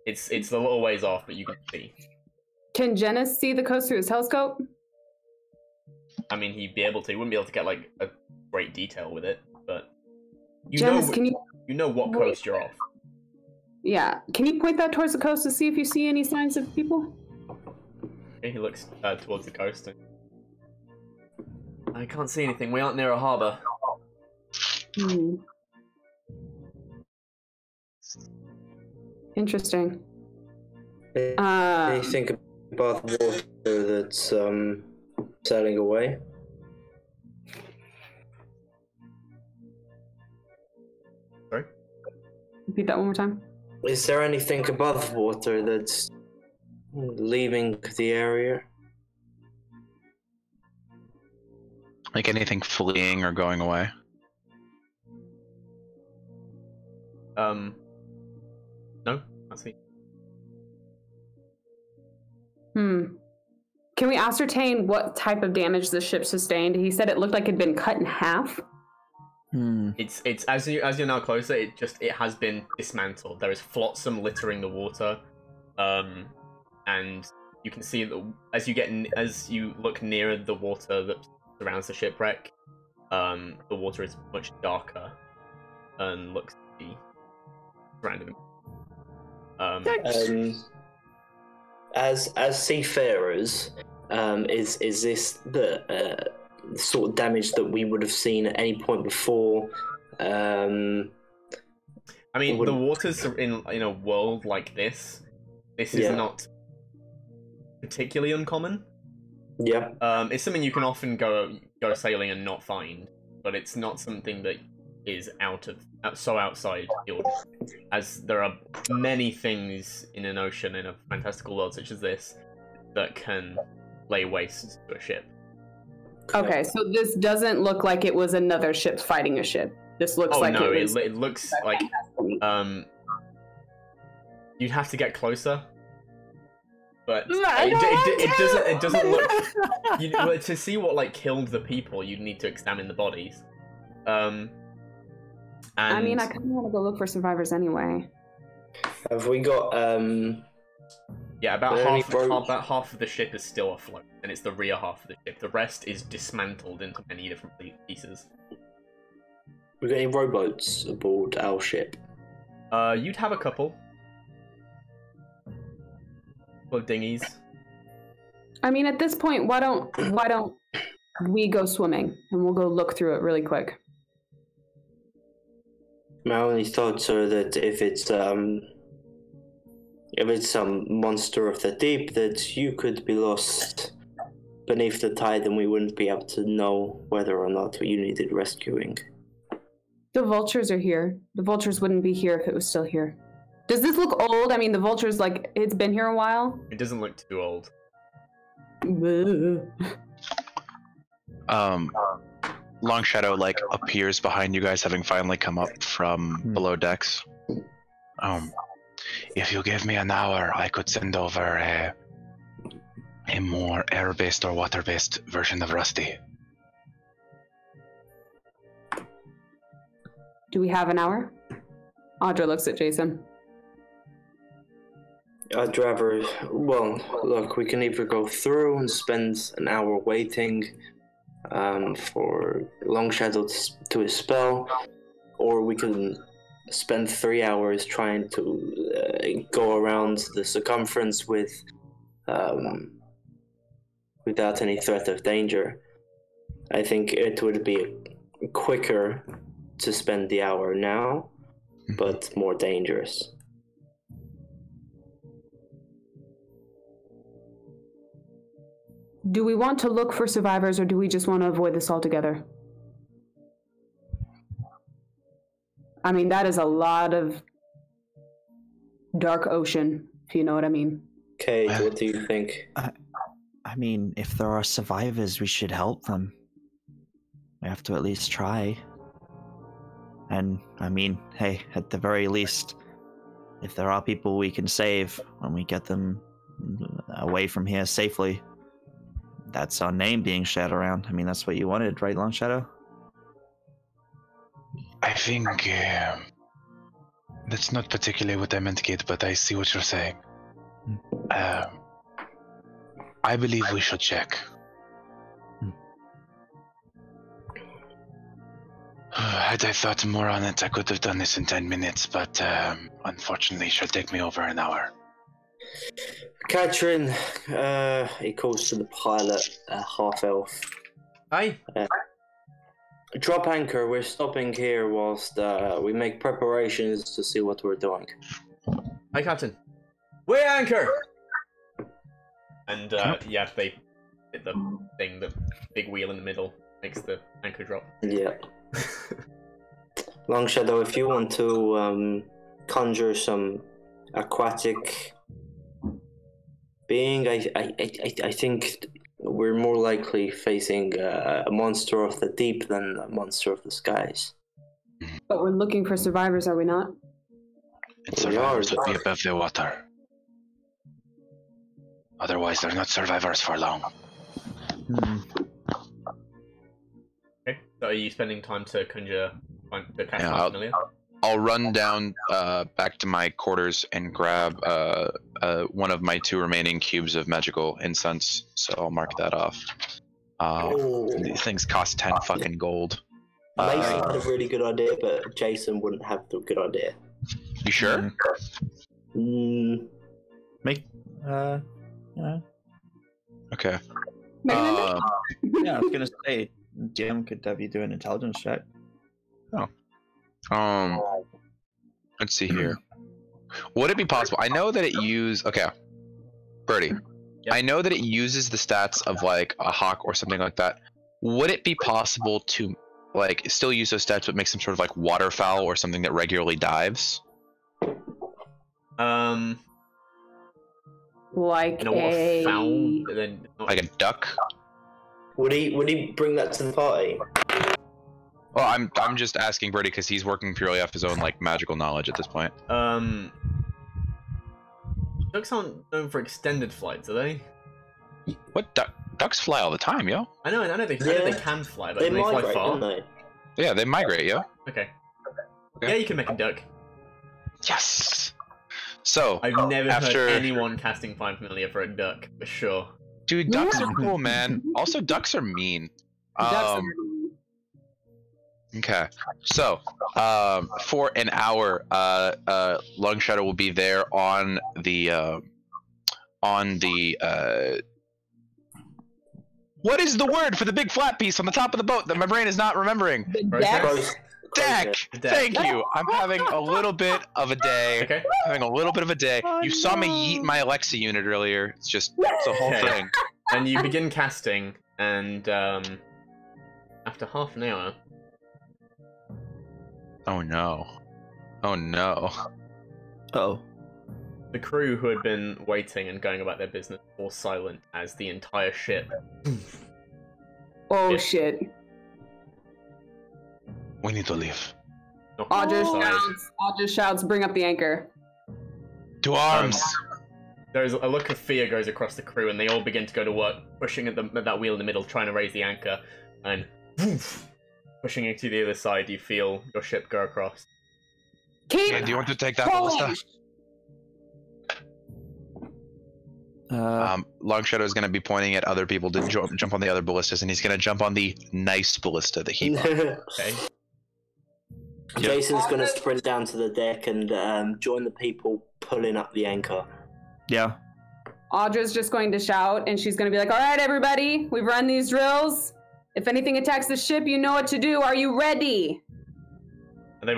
It's a little ways off, but you can see. Can Janice see the coast through his telescope? I mean, he'd be able to. He wouldn't be able to get like a great detail with it, but Janice, you know what coast you're off. Yeah. Can you point that towards the coast to see if you see any signs of people? Okay, he looks towards the coast. I can't see anything. We aren't near a harbour. Interesting. Anything about the water that's sailing away? Sorry? Repeat that one more time. Is there anything above water that's leaving the area? Like anything fleeing or going away? No, I see. Can we ascertain what type of damage the ship sustained? He said it looked like it'd been cut in half. It's as you're now closer, it has been dismantled. There is flotsam littering the water, and you can see that as you look nearer the water that surrounds the shipwreck, the water is much darker and looks to be surrounded. As seafarers, is this the sort of damage that we would have seen at any point before? I mean, the waters in a world like this is not particularly uncommon. Yeah. It's something you can often go sailing and not find, but it's not something that is so outside the ordinary, as there are many things in an ocean in a fantastical world such as this that can lay waste to a ship. Okay, so this doesn't look like it was another ship fighting a ship. This looks like no, it was... it looks like you'd have to get closer, but it doesn't look. To see what killed the people, you'd need to examine the bodies. I mean, I kind of want to go look for survivors anyway. Have we got Yeah, about half of the ship is still afloat, and it's the rear half of the ship. The rest is dismantled into many different pieces. We got any rowboats aboard our ship? You'd have a couple. Or dinghies. I mean, at this point, why don't we go swimming and we'll go look through it really quick. My only thoughts are that if it's some monster of the deep, that you could be lost beneath the tide and we wouldn't be able to know whether or not you needed rescuing. The vultures are here. The vultures wouldn't be here if it was still here. Does this look old? I mean, the vultures, it's been here a while? It doesn't look too old. Long Shadow appears behind you guys, having finally come up from below decks. If you give me an hour, I could send over a more air-based or water-based version of Rusty. Do we have an hour? Audra looks at Jason. I'd rather... Well, look, we can either go through and spend an hour waiting for Long Shadow to his spell, or we can spend 3 hours trying to go around the circumference without any threat of danger. I think it would be quicker to spend the hour now, but more dangerous. Do we want to look for survivors, or do we just want to avoid this altogether? I mean, that is a lot of dark ocean, if you know what I mean. Kate, what do you think? I mean, if there are survivors, we should help them. We have to at least try. And, I mean, hey, at the very least, if there are people we can save when we get them away from here safely, that's our name being shared around. I mean, that's what you wanted, right, Long Shadow? I think that's not particularly what I meant, Kid, but I see what you're saying. I believe we should check. Had I thought more on it, I could have done this in 10 minutes, but unfortunately, it shall take me over an hour. Katrin, he calls to the pilot, half-elf. Hi. Drop anchor, we're stopping here whilst we make preparations to see what we're doing. Hi, Captain. Weigh anchor! And, yeah, they hit the thing, the big wheel in the middle, makes the anchor drop. Yeah. Long Shadow, if you want to conjure some aquatic being, I think we're more likely facing a monster of the deep than a monster of the skies. But we're looking for survivors, are we not? And survivors would be above the water. Otherwise, they're not survivors for long. Okay, so are you spending time to conjure, to cast Yeah, familiar? I'll run down back to my quarters and grab one of my 2 remaining cubes of magical incense. So I'll mark that off. These things cost 10 fucking gold. Mason had a really good idea, but Jason wouldn't have the good idea. You sure? Make yeah. Okay. Yeah, I was gonna say DM could have you do an intelligence check. Let's see here. Would it be possible? I know that it Birdie. Yep. I know that it uses the stats of like a hawk or something like that. Would it be possible to like still use those stats but make some sort of like waterfowl or something that regularly dives? Like a fowl, then Like a duck? Would he bring that to the party? Well, I'm just asking Birdie because he's working purely off his own like magical knowledge at this point. Ducks aren't known for extended flights, are they? What ducks fly all the time, yo? I know they can fly, but They they fly migrate, far. don't they? Yeah, they migrate, yo. Okay. Yeah, you can make a duck. Yes. So I've never after... heard anyone casting Find Familiar for a duck, for sure. Dude, ducks are cool, man. Also, ducks are mean. Okay, so for an hour, Long Shadow will be there on the what is the word for the big flat piece on the top of the boat that my brain is not remembering? Deck. Thank you. I'm having a little bit of a day. Okay. Having a little bit of a day. You saw me yeet my Alexa unit earlier. It's just it's a whole thing. And you begin casting, and after half an hour. Oh no. Oh no. Oh. The crew who had been waiting and going about their business fall silent as the entire ship. Oh Yeah. shit. We need to leave. Audra shouts, bring up the anchor. To arms. There's a look of fear goes across the crew, and they all begin to go to work, pushing at that wheel in the middle, trying to raise the anchor, and woof, pushing it to the other side. You feel your ship go across. Yeah, do you want to take that ballista? Long Shadow is going to be pointing at other people to jump on the other ballistas, and he's going to jump on the nice ballista that he bought. Okay. Jason's going to sprint down to the deck and join the people pulling up the anchor. Yeah. Audra's just going to shout, and she's going to be like, all right, everybody, we've run these drills. If anything attacks the ship, you know what to do. Are you ready? And they're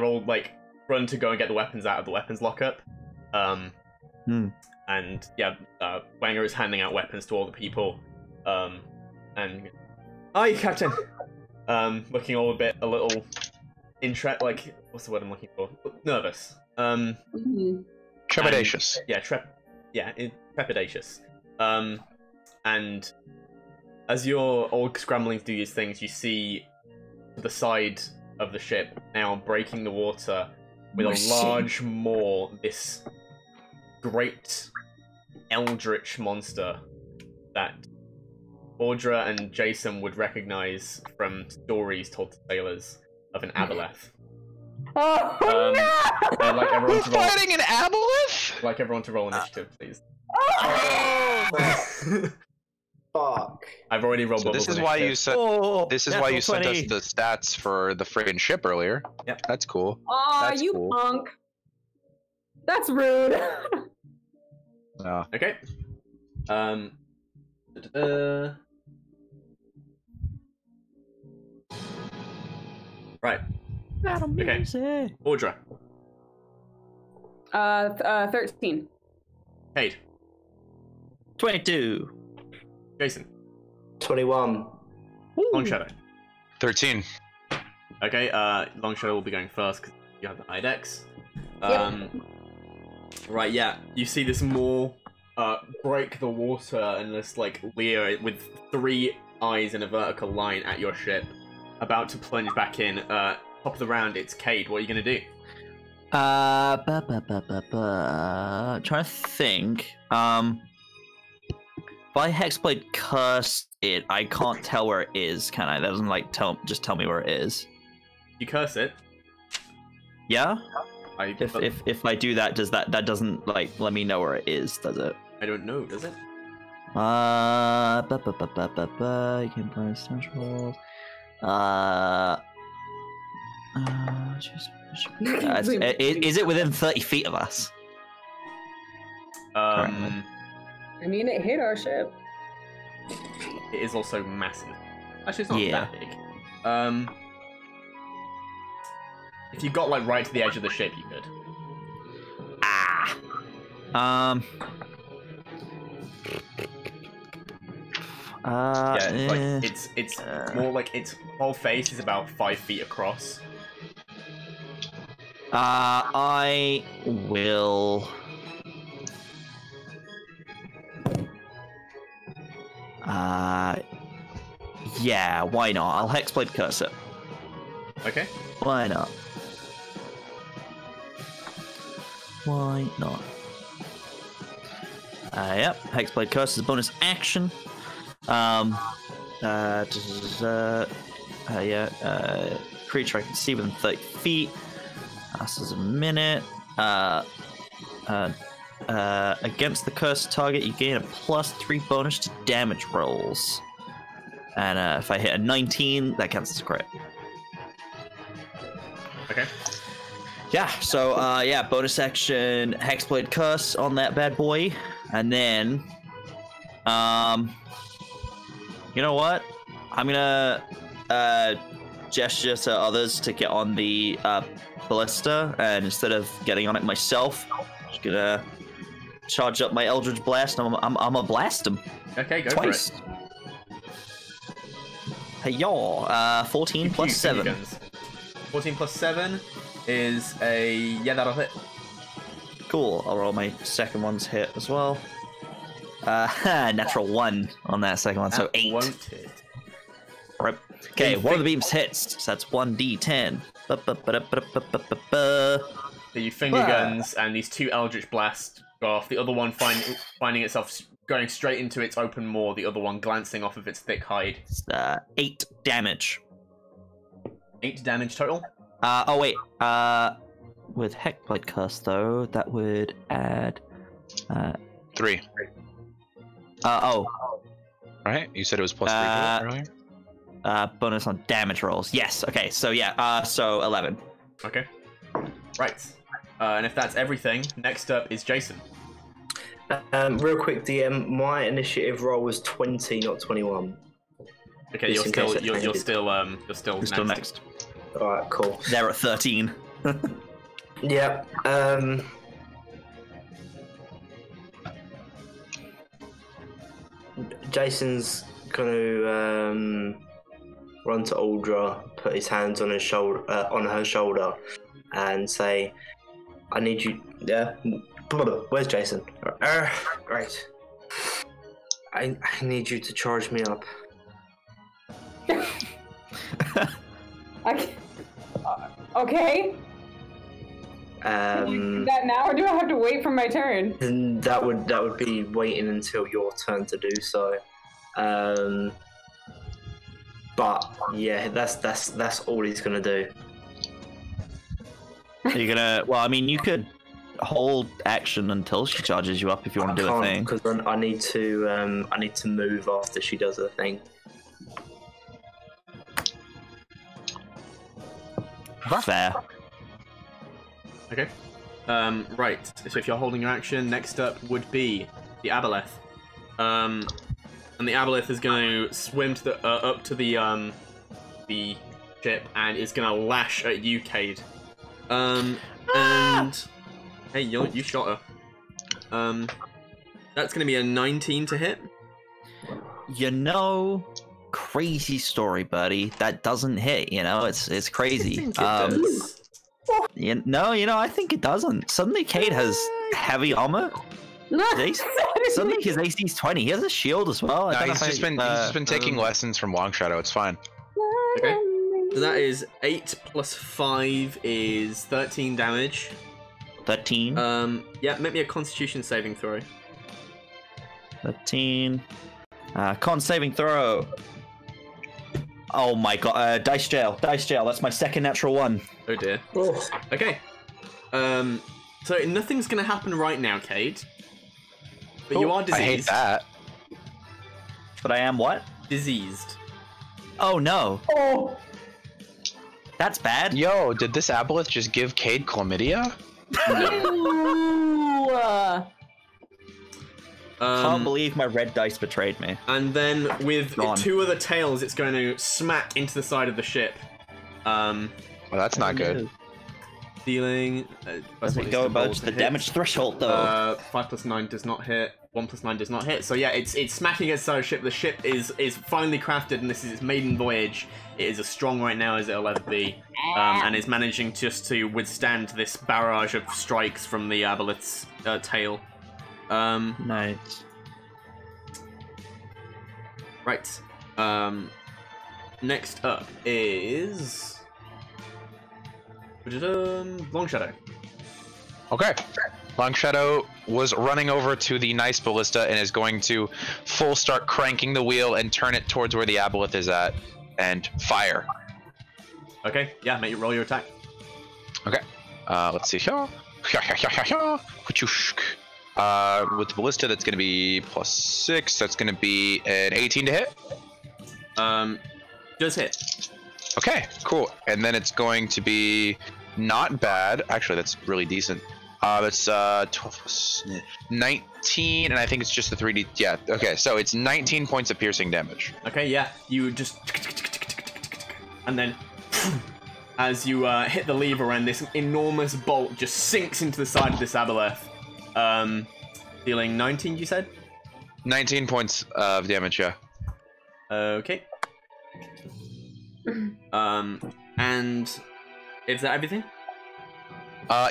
all like run to go and get the weapons out of the weapons lockup. And yeah, Wanger is handing out weapons to all the people. And aye, Captain. Looking all a little like what's the word I'm looking for? Nervous. Trepidatious. Trepidatious. And as you're all scrambling to do these things, you see to the side of the ship now breaking the water with a large maw, this great eldritch monster that Audra and Jason would recognize from stories told to sailors of an aboleth. Oh, no! I'd like everyone to roll. Fighting an aboleth? I'd like everyone to roll initiative, please. Fuck. I've already rolled. So this is why you sent. This is why you sent us the stats for the friggin' ship earlier. Yep. That's cool. Aw, That's you cool. punk. That's rude. Okay. Right. Okay. Audra. 13. Kate. 22. Jason. 21. Long Shadow. 13. Okay, Long Shadow will be going first because you have the high dex. Right, yeah. You see this maw break the water and this like leer with 3 eyes in a vertical line at your ship, about to plunge back in. Top of the round, it's Cade. What are you gonna do? Trying to think. If I Hexblade curse it, I can't tell where it is, can I? That doesn't like just tell me where it is. You curse it. Yeah. If If I do that, does that doesn't like let me know where it is? Does it? I don't know, does it? You can play central. Is it within 30 feet of us? I mean, it hit our ship. It is also massive. Actually, it's not Yeah. that big. If you got like right to the edge of the ship, you could. It's more like its whole face is about 5 feet across. I will. Yeah, why not? I'll Hexblade Curse it. Okay. Why not? Why not? Yep, Hexblade Curse is a bonus action. Creature I can see within 30 feet. This is a minute. Against the cursed target, you gain a +3 bonus to damage rolls. And if I hit a 19, that counts as a crit. Okay. Yeah, so bonus action Hexblade Curse on that bad boy. And then you know what? I'm gonna gesture to others to get on the ballista, and instead of getting on it myself, I'm just gonna charge up my Eldritch Blast, and I'm gonna blast him. Okay, go twice. for it. Hey y'all, 14 plus 7. Guns. 14 plus 7 is a that'll hit. Cool. I'll roll my second one's hit as well. Natural 1 on that second one, so 8. Won't hit. Right. Okay, one of the beams hits, so that's 1d10. So you finger guns, and these 2 Eldritch Blasts go off. The other one finding itself going straight into its open maw. The other one glancing off of its thick hide. It's 8 damage. 8 damage total. Oh wait. With Hexblade Curse though, that would add 3. Right? You said it was plus 3 earlier? Bonus on damage rolls. Yes, okay, so yeah, so 11. Okay. Right. And if that's everything, next up is Jason. Real quick, DM, my initiative roll was 20, not 21. Okay, you're still next. Alright, cool. They're at 13. Yeah. Jason's gonna run to Aldra, put his hands on her shoulder, and say, "I need you." Yeah. Where's Jason? Great. I need you to charge me up. Okay. Can you do that now, or do I have to wait for my turn? That would be waiting until your turn to do so. But yeah, that's all he's gonna do. You're gonna. Well, I mean, you could hold action until she charges you up if you want to do a thing. Because I need to move after she does her thing. Fair. Okay. Right. So if you're holding your action, next up would be the Aboleth. And the Aboleth is going to swim to the up to the ship and is going to lash at you, Cade. And hey, you shot her. That's going to be a 19 to hit. You know, crazy story, buddy. That doesn't hit. You know, it's crazy. I think it doesn't. Suddenly, Cade has heavy armor. Suddenly his AC is 20. He has a shield as well. No, he's just been taking lessons from Long Shadow. It's fine. Okay. So that is 8 plus 5 is 13 damage. 13. Yeah, make me a Constitution saving throw. 13. Con saving throw. Oh my god, dice jail. That's my second natural one. Oh dear. Oh. Okay. So nothing's gonna happen right now, Cade. But you are diseased. I hate that. But I am what? Diseased. Oh no. Oh. That's bad. Yo, did this aboleth just give Cade chlamydia? Ooh. Can't believe my red dice betrayed me. And then with Gone. 2 other tails, it's going to smack into the side of the ship. Well, that's not good. Dealing. Doesn't go above the damage threshold though. 5 plus 9 does not hit. 1 plus 9 does not hit. So yeah, it's smacking against the side of the ship. The ship is finally crafted, and this is its maiden voyage. It is as strong right now as it'll ever be, and is managing just to withstand this barrage of strikes from the aboleth's tail. Nice. Right. Next up is Long Shadow. Okay. Long Shadow was running over to the nice ballista and is going to full start cranking the wheel and turn it towards where the aboleth is at and fire. Okay, yeah, roll your attack. Okay. Let's see here. With the ballista, that's going to be +6. That's going to be an 18 to hit. Does hit. Okay, cool. And then it's going to be not bad. Actually, that's really decent. That's 12 plus 19, and I think it's just the 3D. Yeah. Okay, so it's 19 points of piercing damage. Okay, yeah. You just and then as you hit the lever, and this enormous bolt just sinks into the side of this aboleth. Dealing 19, you said? 19 points of damage, yeah. Okay. And is that everything?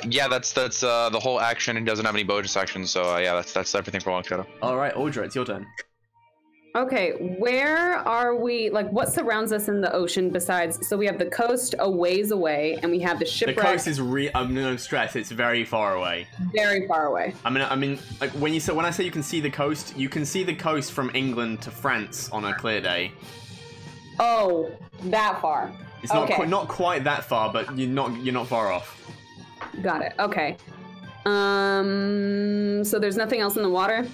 Yeah, that's the whole action. It doesn't have any bonus actions, so yeah, that's everything for Long Shadow. All right, Audra, it's your turn. Okay, where are we? Like, what surrounds us in the ocean besides? So we have the coast a ways away, and we have the shipwreck. The coast is no stress. It's very far away. Very far away. I mean, like when I say you can see the coast, you can see the coast from England to France on a clear day. Oh, that far. It's not quite that far, but you're not far off. Got it. Okay. So there's nothing else in the water?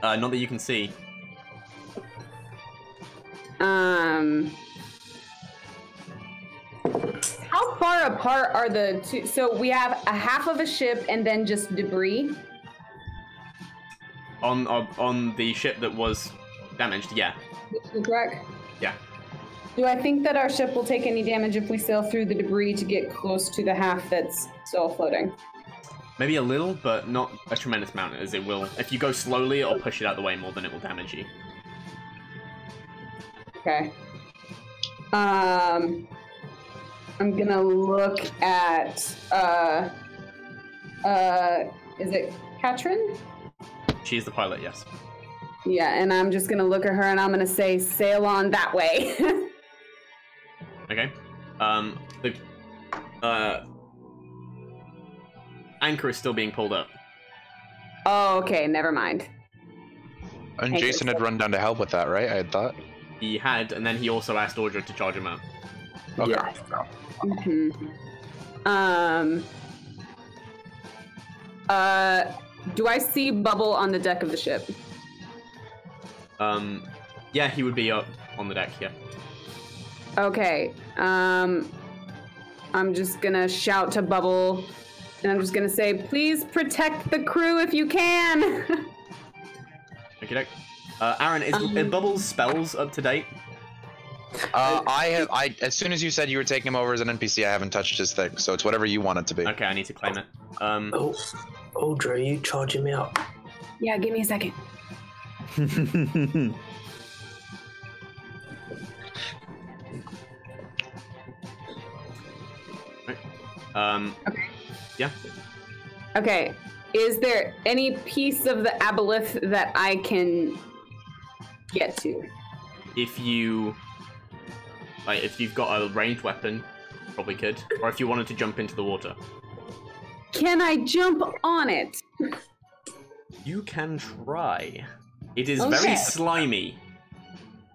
Not that you can see. How far apart are the two? So we have a half of a ship and then just debris? On the ship that was damaged, yeah. Correct? Yeah. Do I think that our ship will take any damage if we sail through the debris to get close to the half that's still floating? Maybe a little, but not a tremendous amount, as it will. If you go slowly, it'll push it out of the way more than it will damage you. Okay. I'm gonna look at, is it Katrin? She's the pilot, yes. Yeah, and I'm just gonna look at her and I'm gonna say, sail on that way. Okay. The anchor is still being pulled up. Oh, okay, never mind. And Jason had run down to help with that, right? I had thought. He had, and then he also asked Audra to charge him up. Okay. Yeah. Do I see Bubble on the deck of the ship? Yeah, he would be up on the deck, yeah. Okay, I'm just gonna shout to Bubble, and I'm just gonna say, please protect the crew if you can! Okay, Aaron, is Bubble's spells up to date? I as soon as you said you were taking him over as an NPC, I haven't touched his thing, so it's whatever you want it to be. Okay, I need to claim it. Audra, are you charging me up? Yeah, give me a second. Okay. Yeah. Okay, is there any piece of the aboleth that I can get to? If you've got a ranged weapon, probably could. Or if you wanted to jump into the water. Can I jump on it? You can try. It is Okay. very slimy.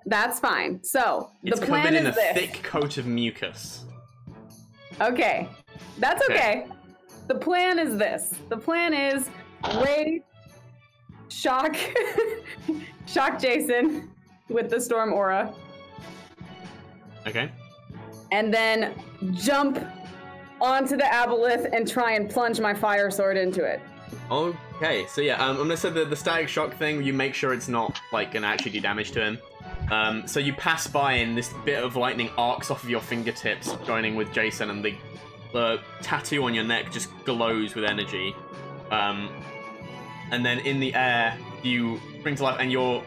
That's fine. So It's the plan covered in is a this. thick coat of mucus. Okay, that's okay. The plan is this. The plan is Ray shock Jason with the storm aura, Okay. and then jump onto the aboleth and try and plunge my fire sword into it. Okay, so yeah, I'm gonna say the static shock thing, you make sure it's not, like, gonna actually do damage to him. So you pass by and this bit of lightning arcs off of your fingertips, joining with Jason, and the tattoo on your neck just glows with energy. And then in the air, you spring to life, and your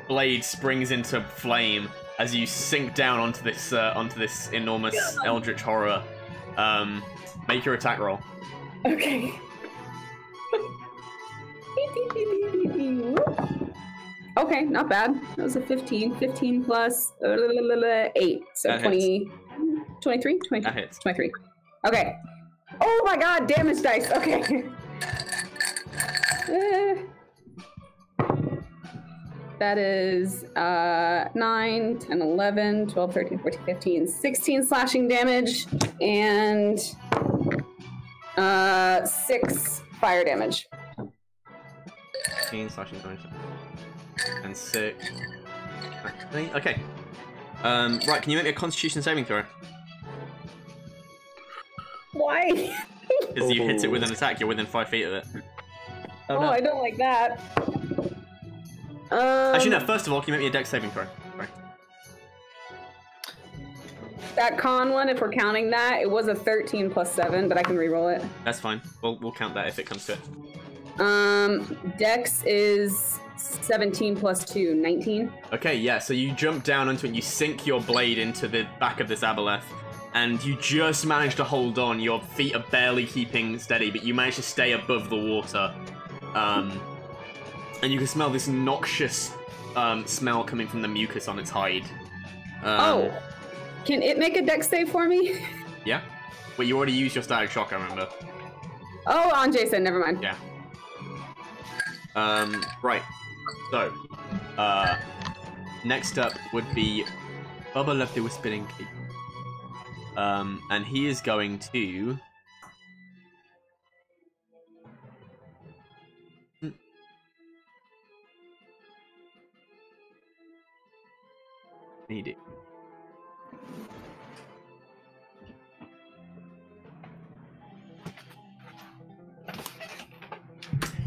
blade springs into flame as you sink down onto this enormous eldritch horror. Make your attack roll. Okay. Okay, not bad. That was a 15. 15 plus 8. So That 20. 23? 20. That hits. 23. Okay. Oh my god, damage dice. Okay. That is 9, 10, 11, 12, 13, 14, 15, 16 slashing damage, and 6 fire damage. 15 slashing damage. And 6. Okay. Right, can you make me a constitution saving throw? Why? Because you hit it with an attack, you're within 5 feet of it. Oh, I don't like that. Actually, no, first of all, can you make me a dex saving throw? Sorry. That con one, if we're counting that, it was a 13 plus 7, but I can reroll it. That's fine. We'll count that if it comes to it. Dex is 17 plus 2, 19. Okay, yeah, so you jump down onto it and you sink your blade into the back of this aboleth, and you just manage to hold on. Your feet are barely keeping steady, but you manage to stay above the water. And you can smell this noxious smell coming from the mucus on its hide. Oh, can it make a dex save for me? Yeah? Wait, you already used your static shock, I remember. Oh, on Jason, never mind. Yeah. Right. So, next up would be Bubba left the Whispering Key. And he is going to... Need it.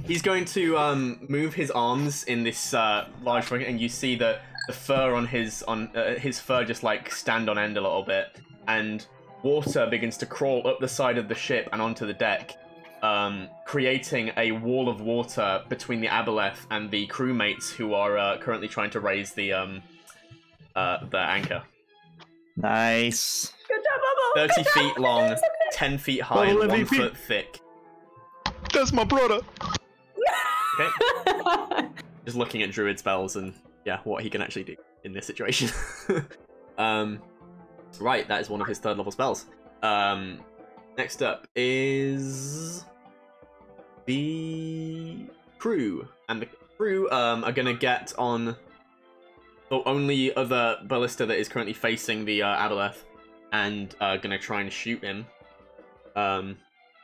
He's going to move his arms in this large front, and you see the fur on his fur just like stand on end a little bit, and water begins to crawl up the side of the ship and onto the deck, creating a wall of water between the aboleth and the crewmates who are currently trying to raise the anchor. Nice. Good job, Bubba. 30 feet long, 10 feet high, and 1 foot thick. That's my brother. Okay. Just looking at druid spells and yeah, what he can actually do in this situation. Right, that is one of his 3rd level spells. Next up is the crew, and the crew are gonna get on the only other ballista that is currently facing the aboleth, and gonna try and shoot him. And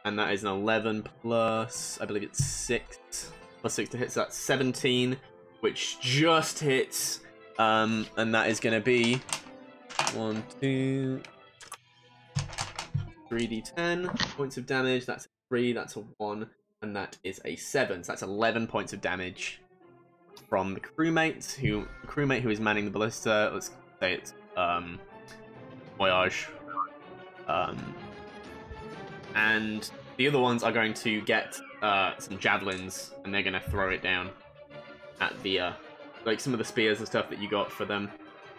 that is an 11 plus, I believe it's 6 plus 6 to hit, so that's 17, which just hits. And that is going to be 1, 2, 3d10 points of damage. That's a 3, that's a 1, and that is a 7. So that's 11 points of damage from the crewmate who is manning the ballista. Let's say it's Voyage. And the other ones are going to get some javelins, and they're going to throw it down at the like some of the spears and stuff that you got for them,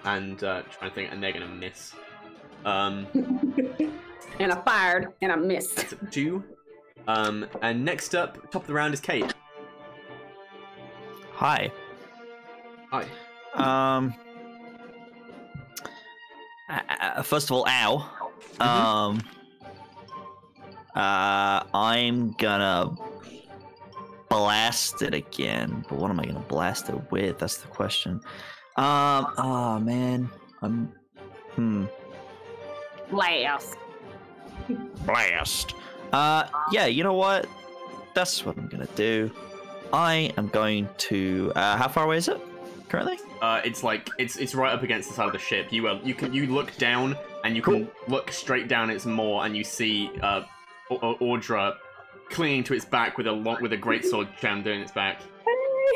and try and think, and they're going to miss. And I fired, and I missed. That's a 2. And next up, top of the round is Kate. Hi. Hi. First of all, ow. I'm gonna blast it again, but what am I gonna blast it with? That's the question. Oh man. Blast. Blast. Yeah, you know what? That's what I'm gonna do. I am going to. How far away is it currently? It's like it's right up against the side of the ship. You look down and you can look straight down its maw and you see Audra clinging to its back with a greatsword jammed in its back.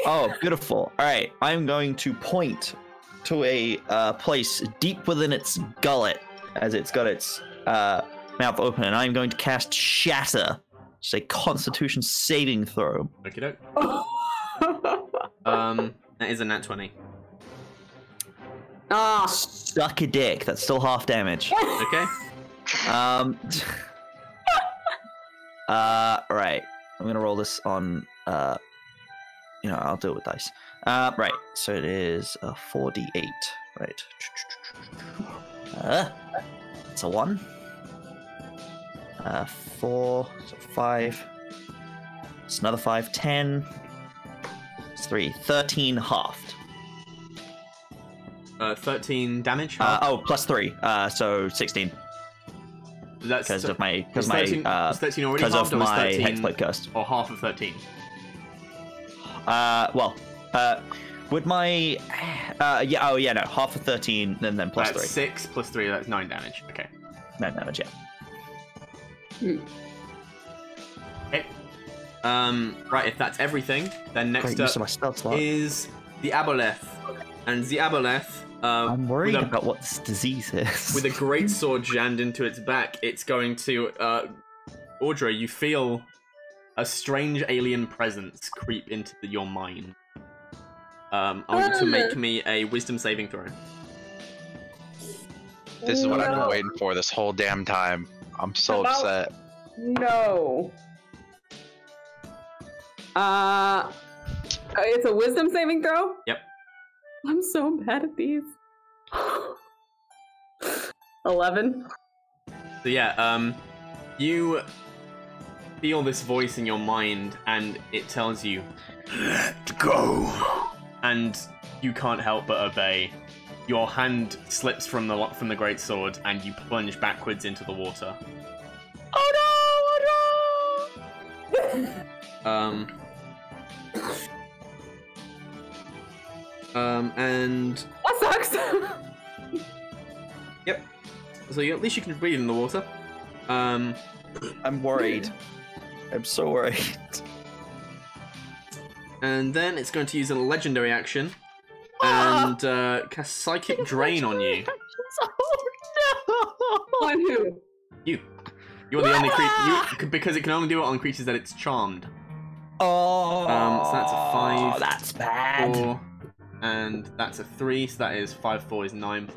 Oh, beautiful. All right, I'm going to point to a place deep within its gullet as it's got its mouth open, and I'm going to cast Shatter. It's a Constitution saving throw. Okie doke. That is a nat 20. Ah, Suck a dick. That's still half damage. Okay. Right. I'm gonna roll this on. I'll do it with dice. Right. So it is a 4d8. Right. It's a 1. 4. So 5. It's another 5. 10. It's 3. 13 halved. 13 damage. Plus 3. So 16. That's Because of my was 13 already because halved, of or was my 13 hexblade curse. or half of 13. Would my half of 13 and then plus That's 3. 6 plus 3. That's 9 damage. Okay. 9 damage, yeah. Okay. Right. If that's everything, then next Great use of my up stealth slot. is the Aboleth, and the Aboleth. I'm worried with a- about what this disease is. With a great sword jammed into its back, it's going to. Audra, you feel a strange alien presence creep into your mind. I want you to make me a wisdom saving throw. This is what I've been waiting for this whole damn time. I'm so upset. No. It's a wisdom saving throw? Yep. I'm so bad at these. 11. So yeah, you feel this voice in your mind, and it tells you, "Let go," and you can't help but obey. Your hand slips from the greatsword, and you plunge backwards into the water. Oh no! And That sucks! yep. So at least you can breathe in the water. I'm worried. I'm so worried. And then it's going to use a legendary action and cast Psychic Drain on you. On who? You. You're the only creature. Because it can only do it on creatures that it's charmed. Oh, So that's a 5. That's bad. 4, and that's a 3. So that is 5, 4 is 9.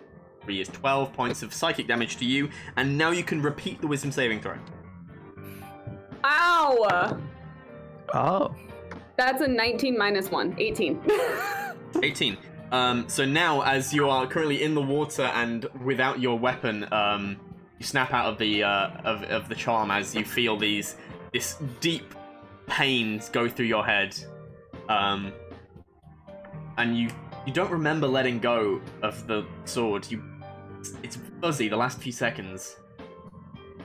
3 is 12 points of psychic damage to you. And now you can repeat the wisdom saving throw. Ow! Oh. That's a 19 minus 1. 18. 18. So now, as you are currently in the water and without your weapon, you snap out of the of the charm as you feel this deep pains go through your head, and you don't remember letting go of the sword. It's fuzzy the last few seconds.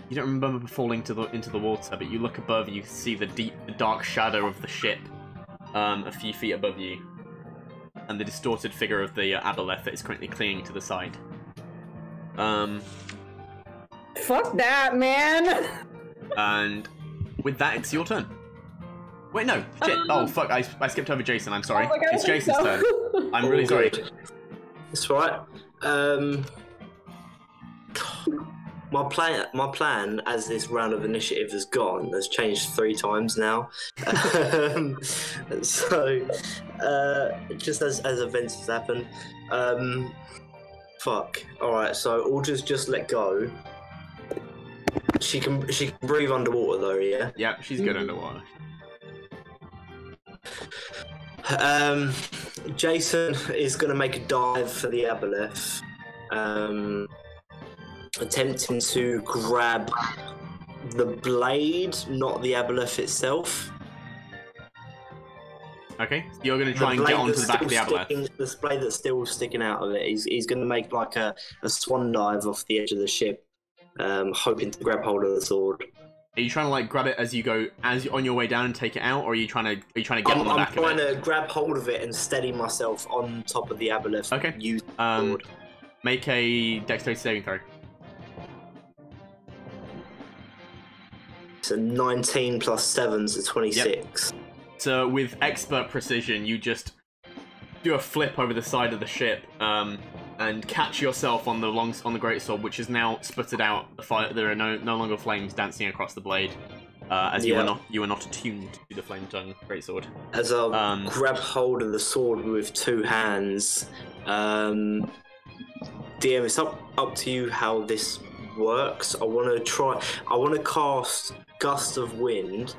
You don't remember falling into the water, but you look above, you see the dark shadow of the ship, a few feet above you, and the distorted figure of the Aboleth that is currently clinging to the side. Fuck that, man! And with that, it's your turn. Wait, no, shit. Oh, fuck, I skipped over Jason, I'm sorry. Oh my God, It's Jason's turn. I'm really sorry. It's right. My plan as this round of initiative has gone has changed 3 times now. So just as events have happened, fuck. All right, so Aldra's just let go. She can breathe underwater though, yeah. Yeah, she's good underwater. Jason is going to make a dive for the Aboleth, attempting to grab the blade, not the Aboleth itself. Okay, so you're going to try and get onto the back of the aboleth. The blade that's still sticking out of it, he's going to make like a swan dive off the edge of the ship, hoping to grab hold of the sword. Are you trying to like grab it as you go, as you're on your way down and take it out, or are you trying to get on the back of it? I'm trying to grab hold of it and steady myself on top of the aboleth. Okay. Use the sword. Make a dexterity saving throw. So 19 plus 7 is 26. Yep. So with expert precision, you just do a flip over the side of the ship and catch yourself on the greatsword, which is now sputtered out. The fire. There are no longer flames dancing across the blade, as you were not attuned to the flame tongue greatsword. As I grab hold of the sword with two hands, DM, it's up to you how this works. I want to cast Gust of Wind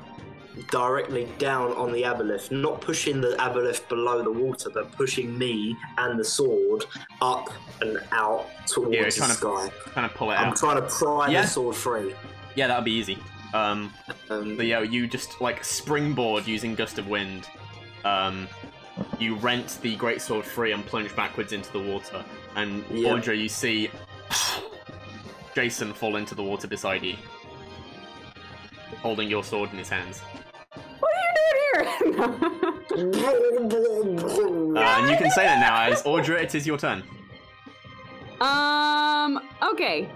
directly down on the aboleth, not pushing the aboleth below the water, but pushing me and the sword up and out towards the sky. Trying to pull it out. I'm trying to pry the sword free. Yeah, that'll be easy. But yeah, you just like springboard using Gust of Wind. You rent the greatsword free and plunge backwards into the water. And Audra, you see Jason fall into the water beside you, holding your sword in his hands. What are you doing here? And you can say that now, as Audra, it is your turn. Okay.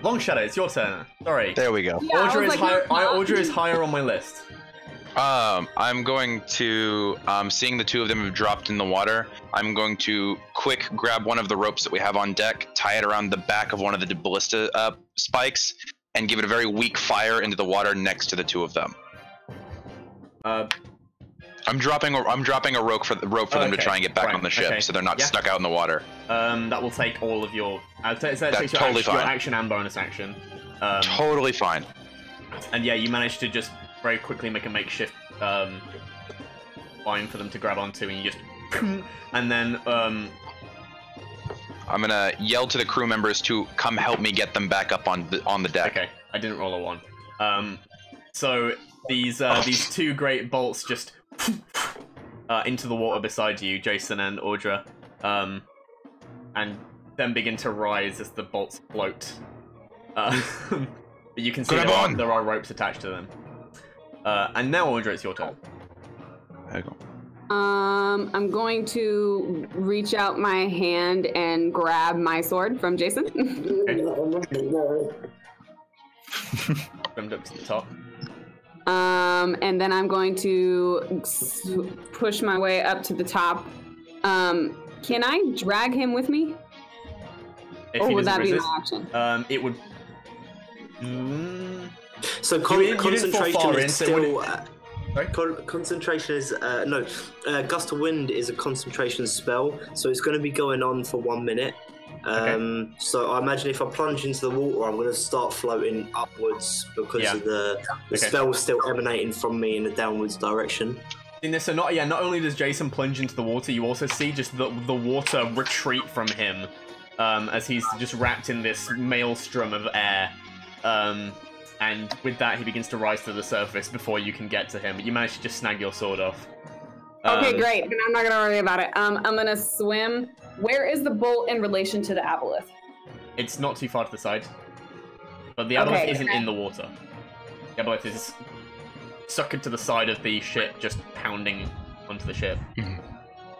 Long Shadow, it's your turn. Sorry. There we go. Yeah, Audra is higher on my list. I'm going to, seeing the two of them have dropped in the water, I'm going to quick grab one of the ropes that we have on deck, tie it around the back of one of the ballista spikes, and give it a very weak fire into the water next to the two of them. I'm dropping a rope for them to try and get back on the ship, so they're not stuck out in the water. That will take all of your. That's totally fine. Your action and bonus action. Totally fine. And yeah, you managed to just very quickly make a makeshift line for them to grab onto, and you just, and then I'm gonna yell to the crew members to come help me get them back up on the deck. Okay, I didn't roll a 1. So these two great bolts just into the water beside you, Jason and Audra, and then begin to rise as the bolts float. But you can see there are ropes attached to them. And now, Audra, it's your turn. There you go. I'm going to reach out my hand and grab my sword from Jason. Trimmed up to the top. And then I'm going to push my way up to the top. Can I drag him with me? Or would that be my action? It would. So concentration is still. Concentration is Gust of Wind is a concentration spell, so it's going to be going on for 1 minute. So I imagine if I plunge into the water, I'm going to start floating upwards because of the spell still emanating from me in a downwards direction. So not only does Jason plunge into the water, you also see just the water retreat from him as he's just wrapped in this maelstrom of air. And with that, he begins to rise to the surface before you can get to him. But you manage to just snag your sword off. Okay, great. Then I'm not going to worry about it. I'm going to swim. Where is the bolt in relation to the aboleth? It's not too far to the side. But the aboleth isn't in the water. The aboleth is suckered to the side of the ship, just pounding onto the ship.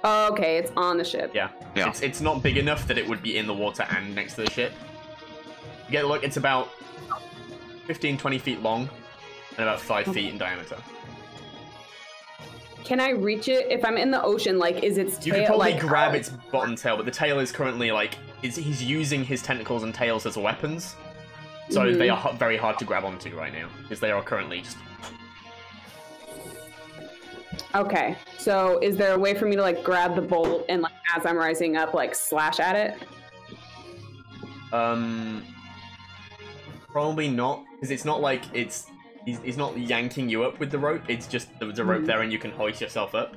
Okay, it's on the ship. Yeah. It's not big enough that it would be in the water and next to the ship. You get a look, it's about 15-20 feet long and about 5 feet in diameter. Can I reach it if I'm in the ocean? Like, is its tail? You could probably grab its bottom tail, but the tail is currently like he's using his tentacles and tails as weapons, so they are very hard to grab onto right now because they are currently just. Okay, so is there a way for me to like grab the bolt and like as I'm rising up, like slash at it? Probably not, because it's not like he's not yanking you up with the rope. It's just there's a rope there and you can hoist yourself up.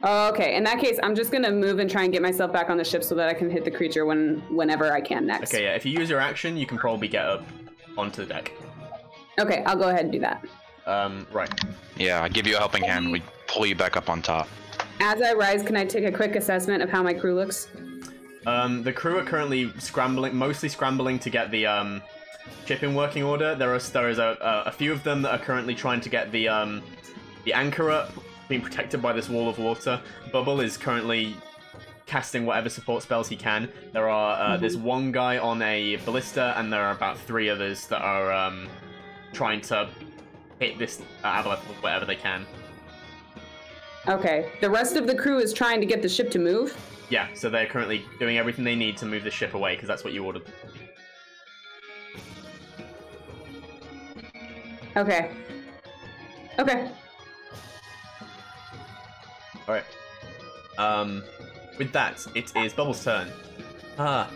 Okay, in that case, I'm just gonna move and try and get myself back on the ship so that I can hit the creature whenever I can next. Okay, yeah. If you use your action, you can probably get up onto the deck. Okay, I'll go ahead and do that. Right. Yeah, I give you a helping hand. We pull you back up on top. As I rise, can I take a quick assessment of how my crew looks? The crew are currently mostly scrambling to get the ship in working order. There is a few of them that are currently trying to get the anchor up, being protected by this wall of water. Bubble is currently casting whatever support spells he can. There are there's one guy on a ballista, and there are about 3 others that are trying to hit this aboleth with whatever they can. Okay. The rest of the crew is trying to get the ship to move? Yeah, so they're currently doing everything they need to move the ship away, because that's what you ordered. Okay. Okay. Alright. With that, it is Bubble's turn. And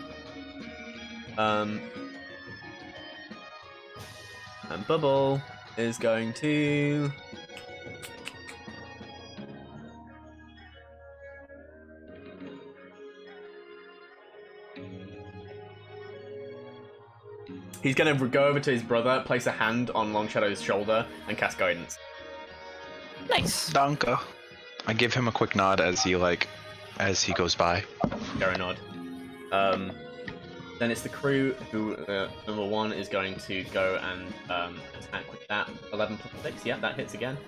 Bubble is going to... He's going to go over to his brother, place a hand on Longshadow's shoulder, and cast Guidance. Nice. Danke. I give him a quick nod as he goes by. Go a nod. Then it's the crew who, number 1 is going to go and attack with that. 11 plus 6, yeah, that hits again.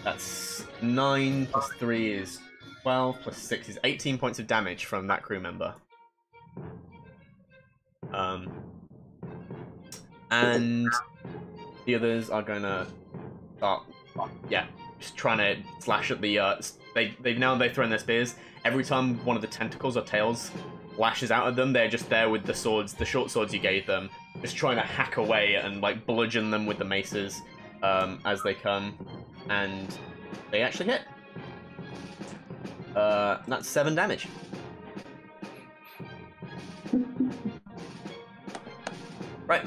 That's 9 plus 3 is 12, plus 6 is 18 points of damage from that crew member. And the others are gonna start, just trying to slash at the, they've thrown their spears. Every time one of the tentacles or tails lashes out at them, they're just there with the swords, the short swords you gave them, just trying to hack away and like bludgeon them with the maces as they come, and they actually hit. That's 7 damage. Right.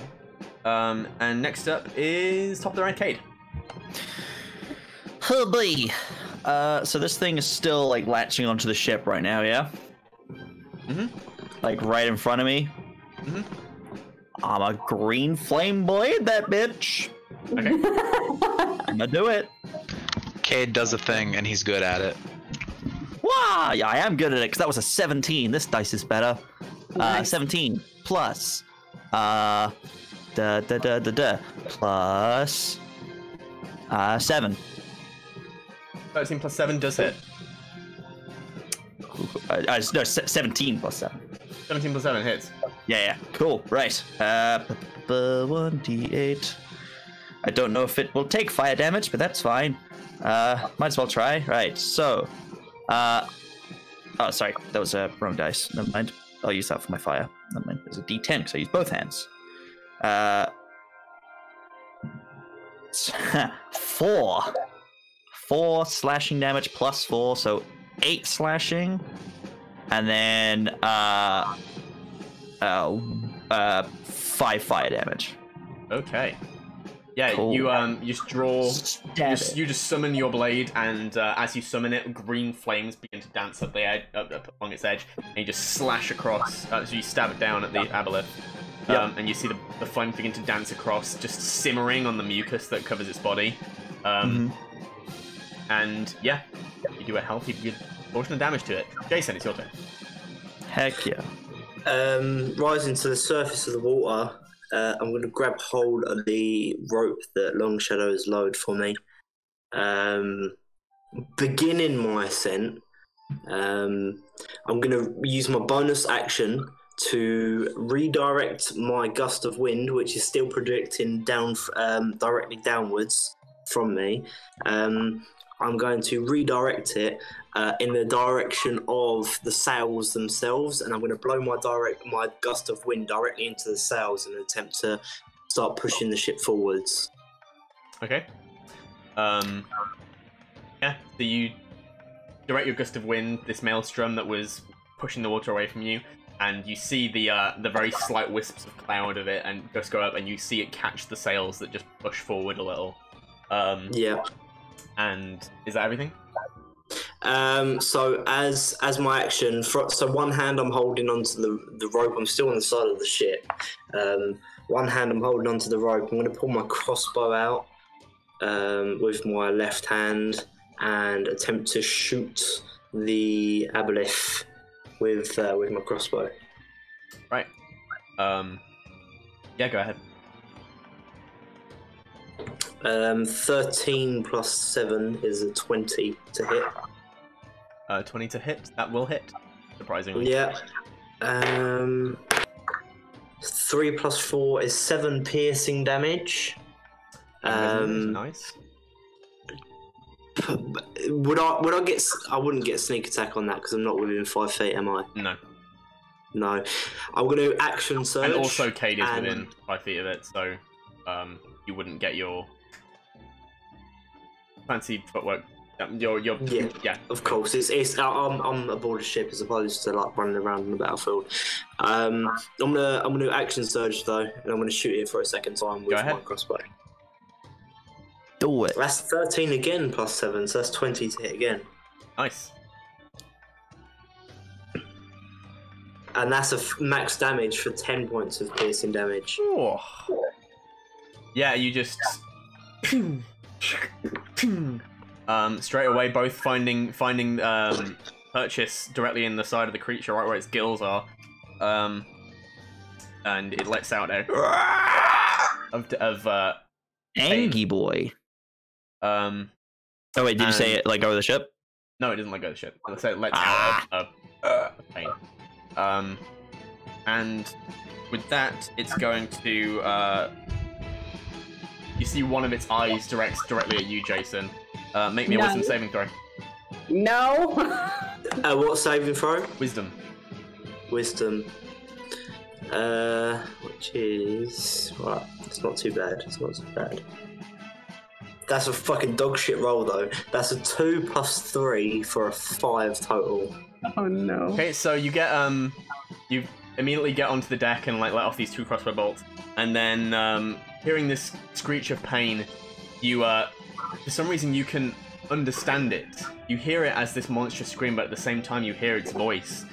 And next up is top of the arcade. Oh boy. So this thing is still like latching onto the ship right now, yeah? Mm-hmm. Like right in front of me. Mm-hmm. I'm a green flame blade, that bitch. Okay. I'm gonna do it. Cade does a thing and he's good at it. Wow, yeah, I am good at it because that was a 17. This dice is better. Nice. 17 plus plus 7. 13 plus 7 does hit. No, 17 plus 7. 17 plus 7 hits. Yeah, cool, right. 1d8. I don't know if it will take fire damage, but that's fine. Might as well try. Right, so oh, sorry, that was a wrong dice. Never mind. I'll use that for my fire. Never mind. There's a d10 because I use both hands. 4 slashing damage plus 4, so 8 slashing, and then 5 fire damage. Okay. Yeah, Cool. you just draw. Stab You just summon your blade, and as you summon it, green flames begin to dance up the edge, up along its edge, and you just slash across. So you stab it down at the aboleth, and you see the flames begin to dance across, just simmering on the mucus that covers its body. And yeah, you do a healthy portion of damage to it. Jason, it's your turn. Heck yeah. Rising to the surface of the water, I'm going to grab hold of the rope that Long Shadow has lowered for me. Beginning my ascent, I'm going to use my bonus action to redirect my gust of wind, which is still projecting down, directly downwards from me. I'm going to redirect it in the direction of the sails themselves, and I'm going to blow my gust of wind directly into the sails in an attempt to start pushing the ship forwards. Okay. Yeah, so you direct your gust of wind, this maelstrom that was pushing the water away from you, and you see the very slight wisps of cloud of it, and just go up, and you see it catch the sails that just push forward a little. Yeah. And is that everything? So as my action, so one hand I'm holding onto the rope. I'm still on the side of the ship. One hand I'm holding onto the rope. I'm going to pull my crossbow out, with my left hand and attempt to shoot the aboleth with my crossbow. Right. Yeah, go ahead. 13 plus 7 is a 20 to hit. 20 to hit. That will hit. Surprisingly. Yeah. 3 plus 4 is 7 piercing damage. Nice. Would I get? I wouldn't get sneak attack on that because I'm not within 5 feet, am I? No. I'm going to action surge. And also, Cade is within 5 feet of it, so you wouldn't get your fancy footwork. Yeah. Of course, I'm aboard a ship as opposed to like running around in the battlefield. I'm gonna action surge though, and I'm gonna shoot it for a second time with my crossbow. Do it. That's 13 again plus 7, so that's 20 to hit again. Nice. And that's a max damage for 10 points of piercing damage. Oh. Yeah, you just straight away both finding purchase directly in the side of the creature, right where its gills are, and it lets out a of Angie boy. Oh wait, did you say it let go of the ship? No, it doesn't let go of the ship. Let's say it lets out of pain. And with that, it's going to you see one of its eyes directs directly at you, Jason. Make me a wisdom saving throw. No. What saving throw? Wisdom. Wisdom. Which is right. It's not too bad. That's a fucking dog shit roll though. That's a 2 plus 3 for a 5 total. Oh no. Okay, so you get you immediately get onto the deck and like let off these 2 crossbow bolts, and then hearing this screech of pain, you for some reason you can understand it. You hear it as this monstrous scream, but at the same time you hear its voice,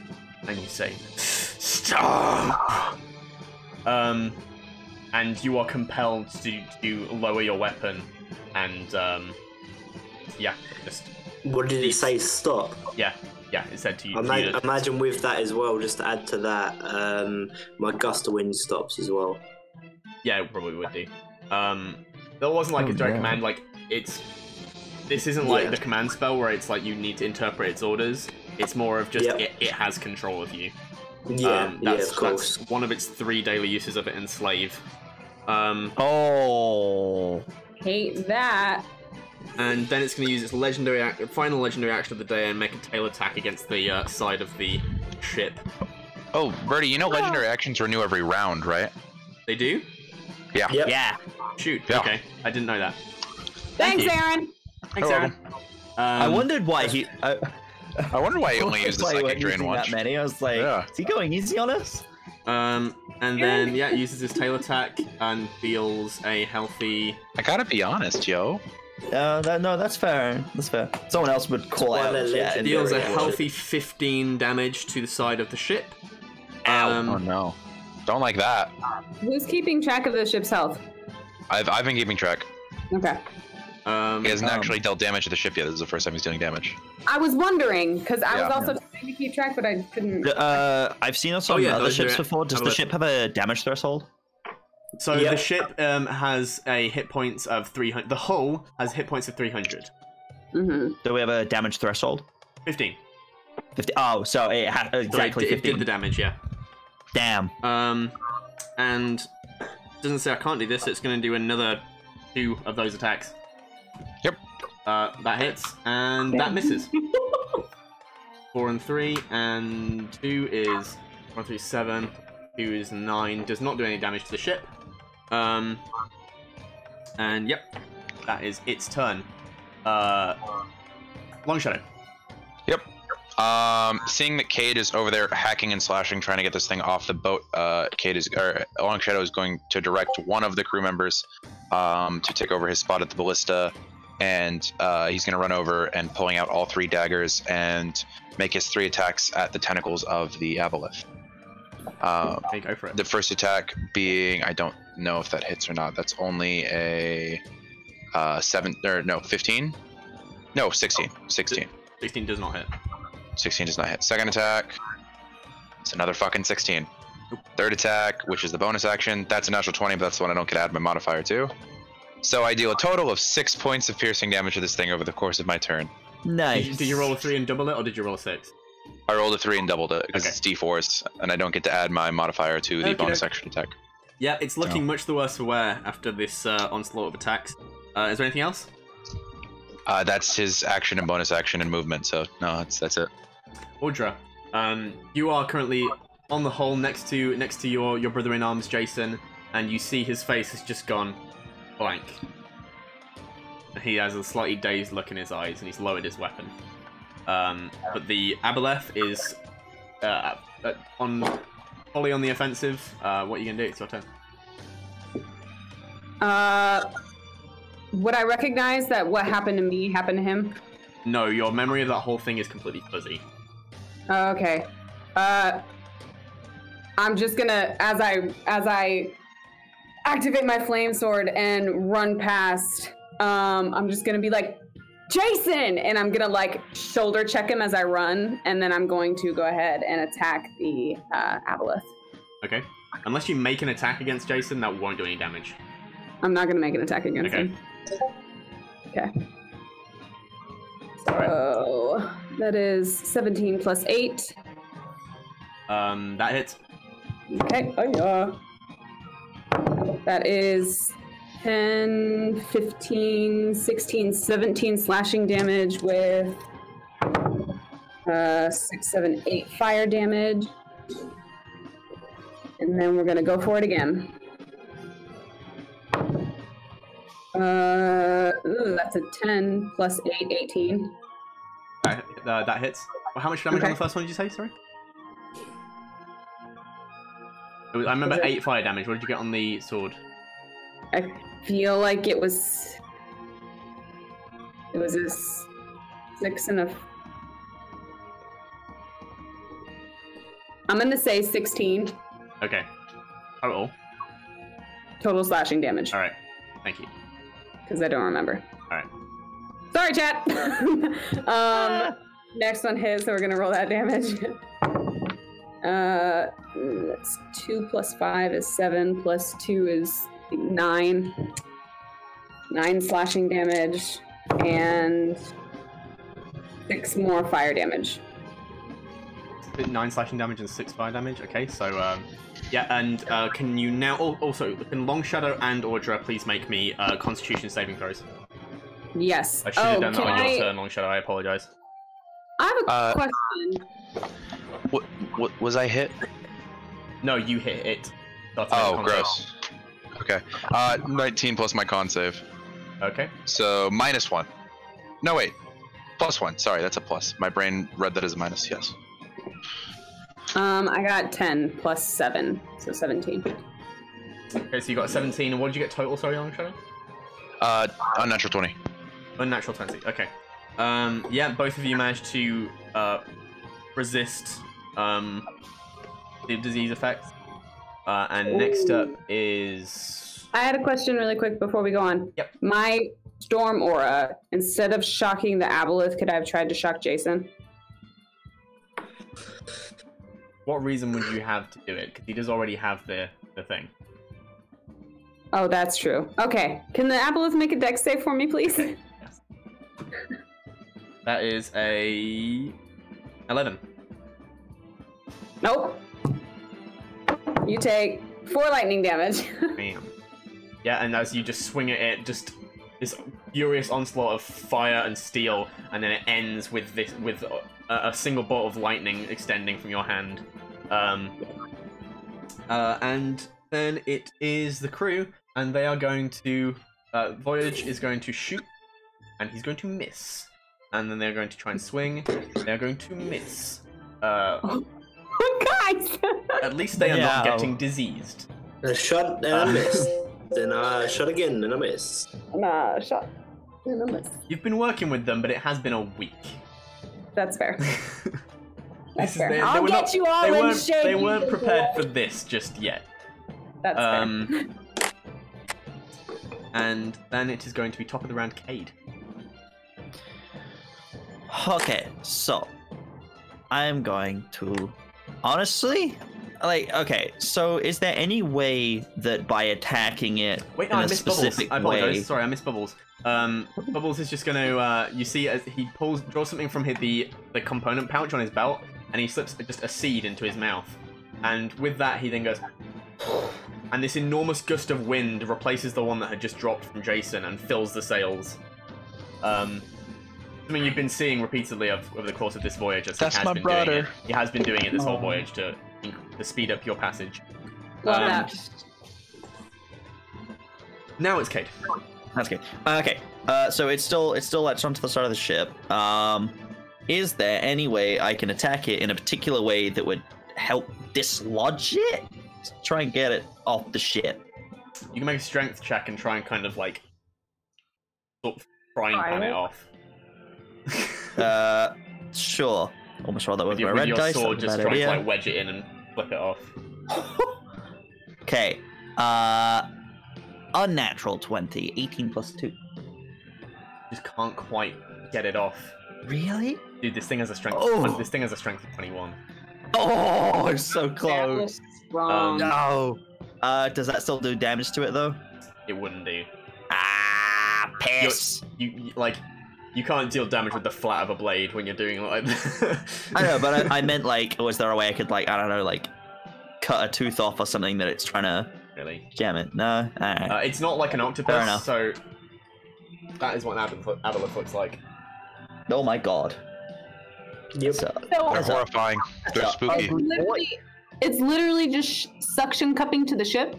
and you say, "Stop!" And you are compelled to lower your weapon, and yeah, just. What did it say? Stop. Yeah, it said to you. Imagine with that as well. Just to add to that, my gust of wind stops as well. Yeah, it probably would do. There wasn't like a direct command. Like this isn't like the command spell where it's like you need to interpret its orders. It's more of just it has control of you. Of course. That's one of its 3 daily uses of it, enslave. Hate that. And then it's going to use its final legendary action of the day and make a tail attack against the side of the ship. Oh, Birdie, you know legendary actions renew every round, right? They do? Yeah. Yep. Yeah. Shoot. Yeah. Okay. I didn't know that. Thanks, Aaron. Thanks, Aaron. I wondered why he. I wonder why he only used the psychic drain once. That many. I was like, is he going easy on us? And then it uses his tail attack and deals a healthy. I gotta be honest, yo. No, that's fair. That's fair. Someone else would call out. It deals a healthy 15 damage to the side of the ship. Oh no! Don't like that. Who's keeping track of the ship's health? I've been keeping track. Okay. He hasn't actually dealt damage to the ship yet. This is the first time he's dealing damage. I was wondering because I was also trying to keep track, but I couldn't. I've seen us on other ships before. Does the ship have a damage threshold? So the ship has a hit points of 300. The hull has hit points of 300. Mm-hmm. Do we have a damage threshold? 15. 50. Oh, so it had exactly 15. It did the damage, yeah. Damn. And it doesn't say I can't do this. So it's going to do another 2 of those attacks. Yep. That hits and that misses. 4 and 3 and 2 is 1, 3, 7. 2 is 9. Does not do any damage to the ship. And yep, that is its turn. Long Shadow. Yep. Seeing that Cade is over there hacking and slashing, trying to get this thing off the boat, Long Shadow is going to direct one of the crew members to take over his spot at the ballista, and he's going to run over and pulling out all 3 daggers and make his 3 attacks at the tentacles of the aboleth. Okay, go for it. The first attack being, I don't know if that hits or not. That's only a 15. No, 16. 16. 16 does not hit. 16 does not hit. Second attack. It's another fucking 16. Third attack, which is the bonus action. That's a natural 20, but that's the one I don't get to add my modifier to. So I deal a total of 6 points of piercing damage to this thing over the course of my turn. Nice. Did you roll a 3 and double it, or did you roll a 6? I rolled a 3 and doubled it because Okay. it's d4s, and I don't get to add my modifier to the bonus action attack. Yeah, it's looking much the worse for wear after this onslaught of attacks. Is there anything else? That's his action and bonus action and movement. So no, that's it. Audra, you are currently on the hole next to your brother in arms, Jason, and you see his face has just gone blank. He has a slightly dazed look in his eyes, and he's lowered his weapon. But the Aboleth is fully on the offensive. What are you gonna do? It's your turn. Would I recognize that what happened to me happened to him? No, your memory of that whole thing is completely fuzzy. Okay. I'm just gonna, as I activate my flame sword and run past, I'm just gonna be like, Jason! And I'm gonna like shoulder check him as I run, and then I'm going to go ahead and attack the Aboleth. Okay. Unless you make an attack against Jason, that won't do any damage. I'm not gonna make an attack against him. Okay. So that is 17 plus 8. That hits. Okay. Oh yeah. That is 10, 15, 16, 17 slashing damage with 6, 7, 8 fire damage. And then we're gonna go for it again. That's a 10 plus 8, 18. That hits. Well, how much damage on the first one did you say? Sorry. I remember 8 fire damage. What did you get on the sword? I feel like it was a 6 and a... I'm gonna say 16. Okay. Total slashing damage. Alright. Thank you. Because I don't remember. Alright. Sorry, chat! Next one hits, so we're gonna roll that damage. That's 2 plus 5 is 7, plus 2 is 9. 9 slashing damage, and 6 more fire damage. 9 slashing damage and 6 fire damage. Okay, so yeah, and can you now also can Long Shadow and Audra please make me Constitution saving throws? Yes. I should have done that on your turn, Long Shadow. I apologize. I have a question. What was I hit? No, you hit it. Oh, gross. Okay. 19 plus my con save. Okay. So -1. No, wait. +1. Sorry, that's a plus. My brain read that as a minus. Yes. I got 10 plus 7, so 17. Okay, so you got 17, and what did you get total, sorry, Long Shadow? Unnatural 20. Unnatural 20, okay. Yeah, both of you managed to resist the disease effects. And next up is... I had a question really quick before we go on. Yep. My storm aura, instead of shocking the Aboleth, could I have tried to shock Jason? What reason would you have to do it? Because he does already have the thing. Oh, that's true. Okay. Can the Aboleth make a dex save for me, please? Okay. Yes. That is a 11. Nope. You take 4 lightning damage. Bam. Yeah, and as you just swing at it, just this furious onslaught of fire and steel, and then it ends with a single bolt of lightning extending from your hand. And then it is the crew, and they are going to... Voyage is going to shoot, and he's going to miss. And then they're going to try and swing. They're going to miss. Guys! At least they are not getting diseased. I shot and I missed. Then I shot again and I missed. Nah, shot and I missed. You've been working with them, but it has been a week. That's fair. That's fair. They I'll were get not- you all in shape. They weren't prepared for this just yet. That's fair. and then it is going to be top of the round, Cade. Okay, so I am going to honestly, okay. So, is there any way that by attacking it Wait, no, in I a missed Bubbles. specific I apologize. way? Sorry, I missed Bubbles. Bubbles is just gonna, you see, as he draws something from the component pouch on his belt, and he slips just a seed into his mouth, and with that he then goes, and this enormous gust of wind replaces the one that had just dropped from Jason and fills the sails. Something you've been seeing repeatedly over the course of this voyage. As That's he has my been brother. Doing it. He has been doing it this whole voyage to speed up your passage. Love that. Now it's Cade. That's good. Okay. So it's still latched onto the side of the ship. Is there any way I can attack it in a particular way that would help dislodge it? Try and get it off the ship. You can make a strength check and try and kind of like sort of frying pan it off. Sure. Almost rolled that with my With red your dice. sword, That's a just bad try to idea. like wedge it in and flip it off. Okay. Unnatural 20. 18 plus 2. Just can't quite get it off. Really? Dude, this thing has a strength. Oh. This thing has a strength of 21. Oh, it's so That close. was wrong. No. Does that still do damage to it though? It wouldn't do. Ah, piss. You can't deal damage with the flat of a blade when you're doing like. I know, but I meant like, was there a way I could like, I don't know, like cut a tooth off or something that it's trying to Really? jam it? No. Alright. It's not like an Fair octopus, enough. so that is what an aboleth looks like. Oh my god. Yep. So, They're that's a- horrifying. They're spooky. It's literally just suction cupping to the ship.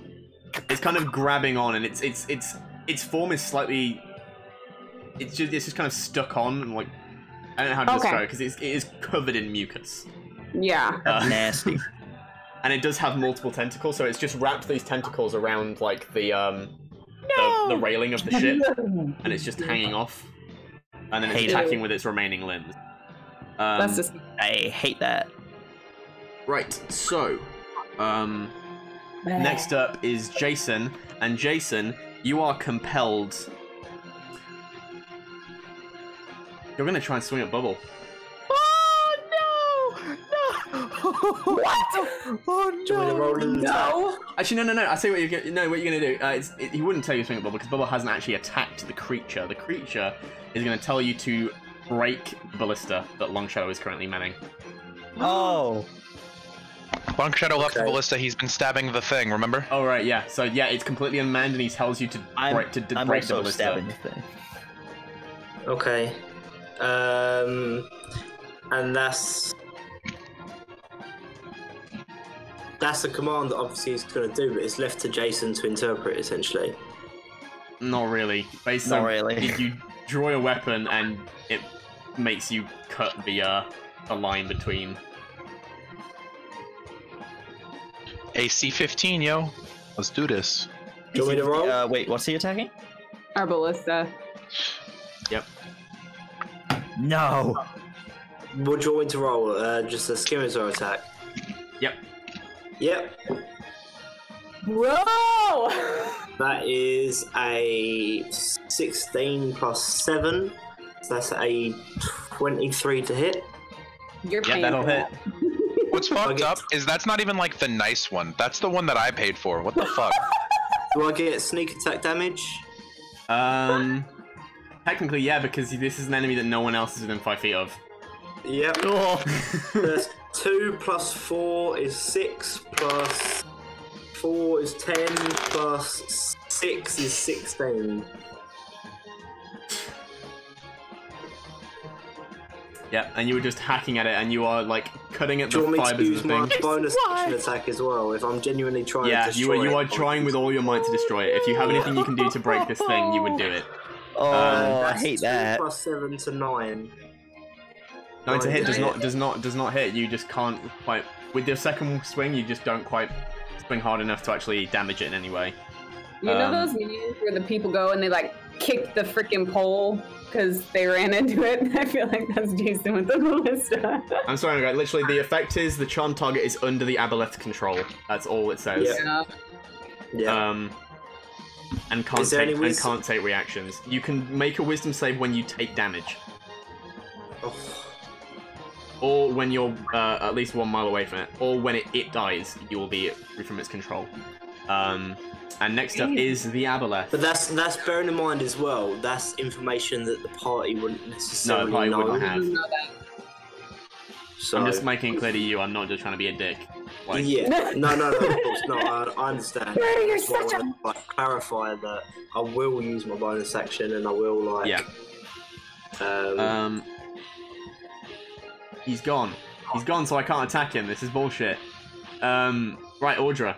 It's kind of grabbing on, and its form is slightly. It's just kind of stuck on, and like I don't know how to Okay. describe it because it is covered in mucus. Yeah. nasty. And it does have multiple tentacles, so it's just wrapped these tentacles around like the railing of the ship, and it's just hanging off, and then it's Hate it. attacking with its remaining limbs. That's just I hate that. Right. So, next up is Jason, and Jason, you are compelled. You're gonna try and swing at Bubble. What? Oh Do you want me to roll an attack? no. Actually, no. I see what you're gonna do. He wouldn't tell you to swing at Bubble because Bubble hasn't actually attacked the creature. The creature is gonna tell you to break the ballista that Longshadow is currently manning. Oh. Long Shadow left the Okay. ballista. He's been stabbing the thing. Remember? Oh right, yeah. So yeah, it's completely unmanned, and he tells you to I'm break the also ballista. stabbing the thing. Okay. And that's a command that obviously he's going to do, but it's left to Jason to interpret, essentially. Not really. Based Not on really. if you draw a weapon and it makes you cut the line between. AC 15, yo. Let's do this. Do you want me to roll? Wait, what's he attacking? Our ballista. Yep. No. What do you want me to roll? Just a scimitar attack? Yep. Yep. Whoa! That is a 16 plus 7. So that's a 23 to hit. You're Yeah, paying that'll for hit. that. What's fucked up is that's not even like the nice one. That's the one that I paid for. What the fuck? Do I get sneak attack damage? Technically, yeah, because this is an enemy that no one else is within 5 feet of. Yep. Oh. That's 2 plus 4 is 6, plus 4 is 10, plus 6 is 16. Yeah, and you were just hacking at it, and you are like cutting at Do you the want me to fibers of use the my thing. bonus action attack as well if I'm genuinely trying Yeah, to destroy you are it? trying with all your might to destroy it. If you have anything you can do to break this thing, you would do it. Oh, I That's hate 2 that. plus 7 to 9. 9 to hit Yeah. does not hit. You just can't quite. With your second swing, you just don't quite swing hard enough to actually damage it in any way. You know Um, those memes where the people go and they like kick the freaking pole because they ran into it? I feel like that's Jason with the ballista. I'm sorry, guys. Literally, the effect is the charm target is under the aboleth's control. That's all it says. Yeah. Yeah. and can't take reactions. You can make a wisdom save when you take damage. Oh. Or when you're at least 1 mile away from it, or when it dies, you will be free from its control. And next up is the aboleth. But that's bearing in mind as well. That's information that the party wouldn't necessarily know. know. Wouldn't have. So, I'm just making it clear to you. I'm not just trying to be a dick. Like, yeah. No. Of course not. I understand. You're That's why such I want to clarify that I will use my bonus action and I will like. Yeah. He's gone. He's gone, so I can't attack him. This is bullshit. Right, Audra.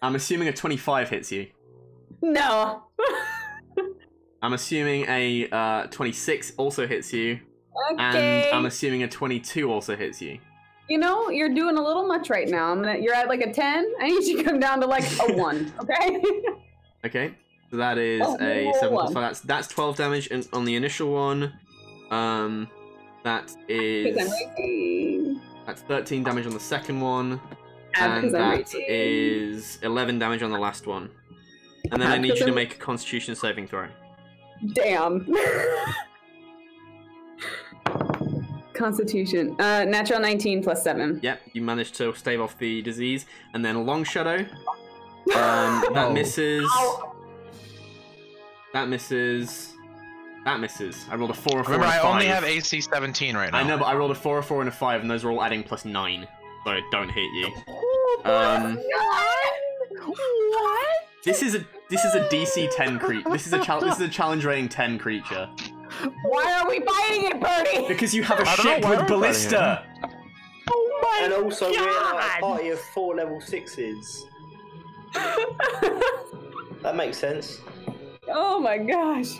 I'm assuming a 25 hits you. No. I'm assuming a 26 also hits you. Okay. And I'm assuming a 22 also hits you. You know, you're doing a little much right now. You're at like a 10. I need you to come down to like a 1, okay? Okay. So that is a 7 plus 5. That's 12 damage on the initial one. That is... That's 13 damage on the second one. And that is 11 damage on the last one. And then I need you to make a Constitution saving throw. Damn. Constitution. Natural 19 plus 7. Yep, you managed to stave off the disease. And then Long Shadow. That misses. That misses. That misses. I rolled a 4, a 4, Remember, and a 5. I only have AC 17 right now. I know, but I rolled a 4, a 4, and a 5, and those are all adding plus 9. So it don't hit you. What? This is a DC 10 creature. This is a challenge rating 10 creature. Why are we fighting it, Birdie? Because you have a ship with ballista. Oh my And also God. we're like a party of 4 level 6s. That makes sense. Oh my gosh.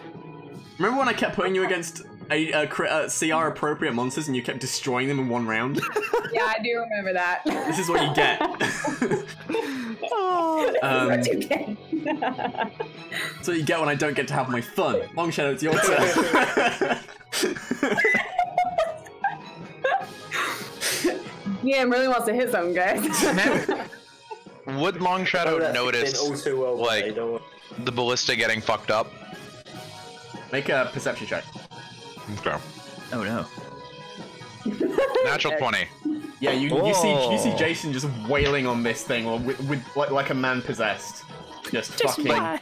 Remember when I kept putting you against CR appropriate monsters and you kept destroying them in 1 round? Yeah, I do remember that. This is what you get. What you get? That's what you get when I don't get to have my fun. Long Shadow, it's your turn. DM really wants to hit something, guys. Would Long Shadow notice All too well, like mate, don't worry. the ballista getting fucked up? Make a perception check. Okay. Oh no. Natural 20. Yeah, you see Jason just wailing on this thing, or with like a man possessed, just fucking.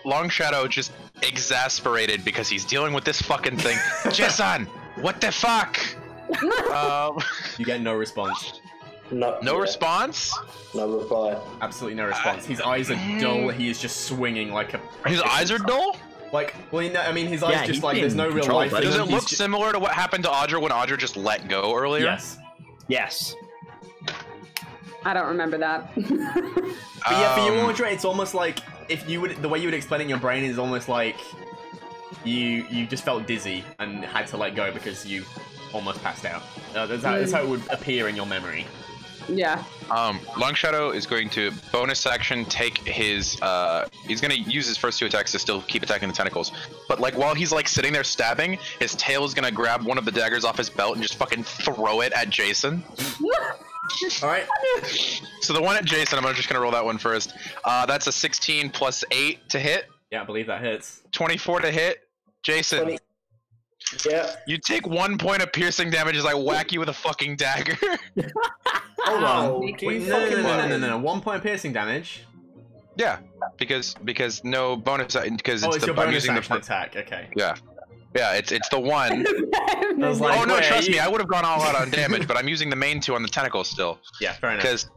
Long Shadow just exasperated because he's dealing with this fucking thing. Jason, what the fuck? You get no response. No response? No reply. Absolutely no response. His eyes are dull. He is just swinging like a. His eyes are dull? Like, well, I mean, his eyes just like there's no real controlled, life. right? in Does them. it look similar to what happened to Audra when Audra just let go earlier? Yes. Yes. I don't remember that. But yeah, for you, Audra, it's almost like if you would, the way you would explain it in your brain is almost like you just felt dizzy and had to let go because you almost passed out. That's how it would appear in your memory. Yeah. Long Shadow is going to bonus action take his he's gonna use his first 2 attacks to still keep attacking the tentacles. But like while he's like sitting there stabbing, his tail is gonna grab one of the daggers off his belt and just fucking throw it at Jason. Alright. So the one at Jason, I'm just gonna roll that one first. That's a 16 plus 8 to hit. Yeah, I believe that hits. 24 to hit. Jason. 20. Yeah. You take 1 point of piercing damage as I whack you with a fucking dagger. Hold on. Ow, Wait, you no. fucking 1 point piercing damage. Yeah, because no bonus because Oh, it's it's the your I'm bonus using action the attack. Okay. yeah it's the one. I was like, Oh no, wait, trust me, I would have gone all out on damage, but I'm using the main 2 on the tentacles still Yeah, fair enough. because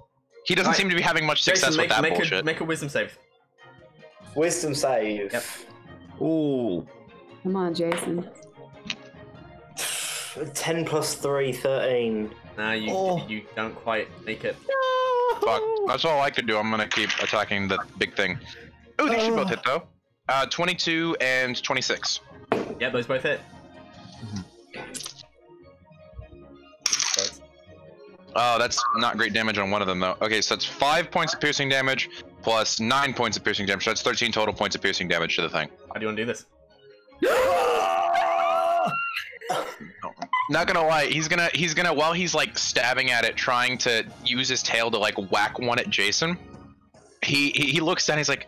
he doesn't Right. seem to be having much success Jason, with that make bullshit. a wisdom save. Wisdom save. Yep. Ooh. Come on, Jason. 10 plus 3, 13. Nah, you don't quite make it. Fuck, that's all I could do. I'm gonna keep attacking the big thing. Oh, they should both hit though. 22 and 26. Yeah, those both hit. Oh, that's not great damage on one of them though. Okay, so that's 5 points of piercing damage plus 9 points of piercing damage. So that's 13 total points of piercing damage to the thing. How do you want to do this? Not gonna lie, he's gonna while he's like stabbing at it, trying to use his tail to like whack one at Jason, he looks down. He's like,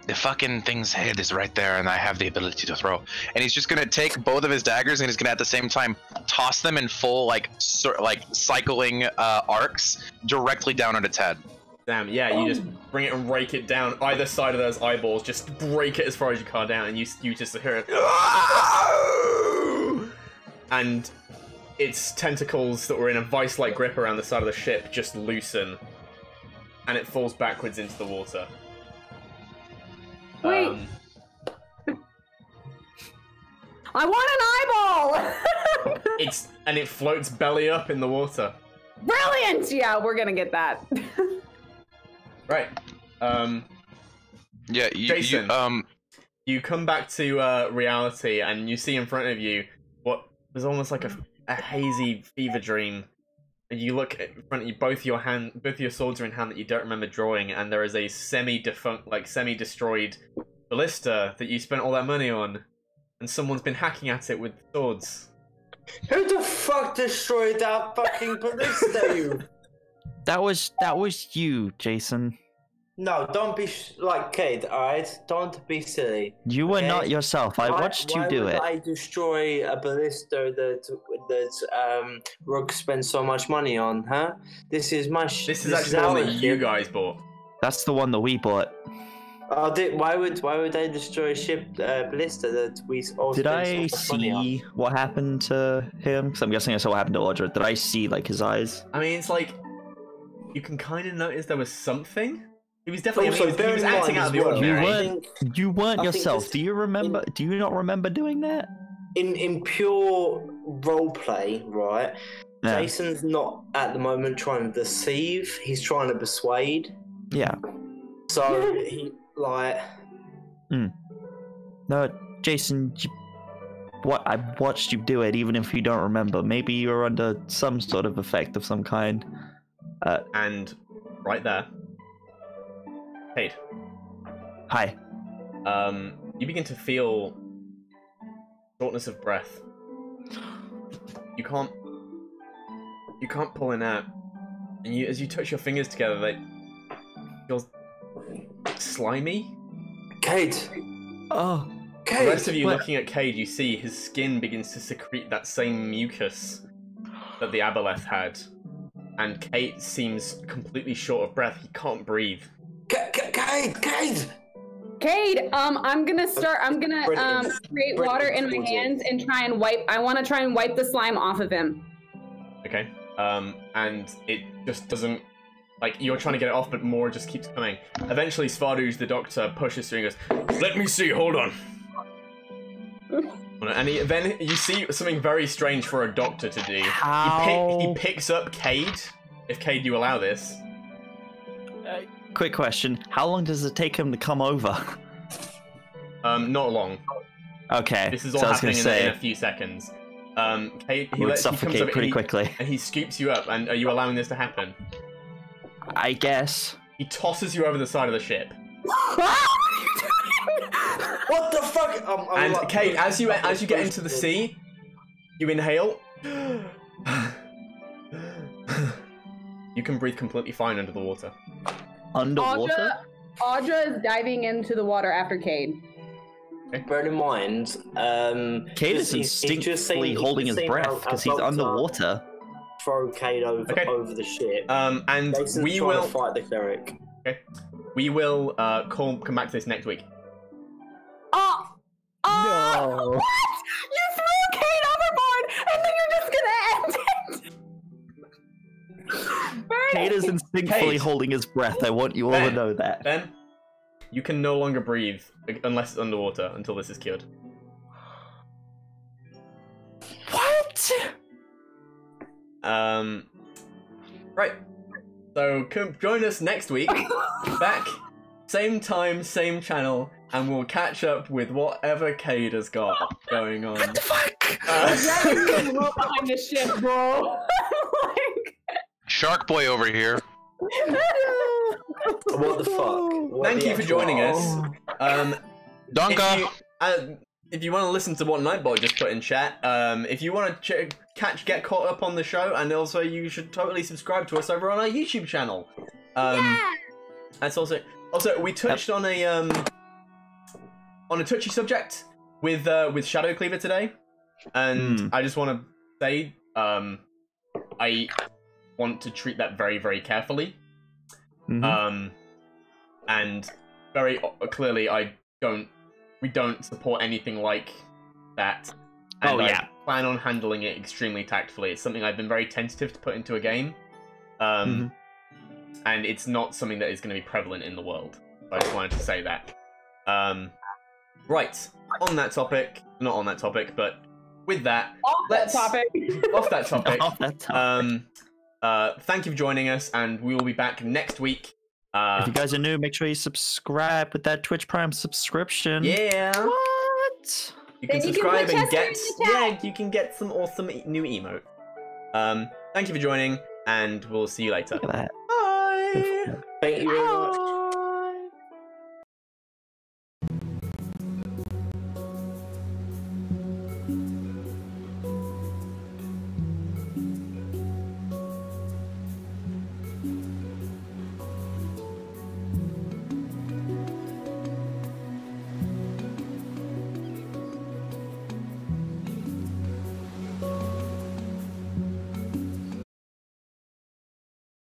the fucking thing's head is right there, and I have the ability to throw. And he's just gonna take both of his daggers, and he's gonna at the same time toss them in full like cycling arcs directly down at its head. Damn, yeah, you just bring it and rake it down either side of those eyeballs, just break it as far as you can down, and you just hear it. And its tentacles that were in a vice-like grip around the side of the ship just loosen, and it falls backwards into the water. Wait. I want an eyeball! And it floats belly up in the water. Brilliant! Yeah, we're gonna get that. Right. Yeah, Jason, you come back to reality, and you see in front of you what was almost like a hazy fever dream. And you look in front of you, both your swords are in hand that you don't remember drawing, and there is a semi-defunct, like semi-destroyed ballista that you spent all that money on, and someone's been hacking at it with swords. Who the fuck destroyed that fucking ballista, you? That was you, Jason. No, don't be like Kate, alright? Don't be silly. You were not yourself. I watched you do it. Why would I destroy a ballista that Rook spent so much money on, huh? This is my This is actually the one that you guys bought. That's the one that we bought. Oh, why would I destroy a ship ballista that we all Did I spent so much money on? see what happened to him? Because I'm guessing I saw what happened to Audra. Did I see like his eyes? I mean, it's like you can kind of notice there was something. He was definitely. Also, he was acting out of the ordinary. You weren't I think yourself. this- Do you remember? Do you not remember doing that? In pure roleplay, right? Yeah. Jason's not at the moment trying to deceive. He's trying to persuade. Yeah. So he like. No, Jason. What I watched you do it, even if you don't remember. Maybe you're under some sort of effect of some kind. And right there, Cade. Hi. You begin to feel shortness of breath. You can't pull in air, and as you touch your fingers together, they feel slimy. Kate. Oh. Kate. The rest of you What? looking at Cade, you see his skin begins to secrete that same mucus that the aboleth had, and Kate seems completely short of breath. He can't breathe. Kate. Cade, I'm gonna create water in my hands and try and wipe. I want to try and wipe the slime off of him. Okay. And it just doesn't. Like, you're trying to get it off, but more just keeps coming. Eventually, Svarduj, the doctor, pushes through and goes, "Let me see, hold on." And then you see something very strange for a doctor to do. He picks up Cade, if Cade you allow this. Quick question. How long does it take him to come over? Not long. Okay. This is all so happening in a few seconds. Cade, he would suffocate pretty quickly. And he scoops you up, and are you allowing this to happen? I guess. He tosses you over the side of the ship. What the fuck? And Cade, as you get into the sea, you inhale. You can breathe completely fine under the water. Underwater? Audra is diving into the water after Cade. Bear in mind, Cade is instinctively holding his breath because he's underwater. Throw Cade over the ship. And Jason's we trying will to fight the cleric. Okay. We will come back to this next week. No. What? You threw Cade overboard, and then you're just gonna end it. Cade is instinctively holding his breath. I want you all to know that. Ben, you can no longer breathe unless it's underwater until this is cured. What? Right. So come join us next week. Back, same time, same channel, and we'll catch up with whatever Cade has got going on. What the fuck? Behind the ship, bro. Shark Boy over here. What the fuck? Thank you for joining us. Donka. If you want to listen to what Nightbot just put in chat, if you want to get caught up on the show, and also you should totally subscribe to us over on our YouTube channel. That's also we touched on a touchy subject with Shadow Cleaver today, and I just want to say I want to treat that very, very carefully. And very clearly we don't support anything like that. And I plan on handling it extremely tactfully. It's something I've been very tentative to put into a game. And it's not something that is going to be prevalent in the world. I just wanted to say that. Right, on that topic, not on that topic, but with that, off that topic. Thank you for joining us, and we will be back next week. If you guys are new, make sure you subscribe with that Twitch Prime subscription. Yeah. What? You can subscribe and get you can get some awesome new emote. Thank you for joining, and we'll see you later. Look at that. Bye. Thank you very much.